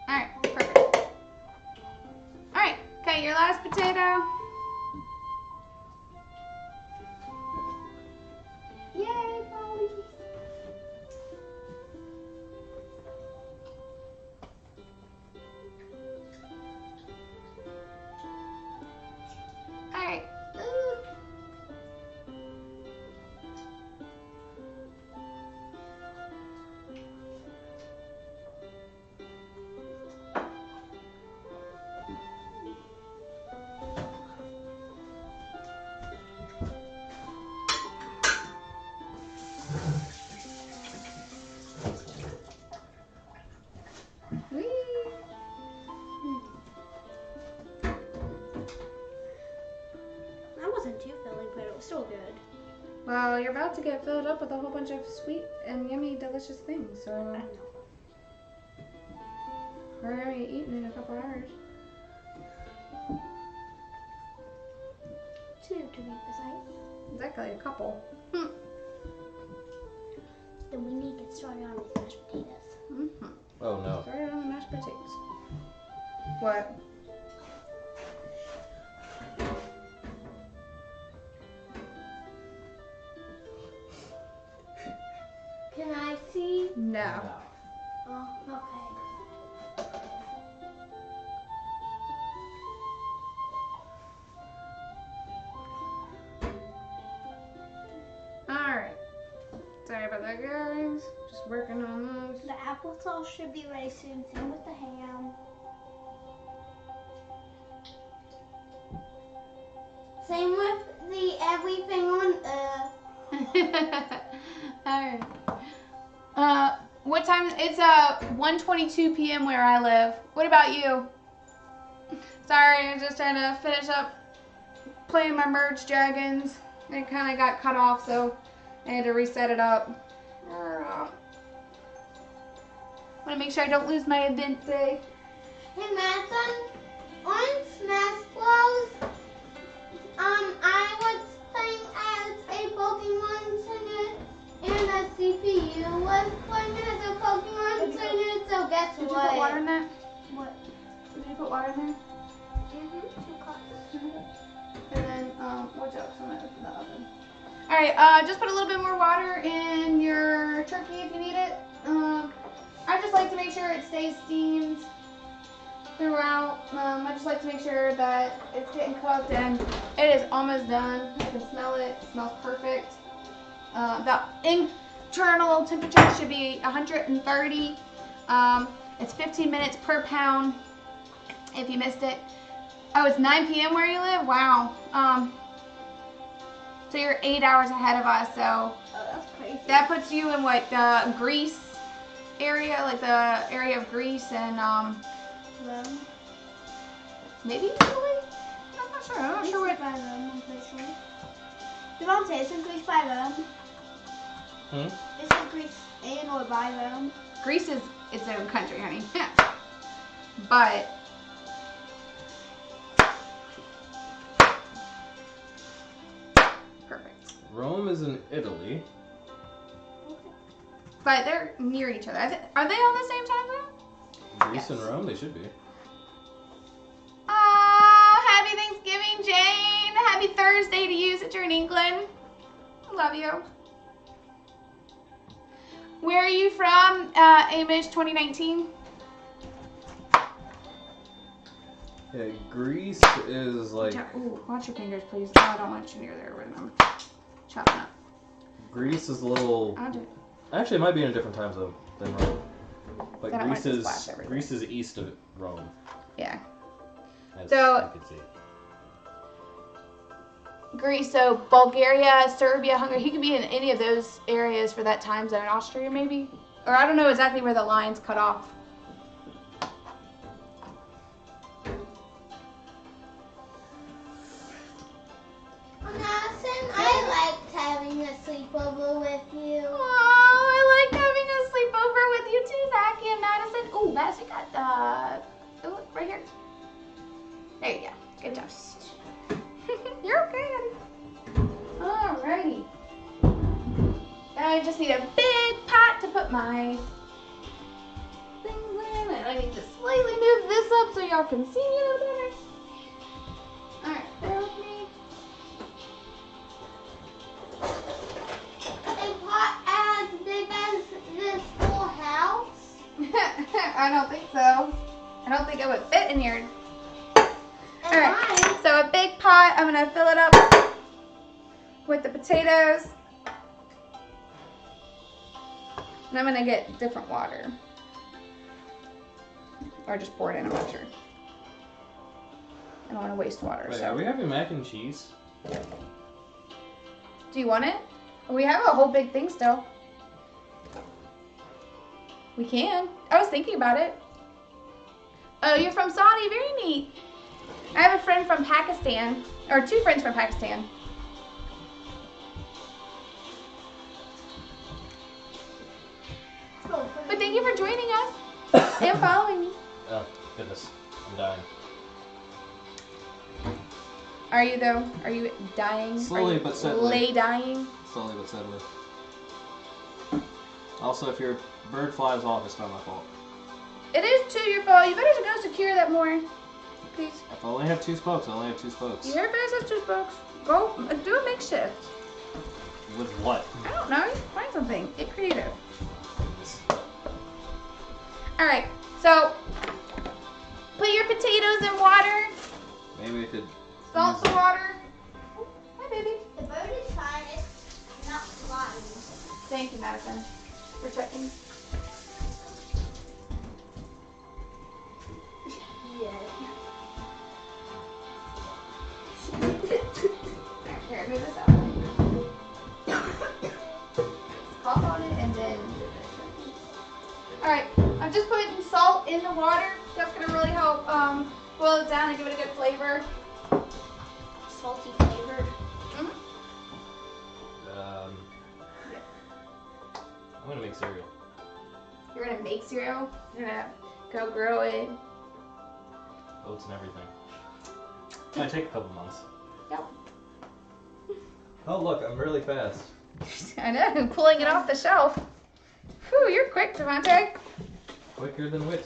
All right, perfect. All right, okay, your last potato. Yay, Polly. All right. Whee! That wasn't too filling, but it was still good. Well, you're about to get filled up with a whole bunch of sweet and yummy, delicious things. I So know. we're already eating in a couple hours. 2 to be precise. Exactly, a couple. Then we need to get started on these mashed potatoes. Mm-hmm. Oh no. Started on the mashed potatoes. What? Can I see? No. Oh, okay. Alright. Sorry about that, guys. Just working on those. The applesauce should be ready soon. Same with the ham. Same with the everything on Alright. What time? It's 1:22 p.m. where I live. What about you? Sorry, I'm just trying to finish up playing my Merge Dragons. It kind of got cut off, so I had to reset it up. I want to make sure I don't lose my event day. Hey Madison, on Smash Bros, I was playing as a Pokemon Center and a CPU was playing as a Pokemon Center, so guess Did you what? put water in that? What? Did you put water in there? 2 cups. And then, what else? I'm gonna open the oven. Alright, just put a little bit more water in your turkey if you need it. I just like to make sure it stays steamed throughout. I just like to make sure that it's getting cooked and it is almost done. I can smell it. It smells perfect. The internal temperature should be 130. It's 15 minutes per pound if you missed it. Oh, it's 9 p.m. where you live? Wow. So you're 8 hours ahead of us, so Oh, that's crazy. that puts you in what, the Greece area, like the area of Greece and Rome. maybe Italy? I'm not sure. I'm not sure what. By Rome, I'm pretty sure. Devontae, isn't Greece by Rome? Isn't Greece in or by Rome? Greece is its own country, honey. But perfect. Rome is in Italy. But they're near each other. Are they on the same time zone? Greece and Yes. Rome, they should be. Oh, happy Thanksgiving, Jane. Happy Thursday to you since you're in England. I love you. Where are you from, Amish 2019? Yeah, Greece is like. Ooh, watch your fingers, please. Oh, I don't want you near there when I'm chopping up. Greece is a little. I'll do it. Actually, it might be in a different time zone than Rome. But Then I want Greece it to is splash everywhere. Greece is east of Rome. Yeah. As So- you can see. Greece, so Bulgaria, Serbia, Hungary. He could be in any of those areas for that time zone. Austria, maybe? Or I don't know exactly where the lines cut off. Madison, I liked having a sleepover with you. Oh, I like having a sleepover with you too, Zachy and Madison. Ooh, Madison got oh, right here. There you go. Good job. You're okay, honey. Alrighty. I just need a big pot to put my things in, and I need to slightly move this up so y'all can see me a little better. Alright, bear with me. A pot as big as this whole house. I don't think so. I don't think it would fit in here. And Alright, mine. so a big pot, I'm going to fill it up with the potatoes. And I'm going to get different water. Or just pour it in, I'm not sure. I don't want to waste water. Wait, So. are we having mac and cheese? Do you want it? We have a whole big thing still. We can. I was thinking about it. Oh, you're from Saudi? Very neat. I have a friend from Pakistan, or 2 friends from Pakistan. But thank you for joining us and following me. Oh, goodness. I'm dying. Are you though? Are you dying? Slowly but steadily. Lay dying? Slowly but steadily. Also, if your bird flies off, it's not my fault. It is too your fault. You better go secure that more. Please. If I only have 2 spokes, I only have 2 spokes. Your bears have 2 spokes. Go do a makeshift. With what? I don't know. Find something. Get creative. Alright, so put your potatoes in water. Maybe we could. Salt the water. Oh, hi, baby. The bird is fine. It's not flying. Thank you, Madison, for checking. Yeah. Here, move this out. Cough on it and then. Alright, I'm just putting salt in the water. That's going to really help boil it down and give it a good flavor. Salty flavored. I'm gonna make cereal. You're going to make cereal? You're going to go grow it? Oats and everything. Might take a couple months. Yep. Oh look, I'm really fast. I know, pulling it off the shelf. Whew, you're quick, Devontae. Quicker than wit.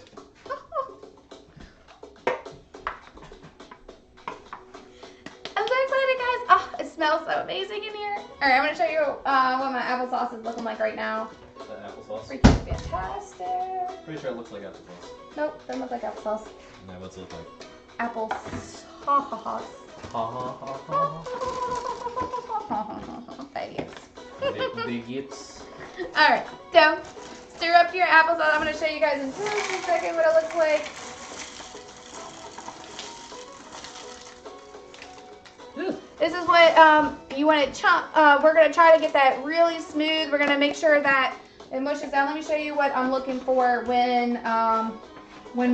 I'm so excited, guys. Oh, it smells so amazing in here. All right, I'm going to show you what my applesauce is looking like right now. Is that applesauce? Freaking fantastic. Pretty sure it looks like applesauce. Nope, doesn't look like applesauce. No, what's it look like? Apple sauce. Bigots. Alright, so stir up your applesauce. I'm going to show you guys in just a second what it looks like. This is what you want to chunk. We're going to try to get that really smooth. We're going to make sure that it mushes down. Let me show you what I'm looking for when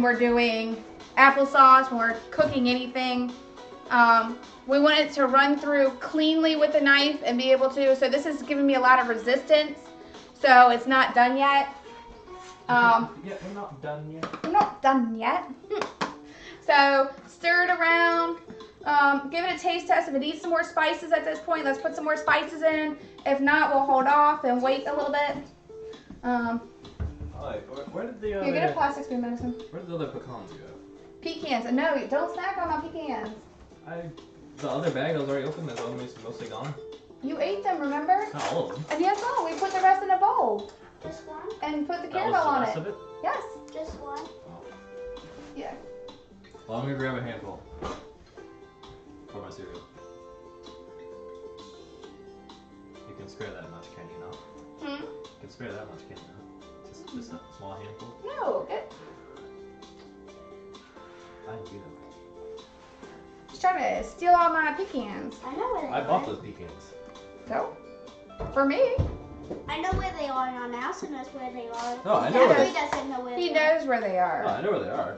we're doing applesauce, when we're cooking anything. We want it to run through cleanly with a knife and be able to, so this is giving me a lot of resistance, so it's not done yet. Yeah, we're not done yet. We're not done yet. So stir it around, give it a taste test. If it needs some more spices at this point, let's put some more spices in. If not, we'll hold off and wait a little bit. Where did the Here, get a plastic spoon, Madison. Where did the other pecans go? Pecans. No, don't snack on my pecans. The other bag that was already open is mostly gone. You ate them, remember? Not all of them. And yes, no, we put the rest in a bowl Just one? and put the That caramel on was the it. rest of it? Yes. Just one? Yeah. Well, I'm gonna grab a handful for my cereal. You can spare that much, can you not? You can spare that much, can you not? Just a small handful? No, good. I didn't do that. Just trying to steal all my pecans. I know where they I are. bought those pecans. So, for me, I know where they are, and Nelson knows where they are. No, I know where Daddy they are. doesn't know where he they are. knows where they Oh, are. I know where they are.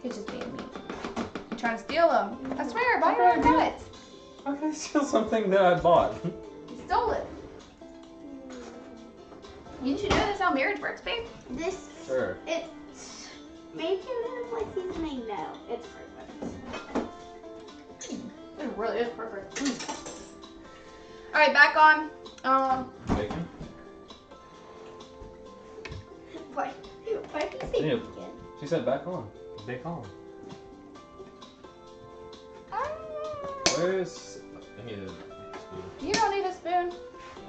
He's just being mean. You're trying to steal them. I swear, buy your own nuts. How can I steal something that I bought? You stole it. Didn't you know that's how marriage works, babe? This, Sure. it's maybe a little like seasoning. No, it's perfect. It really is perfect. All right, back on. Bacon? Why do you say Yeah. bacon? She said back on. Bacon. Where's... I need a spoon. You don't need a spoon.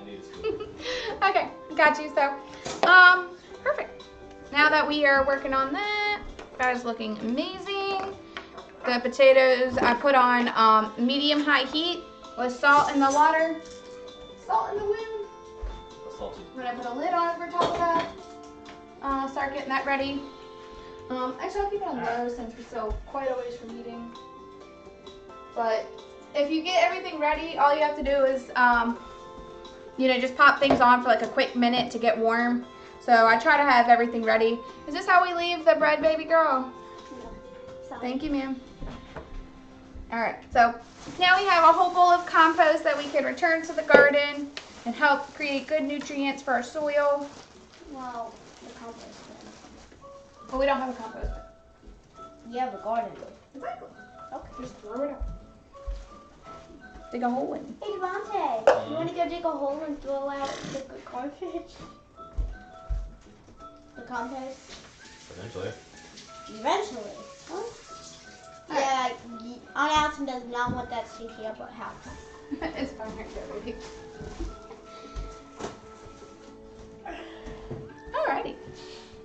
I need a spoon. Okay, got you. So, perfect. Now that we are working on that is looking amazing. The potatoes I put on medium-high heat with salt in the water. Salt in the wind. Salty. I'm gonna put a lid on over top of that. Start getting that ready. Actually, I'll keep it on low since we're still quite a ways from eating. But if you get everything ready, all you have to do is, just pop things on for like a quick minute to get warm. So I try to have everything ready. Is this how we leave the bread, baby girl? Sorry. Thank you, ma'am. All right, so now we have a whole bowl of compost that we can return to the garden and help create good nutrients for our soil. Well, the compost bin. But we don't have a compost. You have a garden bin. Exactly. Okay. Just throw it up. Dig a hole in. Hey Devontae, you want to go dig a hole and throw out the garbage? The compost? Eventually. Eventually. Huh? Yeah, Aunt Allison does not want that stinky up our house. It's fine, here, baby. Alrighty.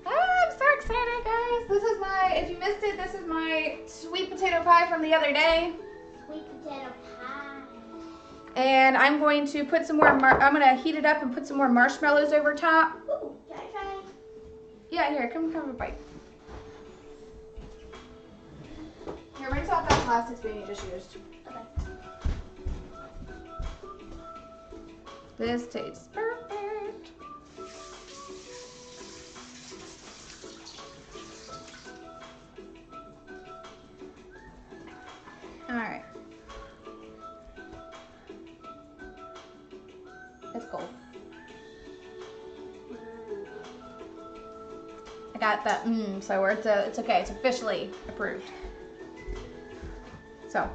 I'm so excited, guys. This is my, if you missed it, this is my sweet potato pie from the other day. Sweet potato pie. And I'm going to put some more, I'm going to heat it up and put some more marshmallows over top. Ooh, can I try? Yeah, here, come have a bite. Here, rinse off that plastic spoon you just used. Okay. This tastes perfect. All right. It's cold. I got that so it's okay. It's officially approved. So,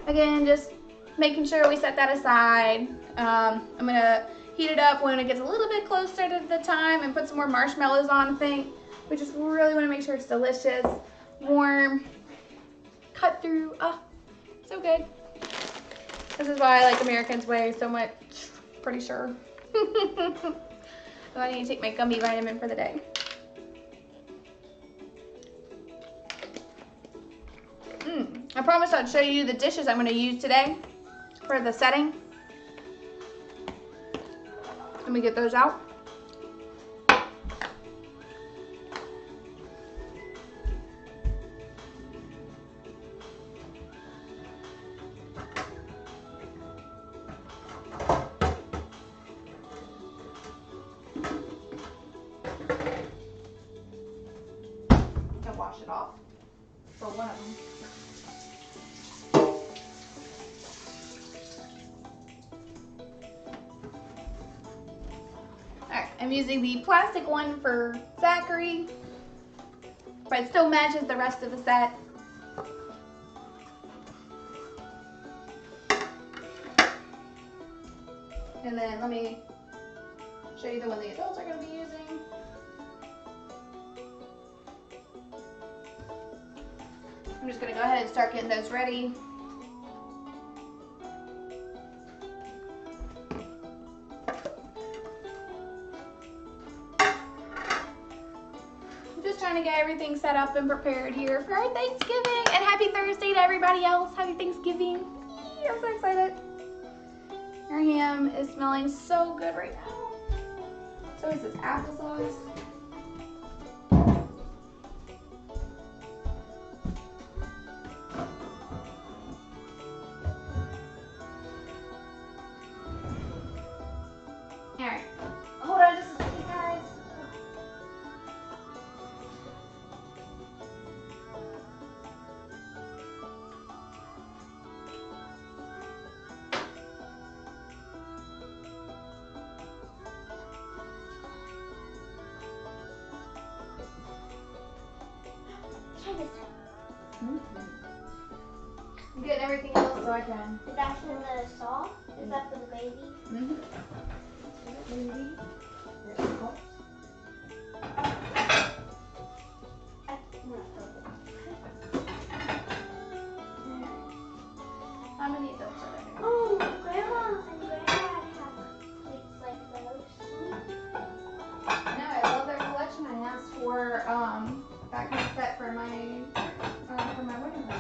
again, just making sure we set that aside. I'm gonna heat it up when it gets a little bit closer to the time and put some more marshmallows on. I think we just really want to make sure it's delicious, warm, cut through. Ah, so good. This is why I like American's Way so much. Pretty sure. I need to take my gummy vitamin for the day. I promised I'd show you the dishes I'm going to use today for the setting. Let me get those out. I'll wash it off for one of them. I'm using the plastic one for Zachary, but it still matches the rest of the set. And then let me show you the one the adults are going to be using. I'm just going to go ahead and start getting those ready. Trying to get everything set up and prepared here for our Thanksgiving. And happy Thursday to everybody else. Happy Thanksgiving. Yee, I'm so excited. Our ham is smelling so good right now. So is this applesauce. Alright. Hold on just a second, guys. I'm getting everything else so I can. Is that for the saw? Is that for the baby? Mm-hmm. Baby. There's the cups. I'm gonna need those so that I can. Oh, Grandma and Granddad have plates like those. No, I love their collection. I asked for that kind of set for my wedding ring.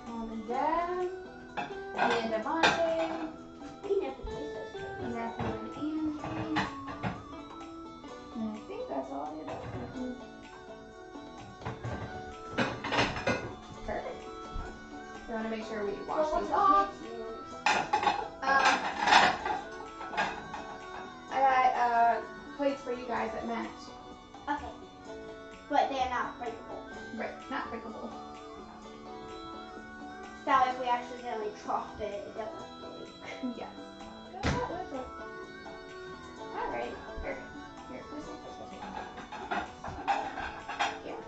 Mom and Dad, me and Devontae, We never play those plates. and Matthew and Andrew. And I think that's all I did. Perfect. So I want to make sure we wash these off. I got plates for you guys that match. Okay. But they're not breakable. Right, not breakable. So if we accidentally drop it, it doesn't break. Yes. Alright, perfect. Here, first thing first. Here.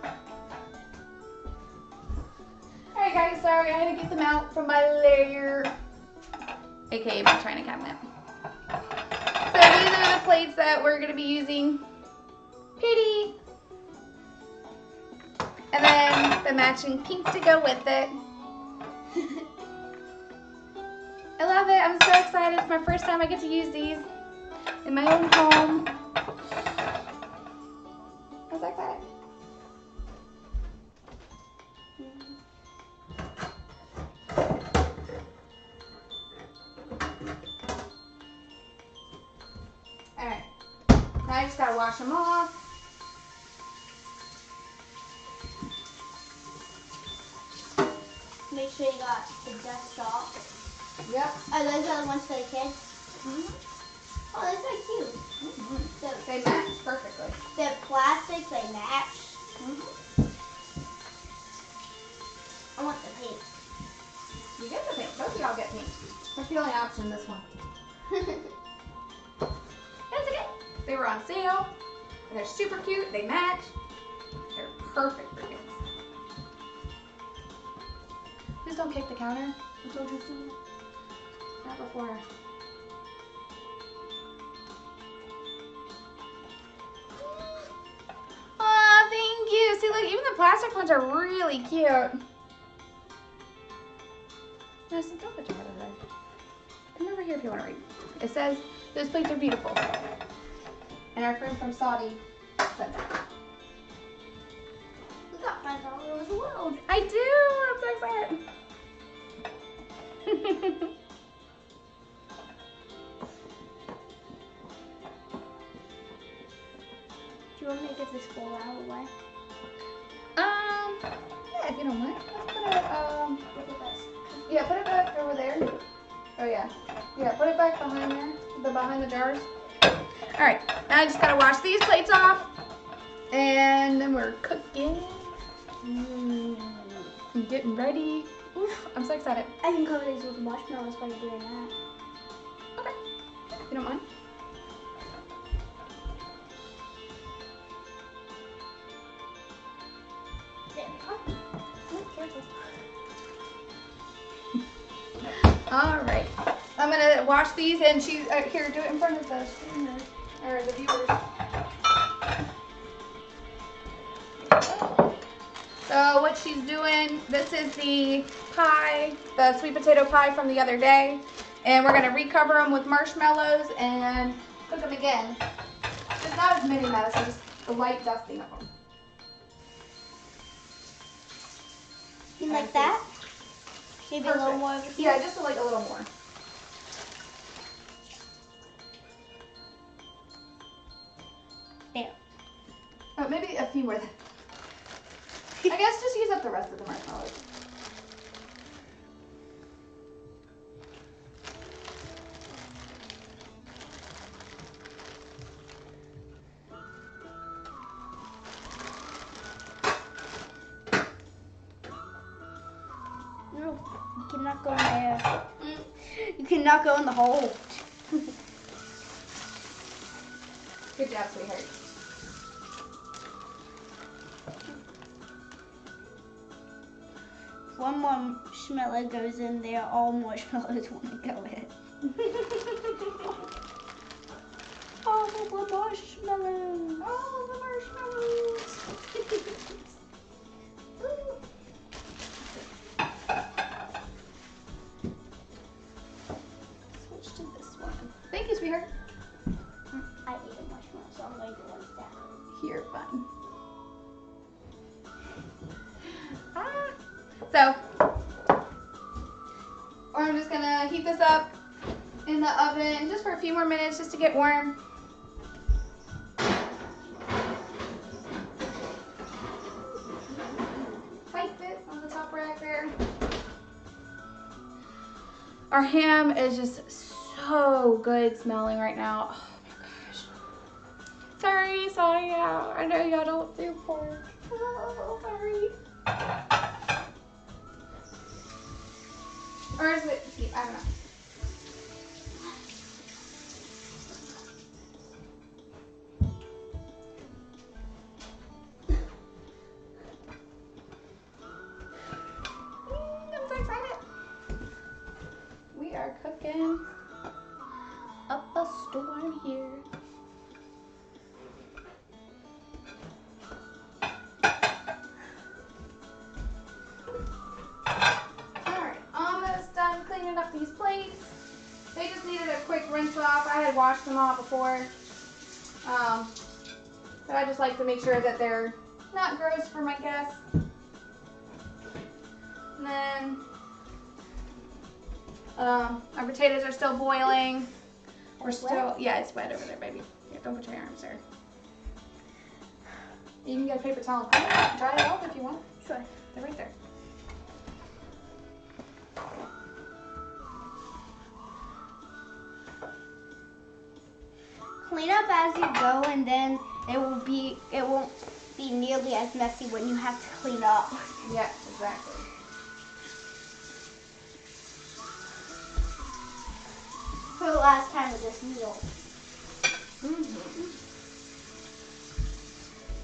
sorry, I had to get them out from my lair, aka my china cabinet. So these are the plates that we're gonna be using. Pretty. And then the matching pink to go with it. I love it. I'm so excited. It's my first time I get to use these in my own home. I'm so excited. Alright. Now I just gotta wash them off. Make sure you got the dust off. Yep. Are those the other ones for the kids? Mm-hmm. Oh, that's so cute. Mm-hmm. The, They match perfectly. the plastic, they match. Mm-hmm. I want the pink. You get the pink. Both of y'all get pink. That's the only option in this one. That's okay. They were on sale. And they're super cute. They match. They're perfect for kids. Please don't kick the counter. I told you to. Not before. Aw, thank you. See, look, even the plastic ones are really cute. No, so don't put your head over there. Come over here if you want to read. It says, those plates are beautiful. And our friend from Saudi said that. We got friends all over the world. I do. I'm so excited. Do you want me to get this bowl out of the way? Yeah, if you don't mind. Let's put it, Look at this. yeah, put it back over there. Oh yeah. Yeah, put it back behind there, behind the jars. All right, now I just gotta wash these plates off, and then we're cooking. I'm getting ready. Oof, I'm so excited. I can cover these with marshmallows while you're doing that. Okay, you don't mind? There we go. Oh, careful. All right, I'm gonna wash these, and she here, do it in front of the streamers or the viewers. So what she's doing, this is the pie, the sweet potato pie from the other day, and we're gonna recover them with marshmallows and cook them again. There's not as many medicines, just the light dusting of them. You like that? Maybe a little more over here? Yeah, just like a little more. There. Oh, maybe a few more. I guess just use up the rest of the marshmallows. No, you cannot go in there. You cannot go in the hole. Good job, sweetheart. One marshmallow goes in there, all marshmallows want to go in. All the marshmallows. All the marshmallows. Switch to this one. Thank you, sweetheart. I ate a marshmallow, so I'm going to one stack. Here, fun. So, I'm just gonna heat this up in the oven just for a few more minutes just to get warm. Wipe it on the top rack there. Our ham is just so good smelling right now. Oh my gosh. Sorry, I know y'all don't do pork. Oh, sorry. Or is it, I don't know. I'm are cooking up a storm here. Alright, almost done cleaning up these plates. They just needed a quick rinse off. I had washed them all before. But I just like to make sure that they're not gross for my guests. And then our potatoes are still boiling. We're still, yeah, it's wet over there, baby. Yeah, don't put your arms there. You can get a paper towel and clean it up and dry it off if you want. Sure. They're right there. Clean up as you go, and then it won't be nearly as messy when you have to clean up. Yeah, exactly. For the last time of this meal.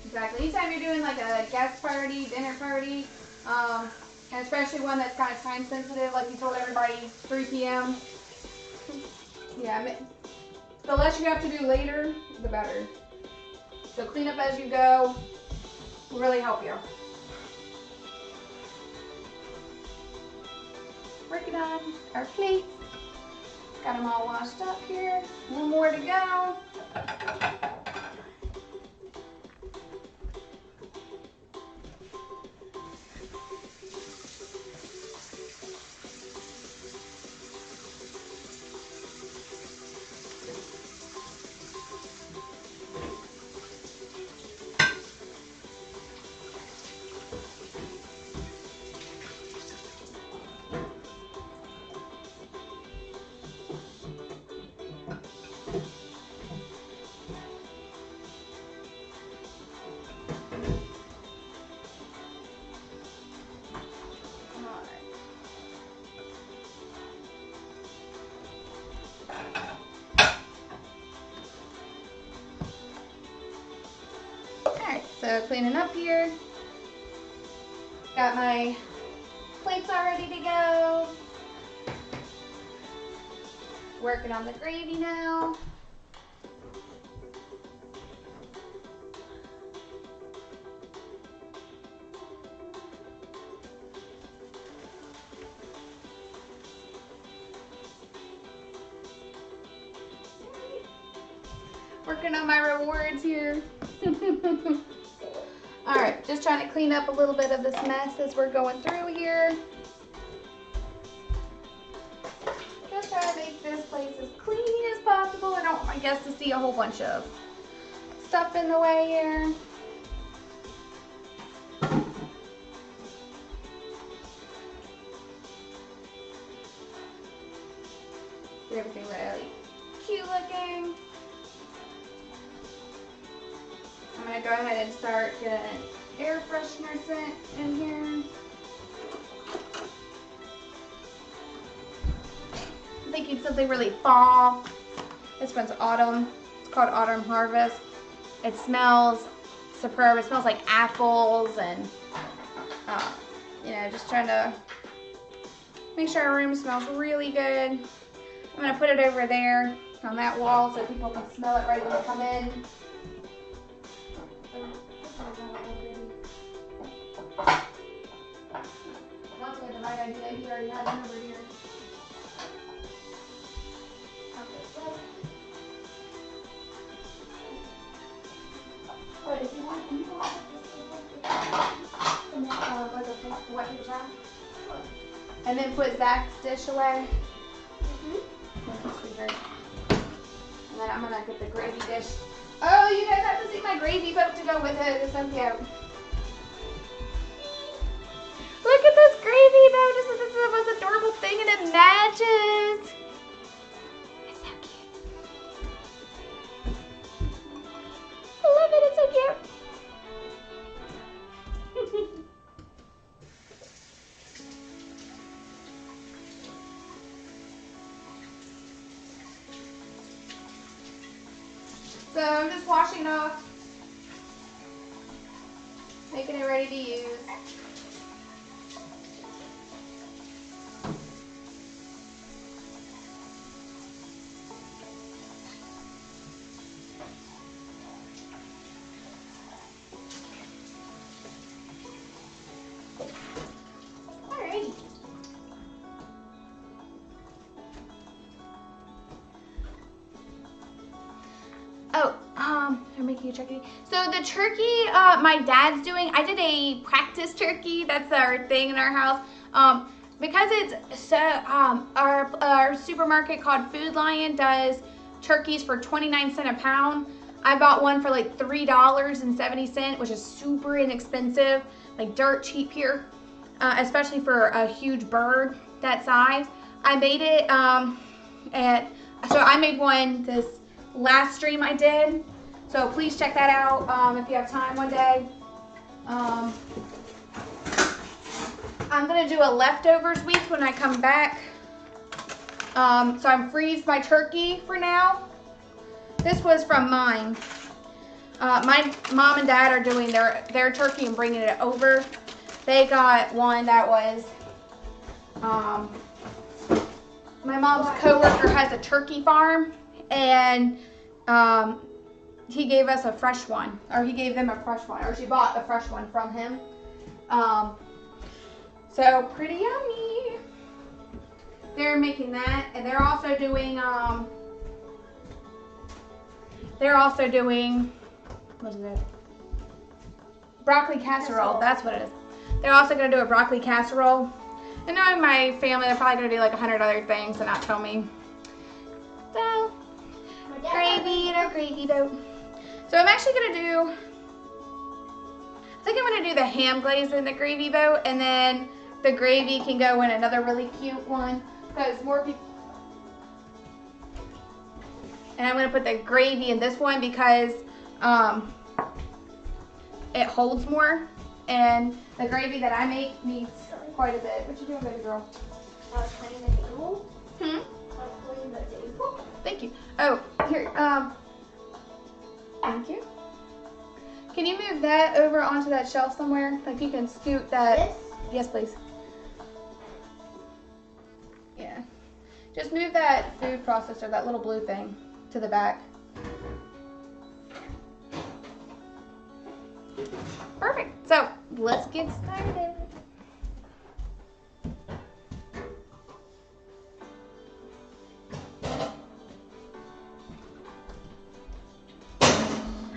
Exactly. Anytime you're doing like a guest party, dinner party, and especially one that's kind of time sensitive, like you told everybody 3 p.m. Yeah, the less you have to do later, the better. So clean up as you go will really help you. Working on our plates. Got them all washed up here. One more to go. So cleaning up here. Got my plates all ready to go. Working on the gravy now. Working on my rewards here. Alright, just trying to clean up a little bit of this mess as we're going through here. Just trying to make this place as clean as possible. I don't want my guests to see a whole bunch of stuff in the way here. Get everything really cute looking. I'm going to go ahead and start getting air freshener scent in here. I'm thinking something really fall. This one's autumn. It's called Autumn Harvest. It smells superb. It smells like apples and, you know, just trying to make sure our room smells really good. I'm going to put it over there on that wall so people can smell it right when they come in. Once we had the right idea, he already had one over here. Wait, if you want, can you go up this wet paper towel? And then put Zach's dish away. And then I'm gonna get the gravy dish. Oh, you guys have to see my gravy boat to go with it. It's so cute. Look at this gravy boat. This is the most adorable thing, and it matches. It's so cute. I love it. It's so cute. So I'm just washing it off, making it ready to use. they're making a turkey. So the turkey my dad's doing, I did a practice turkey. That's our thing in our house. Because it's so, our supermarket called Food Lion does turkeys for 29 cents a pound. I bought one for like $3.70, which is super inexpensive, like dirt cheap here, especially for a huge bird that size. I made it, so I made one this last stream I did. So please check that out if you have time one day. I'm gonna do a leftovers week when I come back. So I'm freeze my turkey for now. This was from mine. My mom and dad are doing their turkey and bringing it over. They got one that was, my mom's coworker has a turkey farm, and he gave us a fresh one, or he gave them a fresh one, or she bought a fresh one from him. So pretty yummy. They're making that, and they're also doing what is it? Broccoli casserole. That's what it is. They're also gonna do a broccoli casserole. And knowing my family, they're probably gonna do like 100 other things and not tell me. So gravy in a gravy boat. So I'm actually gonna do, I think I'm gonna do the ham glaze in the gravy boat, and then the gravy can go in another really cute one, because more people. And I'm gonna put the gravy in this one because it holds more, and the gravy that I make needs quite a bit. What you doing, baby girl? I was cleaning the table. Hmm? I was cleaning the table. Thank you. Oh, here, thank you. Can you move that over onto that shelf somewhere? Like you can scoot that. This? Yes, please. Yeah. Just move that food processor, that little blue thing, to the back. Perfect. So let's get started.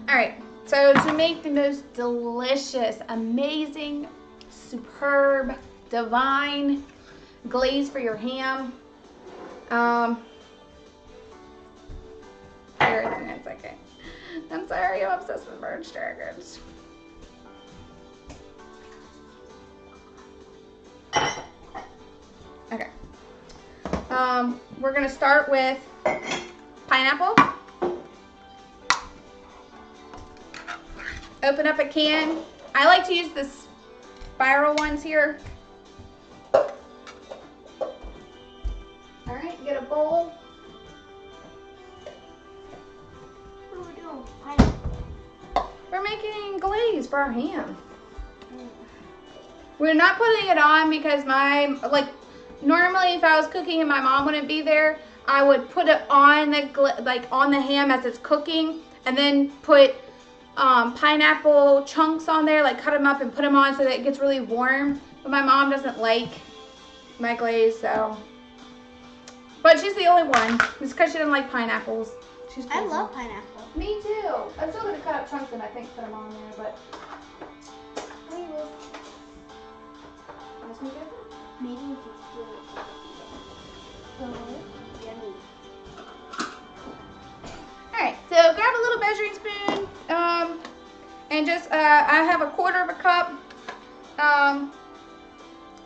All right. So to make the most delicious, amazing, superb, divine glaze for your ham, here, in a second. I'm sorry, I'm obsessed with merged dragons. Okay. We're gonna start with pineapple. Open up a can. I like to use the spiral ones here. All right, get a bowl. What are we doing? Pineapple. We're making glaze for our ham. We're not putting it on because normally if I was cooking and my mom wouldn't be there, I would put it on on the ham as it's cooking, and then put pineapple chunks on there, like cut them up and put them on so that it gets really warm. But my mom doesn't like my glaze, so. But she's the only one. It's because she doesn't like pineapples. She's I love pineapple. Me too. I'm still gonna cut up chunks and I think put them on there, but. We will. Let's make it. Maybe we could do it. Yummy. Alright, so grab a little measuring spoon, and just, I have a 1/4 cup,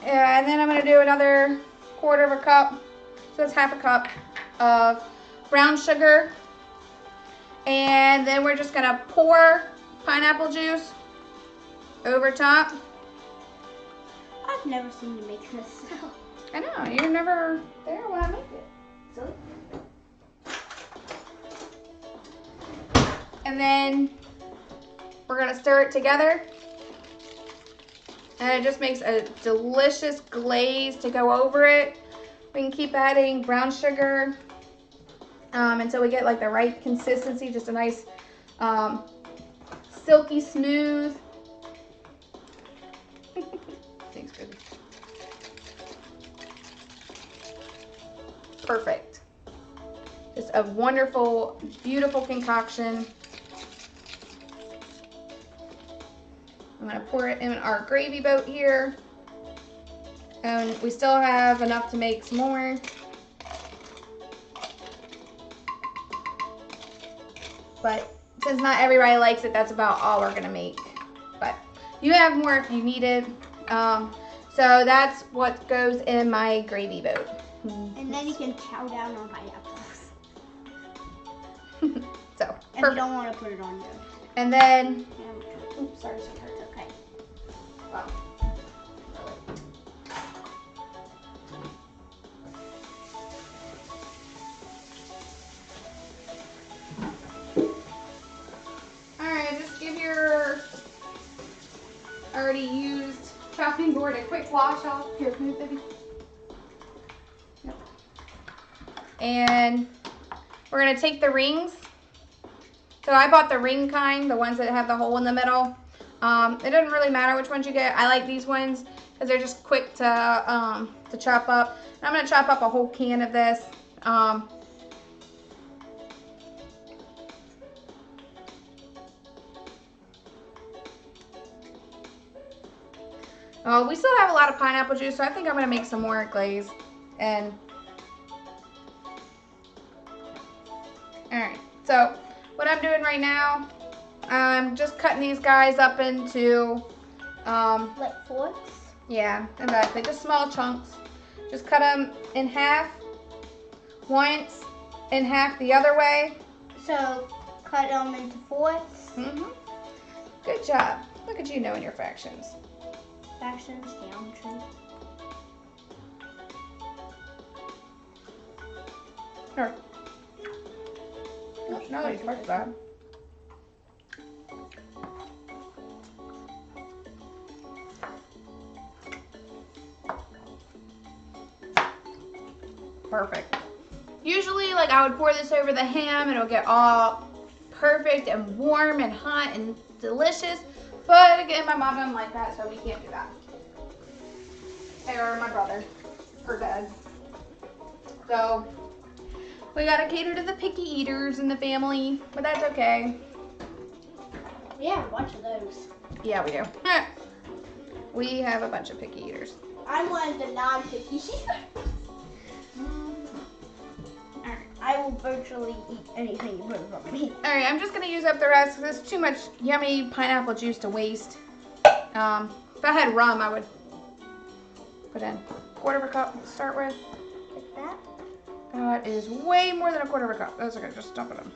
and then I'm going to do another 1/4 cup, so that's 1/2 cup of brown sugar, and then we're just going to pour pineapple juice over top. I've never seen you make this. I know, you're never there when I make it. So, And then we're gonna stir it together. And it just makes a delicious glaze to go over it. We can keep adding brown sugar until we get like the right consistency, just a nice silky smooth. Thanks, baby. Perfect. Just a wonderful, beautiful concoction. I'm gonna pour it in our gravy boat here. And we still have enough to make some more. But since not everybody likes it, that's about all we're gonna make. But you have more if you need it. So that's what goes in my gravy boat. And then you can chow down on pineapples. So, If you don't want to put it on you. And then, Oops, sorry, sweetheart. It's okay. wow. Alright, just give your already used chopping board a quick wash off. Here, move, baby. Yep. And we're going to take the rings. So I bought the ring kind, the ones that have the hole in the middle. It doesn't really matter which ones you get. I like these ones because they're just quick to chop up. And I'm going to chop up a whole can of this. We still have a lot of pineapple juice, so I think I'm going to make some more glaze. And alright, so what I'm doing right now, I'm just cutting these guys up into Like forks? yeah, exactly, just small chunks. Just cut them in half once, in half the other way. So cut them into fourths. Good job. Look at you knowing your fractions. Fractions, geometry. Here. No, you marked that. Perfect. Usually, like, I would pour this over the ham and it'll get all perfect and warm and hot and delicious. But again, my mom doesn't like that, so we can't do that. Or my brother, or dad. So we gotta cater to the picky eaters in the family, but that's okay. We have a bunch of those. Yeah, we do. We have a bunch of picky eaters. I'm one of the non-picky. I will virtually eat anything you put in front of me. All right, I'm just gonna use up the rest because there's too much yummy pineapple juice to waste. If I had rum, I would put in a quarter of a cup to start with. Like that? That is way more than a quarter of a cup. That's okay, just dump it in.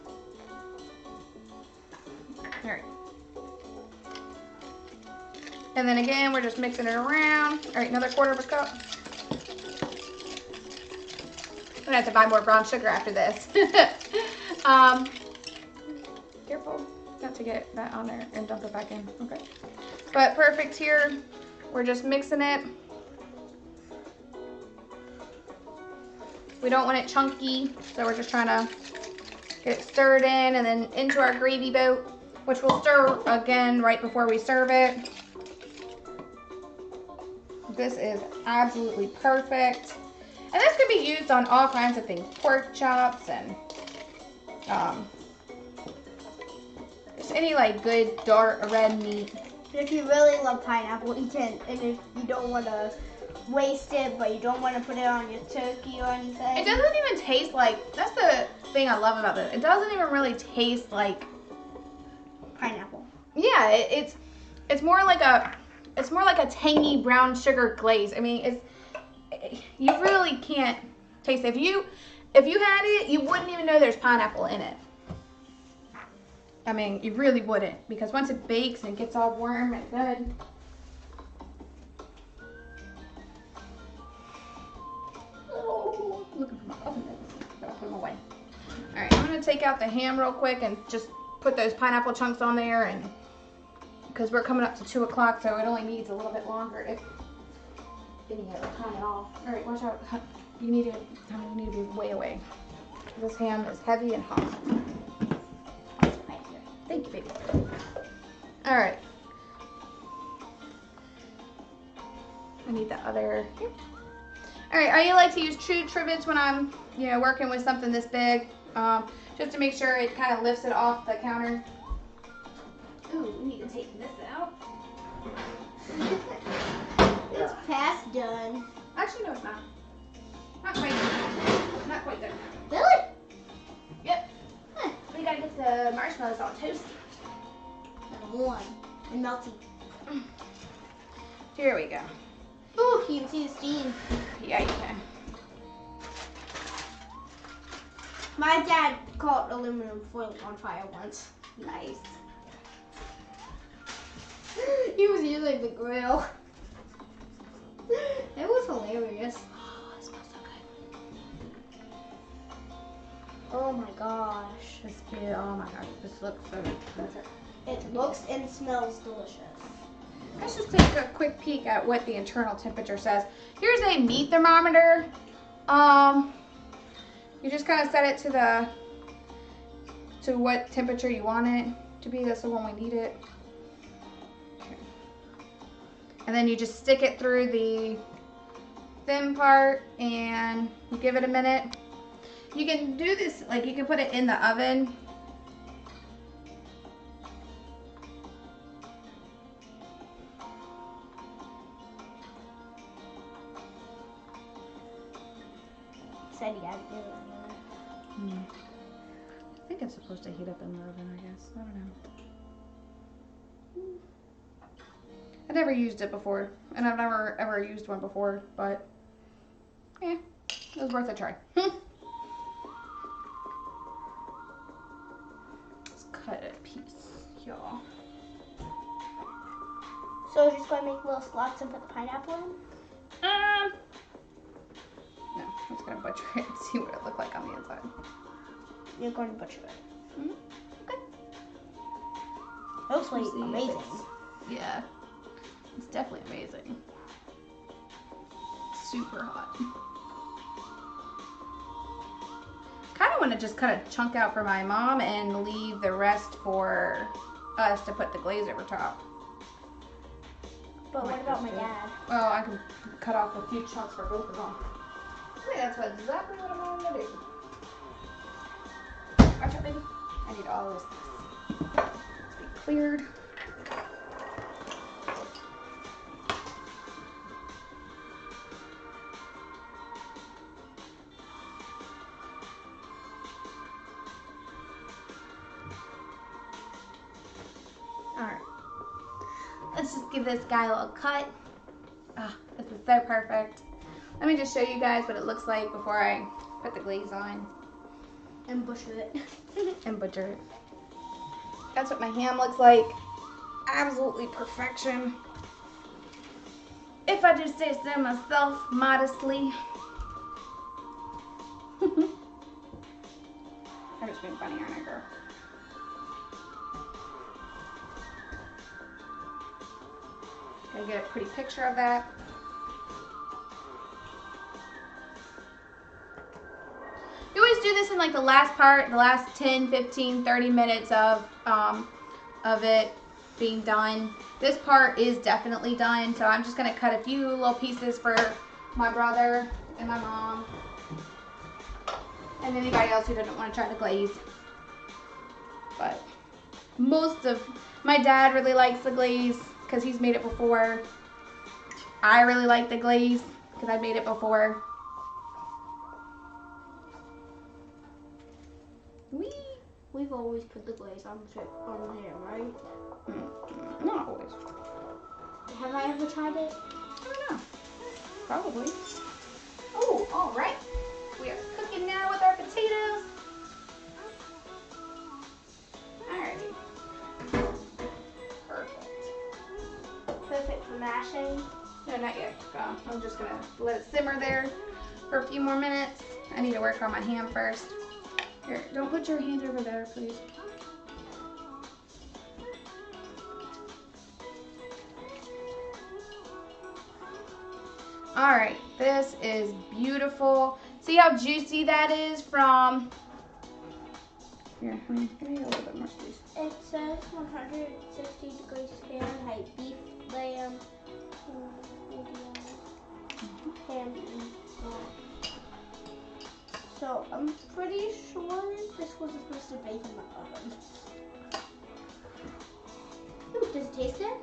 All right. And then again, we're just mixing it around. All right, another quarter of a cup. I'm gonna have to buy more brown sugar after this. Careful not to get that on there and dump it back in, okay? But perfect here. We're just mixing it. We don't want it chunky, so we're just trying to get it stirred in and then into our gravy boat, which we'll stir again right before we serve it. This is absolutely perfect. And this could be used on all kinds of things. Pork chops and just any like good dark red meat. If you really love pineapple, you can. And if you don't want to waste it, but you don't want to put it on your turkey or anything. It doesn't even taste like, that's the thing I love about it. It doesn't even really taste like Pineapple. Yeah, it's more like a tangy brown sugar glaze. I mean, you really can't taste it. If you had it, you wouldn't even know there's pineapple in it. I mean, you really wouldn't, because once it bakes and gets all warm and good. Oh, looking for my oven mitts. Gotta put them away. All right, I'm gonna take out the ham real quick and just put those pineapple chunks on there, and because we're coming up to 2 o'clock, so it only needs a little bit longer if any other time at all. All right, watch out. You need to be way away. This ham is heavy and hot. Thank you, baby. All right. I need the other here. All right, I like to use true trivets when I'm, working with something this big, just to make sure it kind of lifts it off the counter. Ooh, we need to take this out. It's past done. Actually, no, it's not. Not quite. Not quite done. Really? Yep. We gotta get the marshmallows all toasted. One. And melty. Here we go. Ooh, you can see the steam. Yeah, you can. My dad caught aluminum foil on fire once. Nice. He was using the grill. It was hilarious. Oh, it smells so good. Oh my gosh. This is, oh my gosh, this looks so good. It looks and smells delicious. Let's just take a quick peek at what the internal temperature says. Here's a meat thermometer. You just kind of set it to what temperature you want it to be. That's the one we need it. Okay. And then you just stick it through the thin part and you give it a minute. You can do this, like you can put it in the oven. Said you gotta do it. I think it's supposed to heat up in the oven, I guess. I don't know. I never used it before, and I've never ever used one before, but yeah, it was worth a try. Let's cut a piece, y'all. So just gonna make little slots and put the pineapple in? No, I'm just gonna butcher it and see what it looked like on the inside. You're going to butcher it. Mm-hmm. Okay. That looks like See if amazing. it's- Yeah, it's definitely amazing. Super hot. Kind of want to just cut a chunk out for my mom and leave the rest for us to put the glaze over top. But what about my dad? Well, I can cut off a few chunks for both of them. I think that's exactly what I'm going to do. Watch out, baby. I need all this to be cleared. Alright. Let's just give this guy a little cut. Ah, this is so perfect. Let me just show you guys what it looks like before I put the glaze on. And butcher it. And butcher it. That's what my ham looks like. Absolutely perfection. If I do say so myself, modestly. I'm just being funny, aren't I, girl? Gonna get a pretty picture of that. You always do this in like the last part, the last 10, 15, 30 minutes of it being done. This part is definitely done, so I'm just gonna cut a few little pieces for my brother and my mom and anybody else who doesn't want to try the glaze. But my dad really likes the glaze because he's made it before. I really like the glaze because I've made it before. Whee! We've always put the glaze on the ham, right? Not always. Have I ever tried it? I don't know. Probably. Oh, all right. We are cooking now with our potatoes. Alrighty. Perfect. Perfect for mashing. No, not yet. I'm just gonna let it simmer there for a few more minutes. I need to work on my ham first. Here, don't put your hands over there, please. All right, this is beautiful. See how juicy that is from... Here, honey, give me a little bit more, please. It says 160 degrees Fahrenheit, beef, lamb, ham, and pork. So I'm pretty sure this was supposed to bake in the oven. Ooh, does it taste good?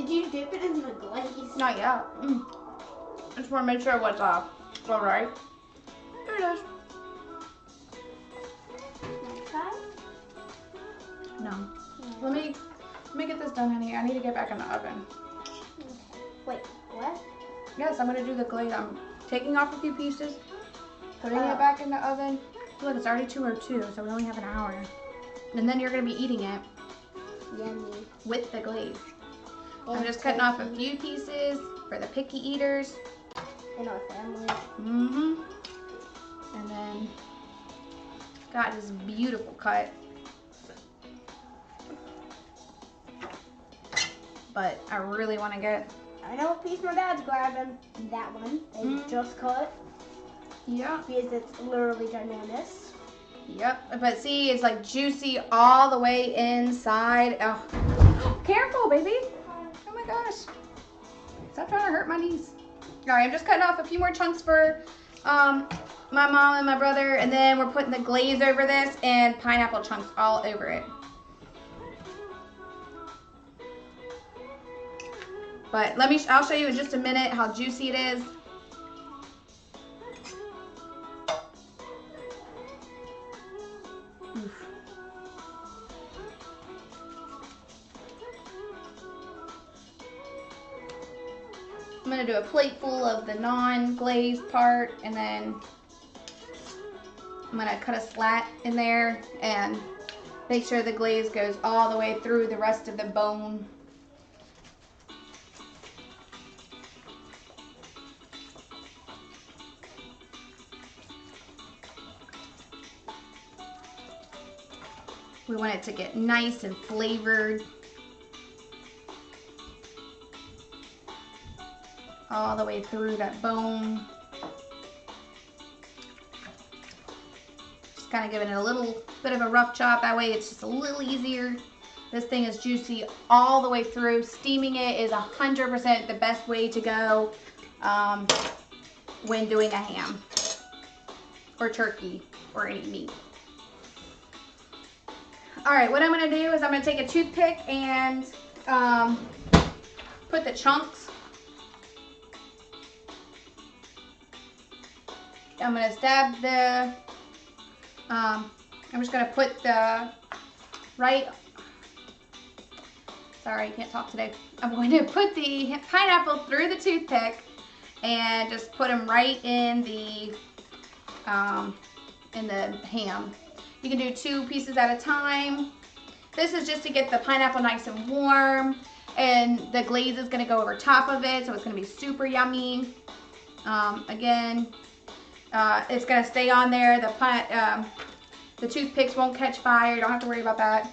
Did you dip it in the glaze? Not yet. I just want to make sure it was all right. There it is. Next time? No. Let me get this done, honey. I need to get back in the oven. Okay. Wait, what? Yes, I'm gonna do the glaze. I'm taking off a few pieces, putting it back in the oven. Look, it's already 2:02, so we only have an hour. And then you're gonna be eating it Yummy. with the glaze. I'm just cutting off a few pieces for the picky eaters. In our family. And then got this beautiful cut. But I really want to get. I know what piece my dad's grabbing. That one. They just cut. Yeah. Because it's literally ginormous. Yep. But see, it's like juicy all the way inside. Oh, careful, baby. Oh my gosh. Stop trying to hurt my knees. All right, I'm just cutting off a few more chunks for my mom and my brother, and then we're putting the glaze over this and pineapple chunks all over it. But I'll show you in just a minute how juicy it is. Oof. I'm gonna do a plate full of the non-glazed part, and then I'm gonna cut a slat in there and make sure the glaze goes all the way through the rest of the bone. We want it to get nice and flavored. All the way through that bone. Just kind of giving it a little bit of a rough chop. That way it's just a little easier. This thing is juicy all the way through. Steaming it is 100% the best way to go when doing a ham or turkey or any meat. All right, what I'm gonna do is I'm gonna take a toothpick and put the chunks. I'm gonna stab the, I'm just gonna put the sorry, I can't talk today. I'm going to put the pineapple through the toothpick and just put them right in the ham. You can do 2 pieces at a time. This is just to get the pineapple nice and warm, and the glaze is gonna go over top of it, so it's gonna be super yummy. Again, it's gonna stay on there. The toothpicks won't catch fire. You don't have to worry about that.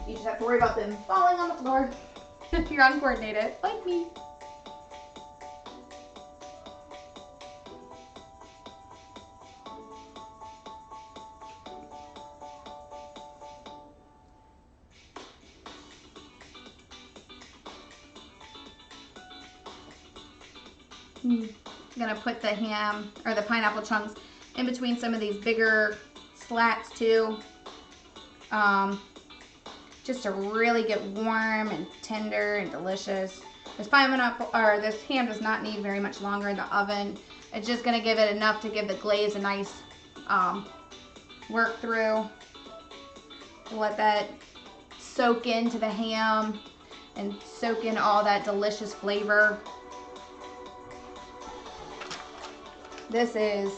You just have to worry about them falling on the floor if you're uncoordinated, like me. I'm gonna put the ham or the pineapple chunks in between some of these bigger slats too, just to really get warm and tender and delicious. This pineapple or this ham does not need very much longer in the oven. It's just gonna give it enough to give the glaze a nice work through. Let that soak into the ham and soak in all that delicious flavor. This is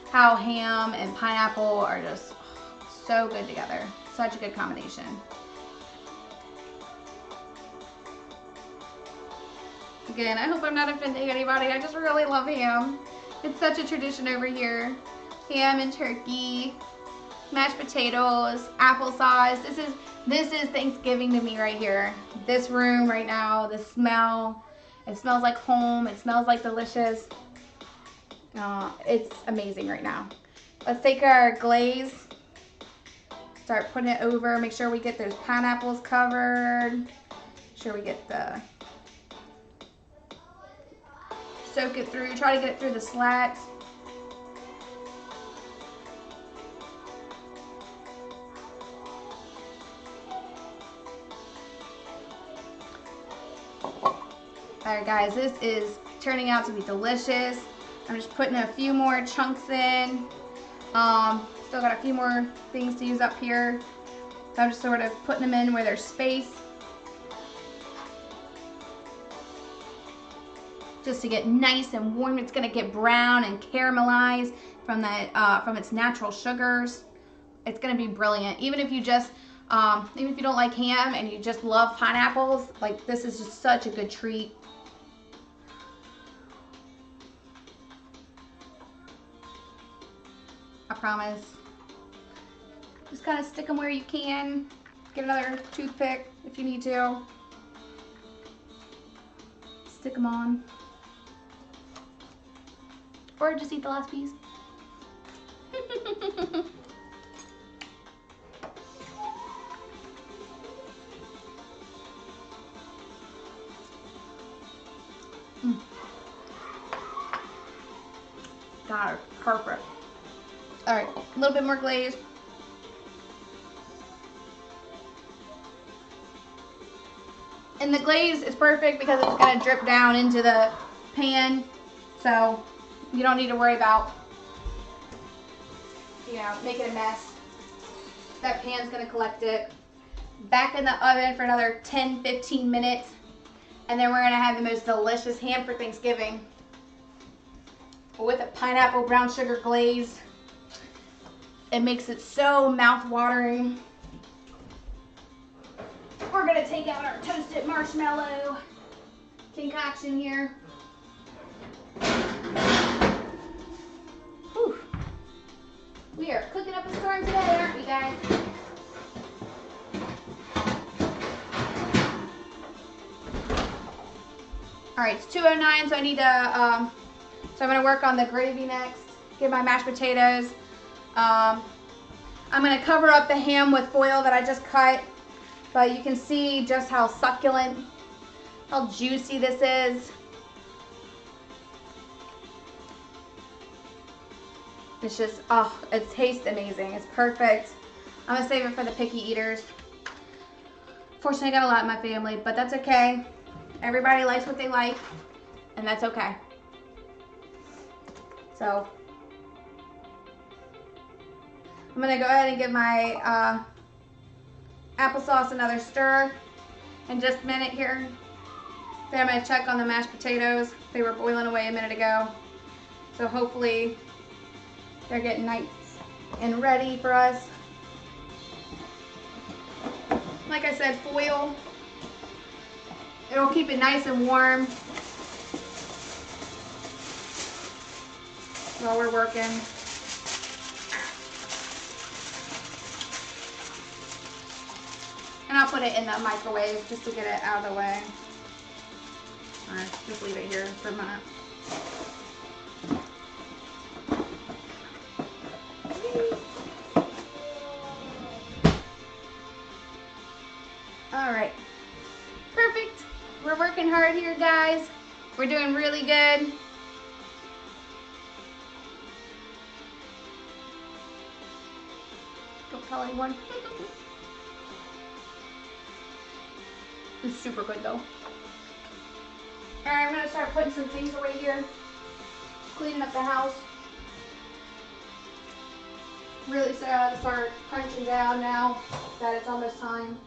how ham and pineapple are just so good together. Such a good combination. Again, I hope I'm not offending anybody. I just really love ham. It's such a tradition over here. Ham and turkey, mashed potatoes, applesauce. This is Thanksgiving to me right here. This room right now, the smell. It smells like home. It smells like delicious. It's amazing right now. Let's take our glaze, start putting it over, make sure we get those pineapples covered, make sure we get the, soak it through, try to get it through the slats. Alright guys, this is turning out to be delicious. I'm just putting a few more chunks in. Still got a few more things to use up here. So I'm just sort of putting them in where there's space. Just to get nice and warm. It's gonna get brown and caramelized from from its natural sugars. It's gonna be brilliant. Even if you just, even if you don't like ham and you just love pineapples, like this is just such a good treat. I promise. Just kind of stick them where you can. Get another toothpick if you need to. Stick them on. Or just eat the last piece. God, perfect. All right, a little bit more glaze. And the glaze is perfect because it's gonna drip down into the pan, so you don't need to worry about, you know, making a mess. That pan's gonna collect it. Back in the oven for another 10-15 minutes, and then we're gonna have the most delicious ham for Thanksgiving with a pineapple brown sugar glaze. It makes it so mouth-watering. We're gonna take out our toasted marshmallow concoction here. Whew. We are cooking up a storm today, aren't we, guys? All right, it's 2:09, so I need to, so I'm gonna work on the gravy next, get my mashed potatoes. I'm gonna cover up the ham with foil that I just cut, but you can see just how succulent, how juicy this is. It's just, oh, it tastes amazing. It's perfect. I'm gonna save it for the picky eaters. Fortunately, I got a lot in my family, but that's okay. Everybody likes what they like, and that's okay. So, I'm gonna go ahead and give my applesauce another stir in just a minute here. Then I'm gonna check on the mashed potatoes. They were boiling away a minute ago. So hopefully they're getting nice and ready for us. Like I said, foil. It'll keep it nice and warm while we're working. And I'll put it in the microwave just to get it out of the way. Or just leave it here for a minute. All right, perfect. We're working hard here, guys. We're doing really good. Don't tell anyone. It's super good though. Alright, I'm gonna start putting some things away here. Cleaning up the house. Really start crunching down now that it's almost time.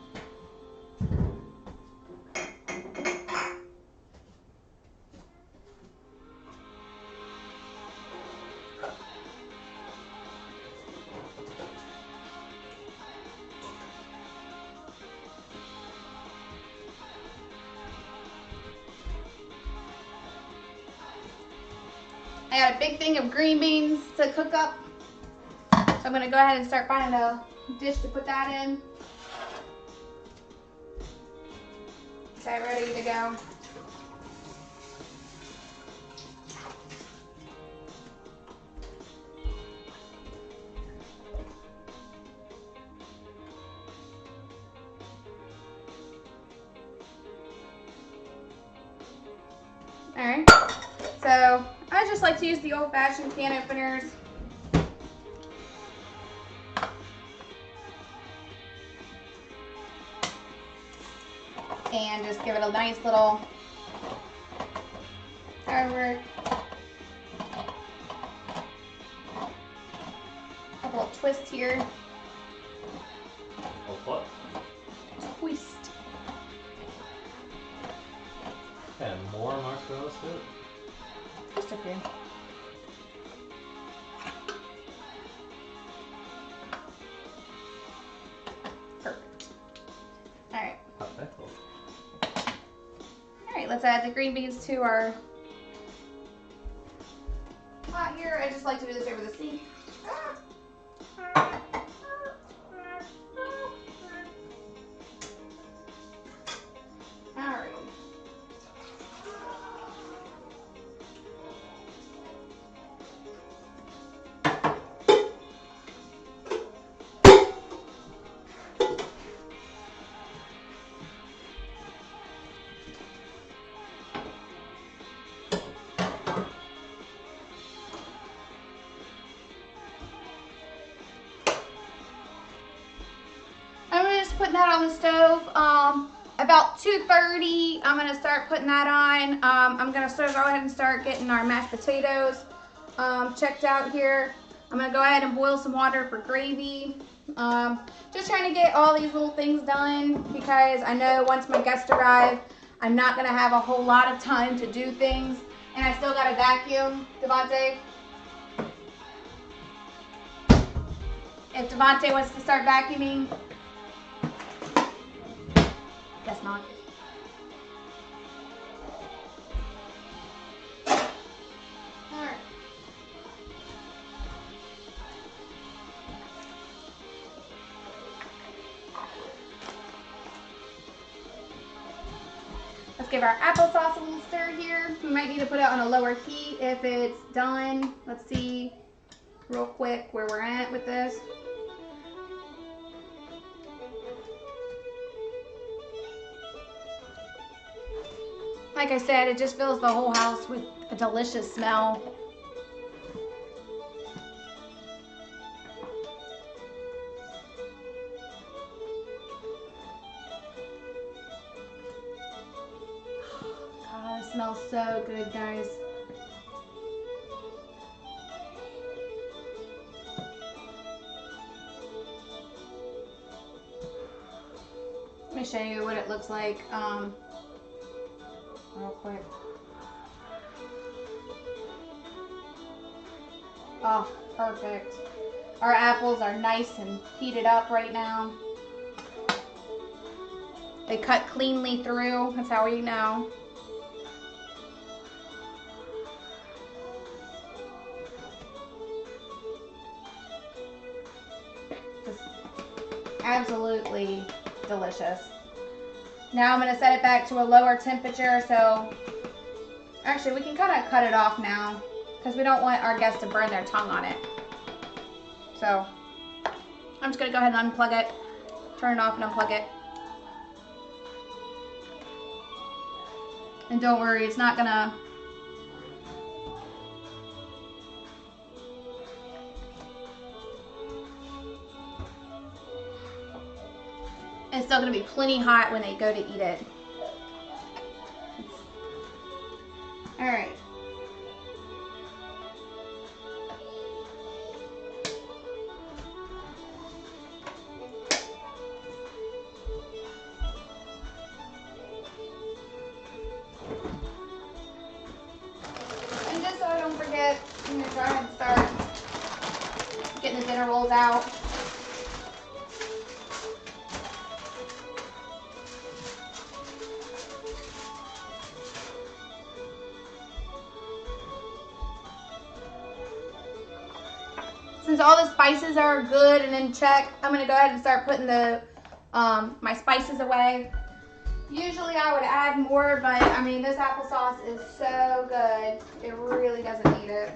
I got a big thing of green beans to cook up. So I'm gonna go ahead and start finding a dish to put that in. Okay, ready to go. Alright, so I just like to use the old-fashioned can openers. And just give it a nice little Firework. A little twist here. Oh, what? Twist. And more marshmallows to it? Just a few. Perfect. Alright. Perfecto. Alright, let's add the green beans to our pot here. I just like to do this over the sink. Alright. I'm just putting that on the stove. About 2:30, I'm gonna start putting that on. I'm gonna go ahead and start getting our mashed potatoes checked out here. I'm gonna go ahead and boil some water for gravy. Just trying to get all these little things done because I know once my guests arrive, I'm not gonna have a whole lot of time to do things. And I still gotta vacuum, Devontae. If Devontae wants to start vacuuming, guess not. Alright. Let's give our applesauce a little stir here. We might need to put it on a lower heat if it's done. Let's see real quick where we're at with this. Like I said, it just fills the whole house with a delicious smell. God, it smells so good, guys. Let me show you what it looks like. Real quick. Oh, perfect. Our apples are nice and heated up right now. They cut cleanly through. That's how we know. Just absolutely delicious. Now I'm going to set it back to a lower temperature, so actually we can kind of cut it off now because we don't want our guests to burn their tongue on it. So I'm just going to go ahead and unplug it, turn it off and unplug it. And don't worry, it's not going to it's still going to be plenty hot when they go to eat it. All right. And just so I don't forget, I'm going to go ahead and start getting the dinner rolls out. Since all the spices are good and in check, I'm going to go ahead and start putting the my spices away. Usually I would add more, but I mean this applesauce is so good. It really doesn't need it.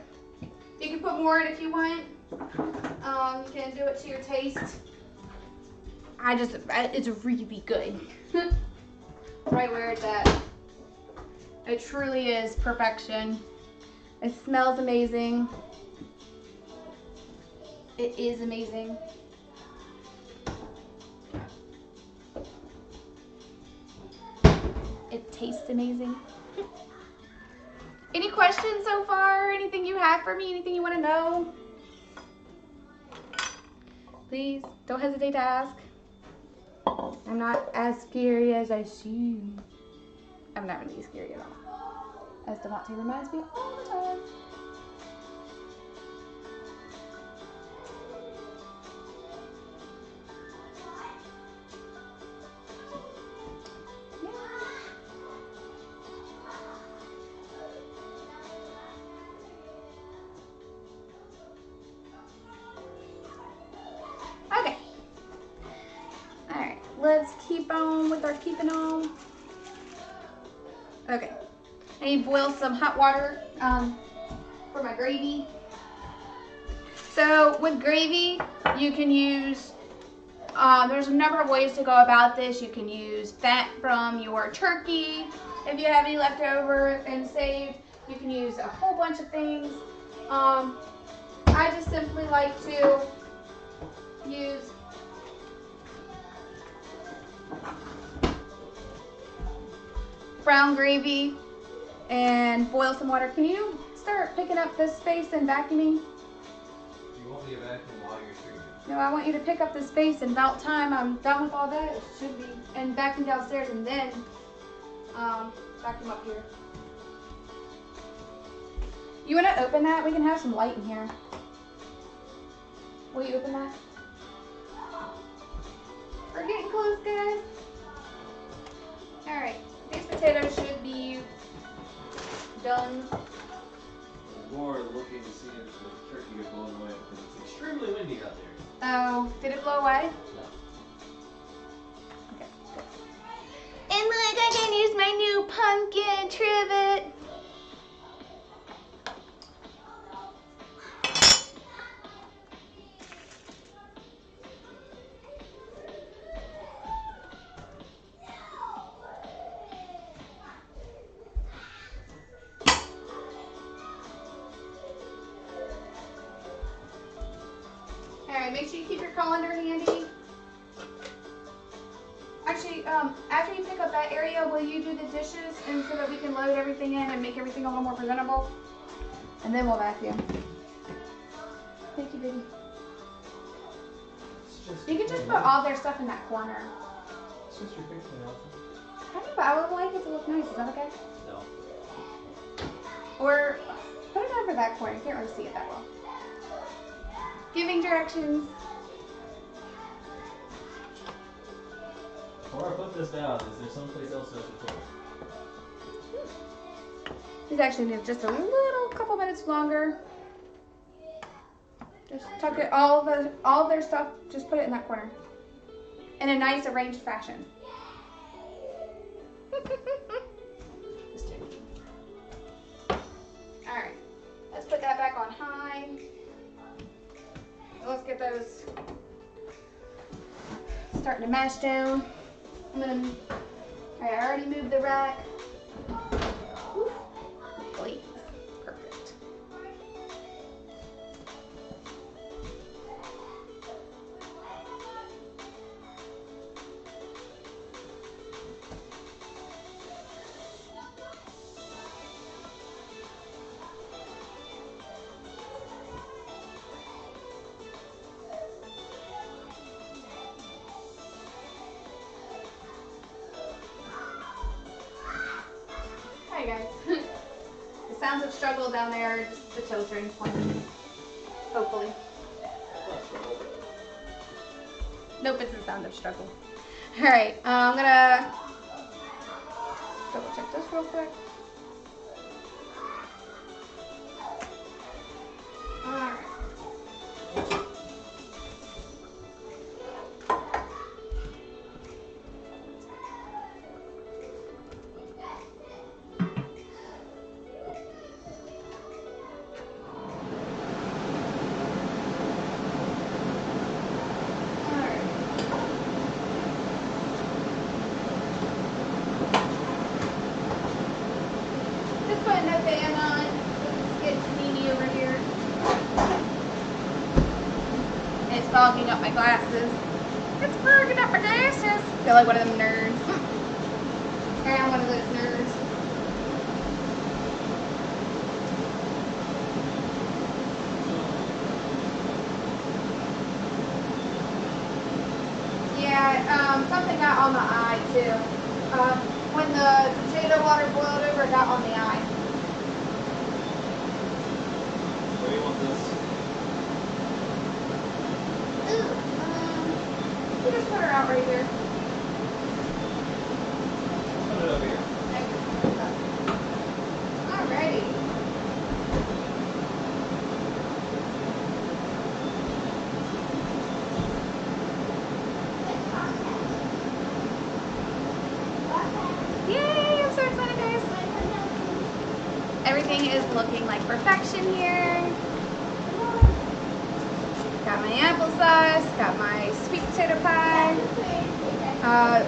You can put more in if you want. You can do it to your taste. It's really good. Right where it's at. It truly is perfection. It smells amazing. It is amazing. It tastes amazing. Any questions so far? Anything you have for me? Anything you want to know? Please don't hesitate to ask. I'm not as scary as I seem. I'm not really scary at all. As Devontae reminds me all the time. Okay. Alright, let's keep on with our keeping on. Okay. I need to boil some hot water for my gravy. So with gravy, you can use, there's a number of ways to go about this. You can use fat from your turkey if you have any left over and saved. You can use a whole bunch of things. I just simply like to use brown gravy and boil some water. Can you start picking up this space and vacuuming? You want me to vacuum while you're streaming? No, I want you to pick up the space, and about time I'm done with all that, it should be, and vacuum downstairs, and then vacuum up here. You want to open that? We can have some light in here. Will you open that? We're getting close, guys. Alright, these potatoes should be done. More looking to see if the turkey gets blown away because it's extremely windy out there. Oh, did it blow away? No. Okay, good. And look, I can use my new pumpkin trivet. Alright, make sure you keep your colander handy. Actually, after you pick up that area, will you do the dishes and so that we can load everything in and make everything a little more presentable? And then we'll vacuum. Thank you, baby. You can just put all their stuff in that corner. It's just your picture, Alpha. I know, but I would like it to look nice. Is that okay? No. Or put it over that corner. You can't really see it that well. Giving directions. Before I put this down, is there someplace else I should put it? These actually need just a little couple minutes longer. Just tuck it, all of their stuff, just put it in that corner. In a nice arranged fashion. Just kidding. Alright, let's put that back on high. Let's get those starting to mash down. Alright, I already moved the rack. Whew. Please. Perfect. Hi guys. The sounds of struggle down there, just the children playing. Hopefully. Nope, it's the sound of struggle. Alright, I'm gonna double check this real quick. Alright. Just putting a fan on. Let's get steamy over here. It's fogging up my glasses. It's fogging up my glasses. I feel like one of them nerds. I am one of those nerds. on the eye too. When the potato water boiled over, it got on the eye. Where do you want this? Ooh, you just put her out right here. Put it over here. Alrighty. Yay, I'm so excited, guys. Everything is looking like perfection here. Got my applesauce, got my sweet potato pie.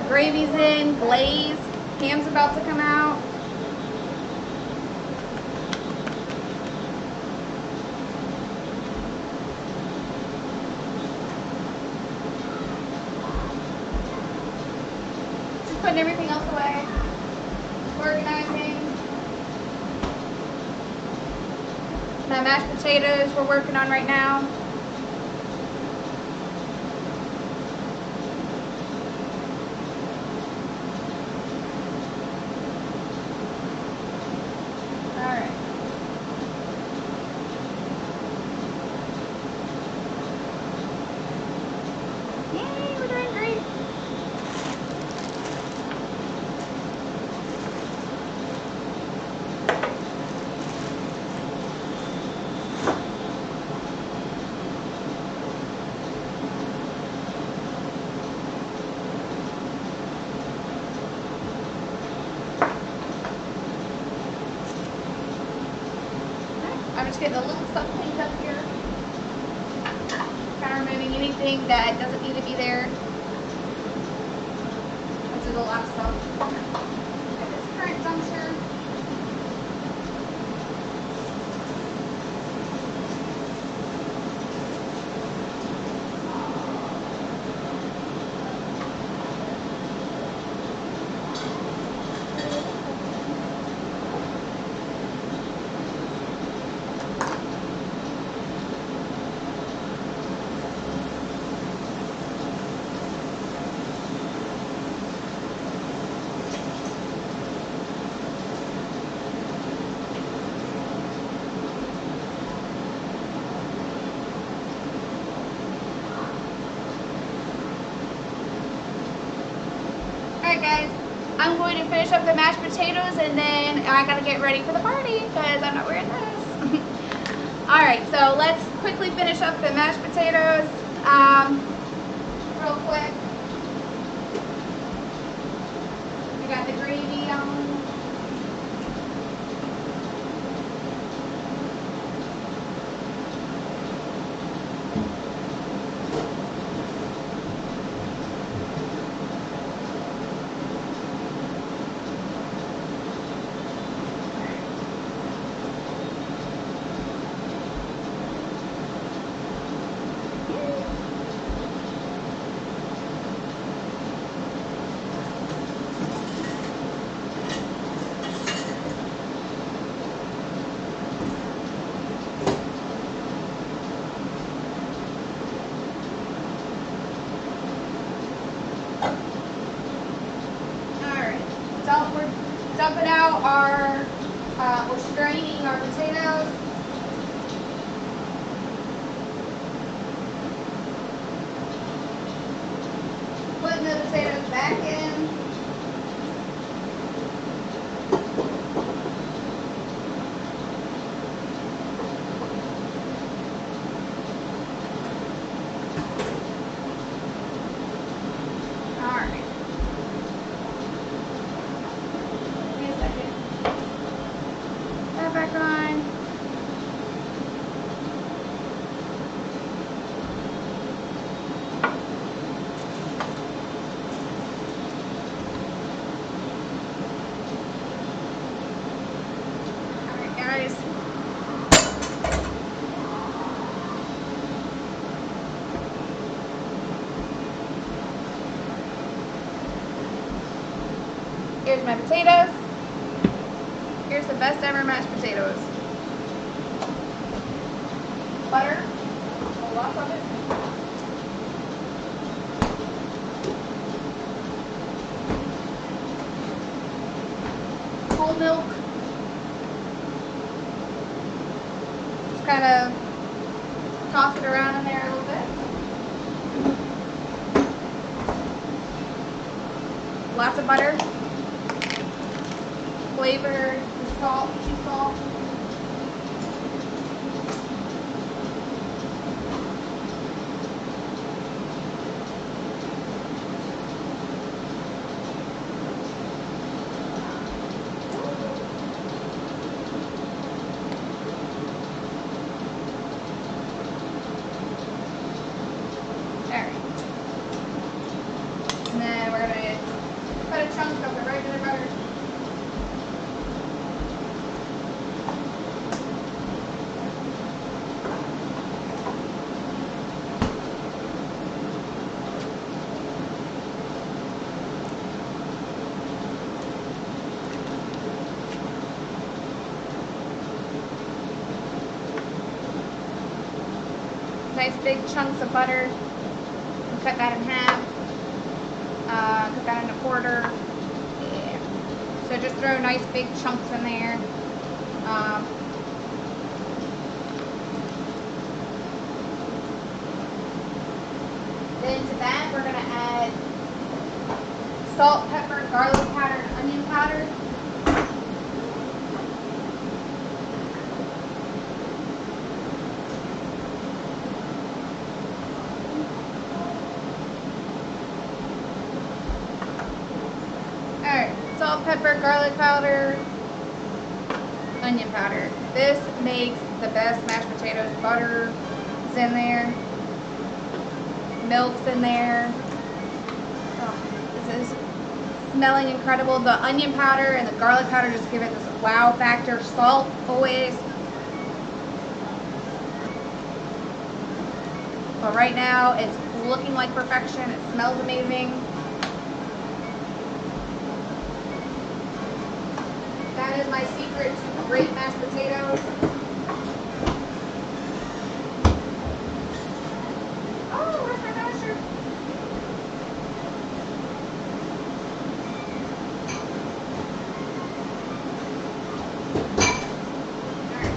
Gravy's in, glaze. Ham's about to come out. Just putting everything else away. Organizing. My mashed potatoes we're working on right now. Alright. Yay, we're doing great. I'm just getting a little stuff cleaned up here. Kind of removing anything that doesn't need to be there. This is a lot of stuff. At this current juncture. Alright guys, I'm going to finish up the mashed potatoes and then I gotta get ready for the party because I'm not wearing this. Alright, so let's quickly finish up the mashed potatoes real quick. We got the gravy on. We're dumping out our, we're straining our potatoes. Putting the potatoes back in. Alright. That back on. Alright guys. Here's my potatoes. Here's the best ever mashed potatoes. Butter, lots of it. whole milk. Just kind of toss it around in there a little bit. Lots of butter. Flavor, salt, sea salt. And then we're going to cut a chunk of the regular butter. Nice big chunks of butter. And cut that in half. Cut that in a quarter. Yeah. So just throw nice big chunks in there. Then to that we're gonna add salt, pepper, garlic powder, and onion powder. Alright, salt, pepper, garlic powder, onion powder. This makes the best mashed potatoes. Butter is in there. Milk's in there. Oh, this is smelling incredible. The onion powder and the garlic powder just give it this wow factor. Salt, always. But right now, it's looking like perfection. It smells amazing. That is my secret to great mashed potatoes. Oh, where's my masher? Alright.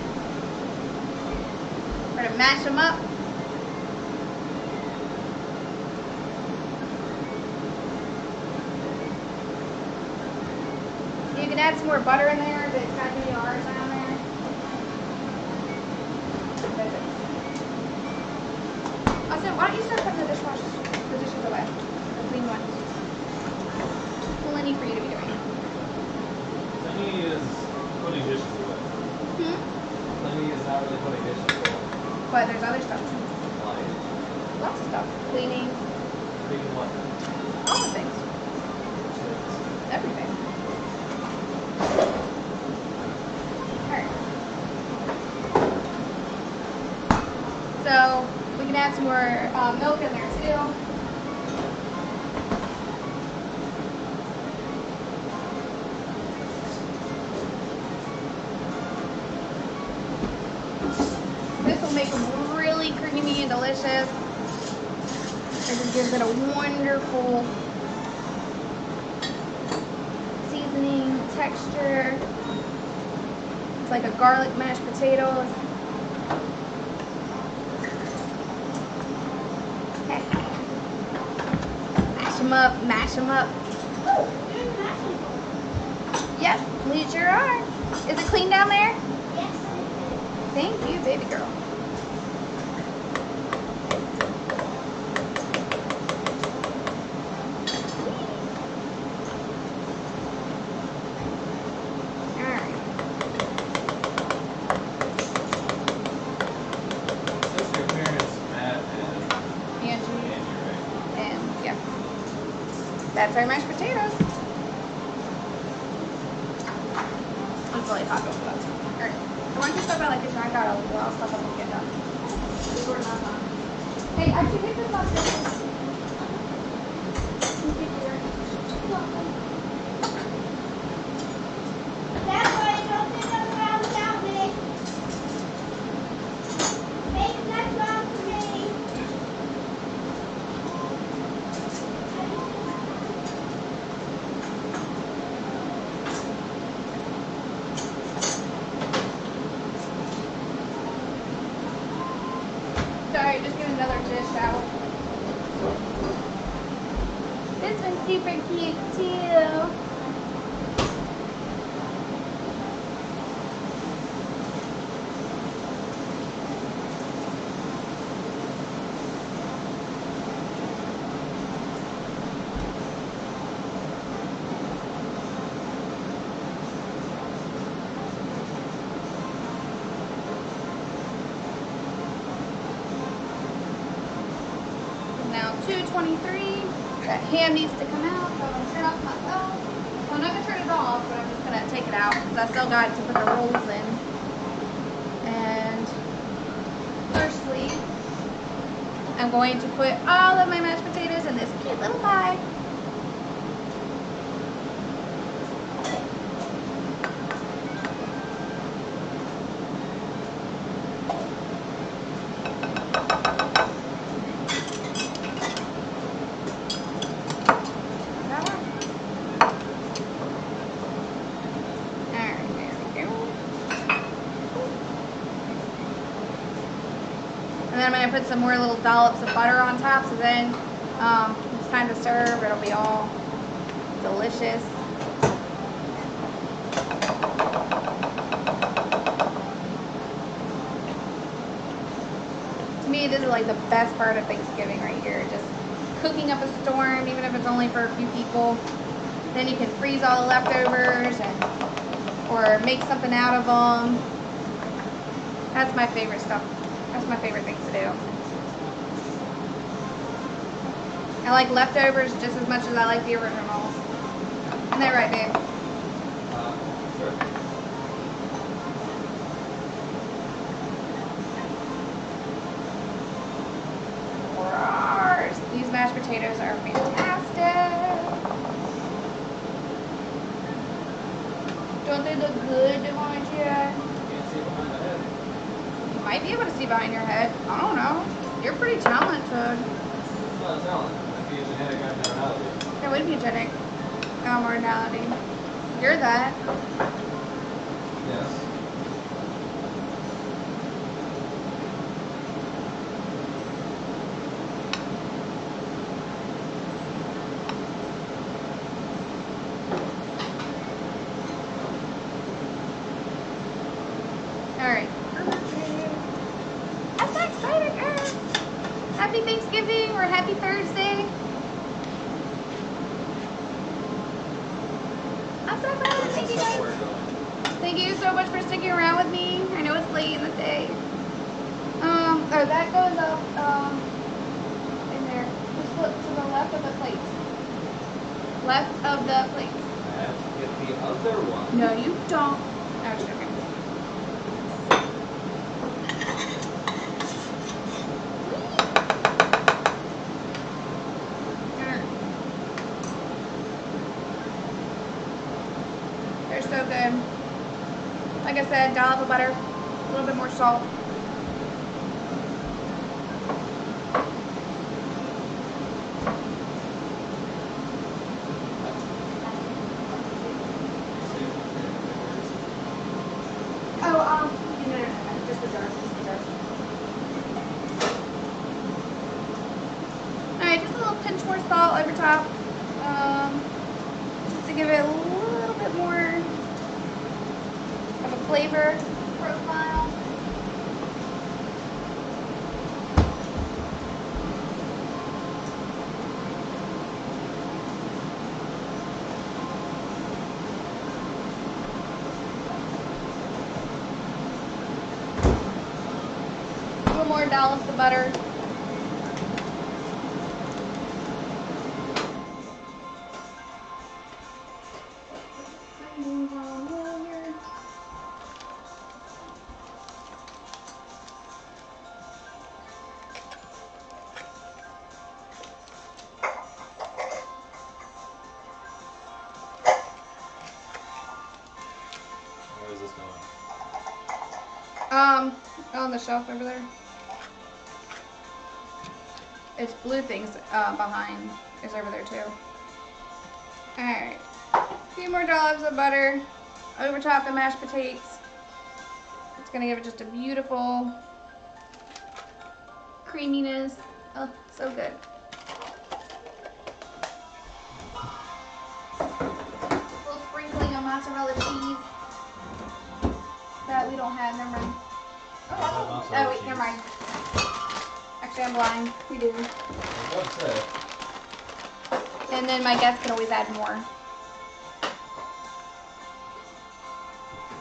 We're gonna mash them up. You can add some more butter in there, but it's got to be ours down there. I said, why don't you start putting the dishes away? The clean ones. Plenty for you to be doing. Plenty is putting dishes away. Plenty is not really putting dishes away. But there's other stuff. Like, Lots of stuff. Cleaning. cleaning what? All the things. Everything. Alright. So, we can add some more milk in there too. This will make them really creamy and delicious. It just gives it a wonderful seasoning, texture. It's like a garlic mashed potatoes. Okay. Mash them up, mash them up. Oh, you're mashing. Yep, we sure are. Is it clean down there? Yes. Thank you, baby girl. Alright. That's your parents, Matt and Angie. Andy, right? And yeah. That's our mashed potatoes. It's really hot over that. Alright. Why don't you step out like this? I got a lot of stuff I'm gonna get done. Before it's not done. Hey, actually, take this off. That way, don't sit them around without me. Make that one for me. another dish out. This one's super cute too. Now 2:23. That ham needs to come out, so I'm gonna turn off my phone. Well, I'm not gonna turn it off, but I'm just gonna take it out because I still got to put the rolls in. And firstly, I'm going to put all of my mashed potatoes in this cute little pie. And then I'm going to put some more little dollops of butter on top, so then it's time to serve. It'll be all delicious. To me, this is like the best part of Thanksgiving right here. Just cooking up a storm, even if it's only for a few people. Then you can freeze all the leftovers or make something out of them. That's my favorite stuff. That's my favorite things to do. I like leftovers just as much as I like the originals. Isn't that right, babe? Sure. Roars. These mashed potatoes are fantastic. Don't they look good, don't you? Can't see behind my head. You might be able to see behind your head. I don't know. You're pretty talented. It's not a talent. It'd be a genetic abnormality. It would be a genetic abnormality. You're that. Yes. Alright. I'm so excited, guys. Happy Thanksgiving or happy Thursday. I'm so excited. Thank you guys. Thank you so much for sticking around with me. I know it's late in the day. Oh, that goes up in there. Just look to the left of the plate. Left of the plate. I have to get the other one. No, you don't. I was joking. They're so good. Like I said, dollop of butter, a little bit more salt. No, just the jars, Alright, just a little pinch more salt over top, just to give it a little bit more of a flavor profile. A little more dollops of butter. Where is this going? On the shelf over there. It's blue things behind is over there too. Alright. A few more dollops of butter over top the mashed potatoes. It's gonna give it just a beautiful creaminess. Oh, so good. A little sprinkling of mozzarella cheese that we don't have. Never mind. Oh, wait, never mind. Actually, I'm blind. We do. What's that? And then my guests can always add more.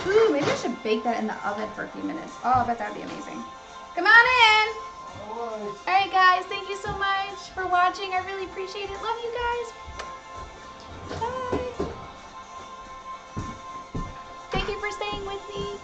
Ooh, maybe I should bake that in the oven for a few minutes. Oh, I bet that would be amazing. Come on in. Alright guys, thank you so much for watching. I really appreciate it. Love you guys. Bye. Thank you for staying with me.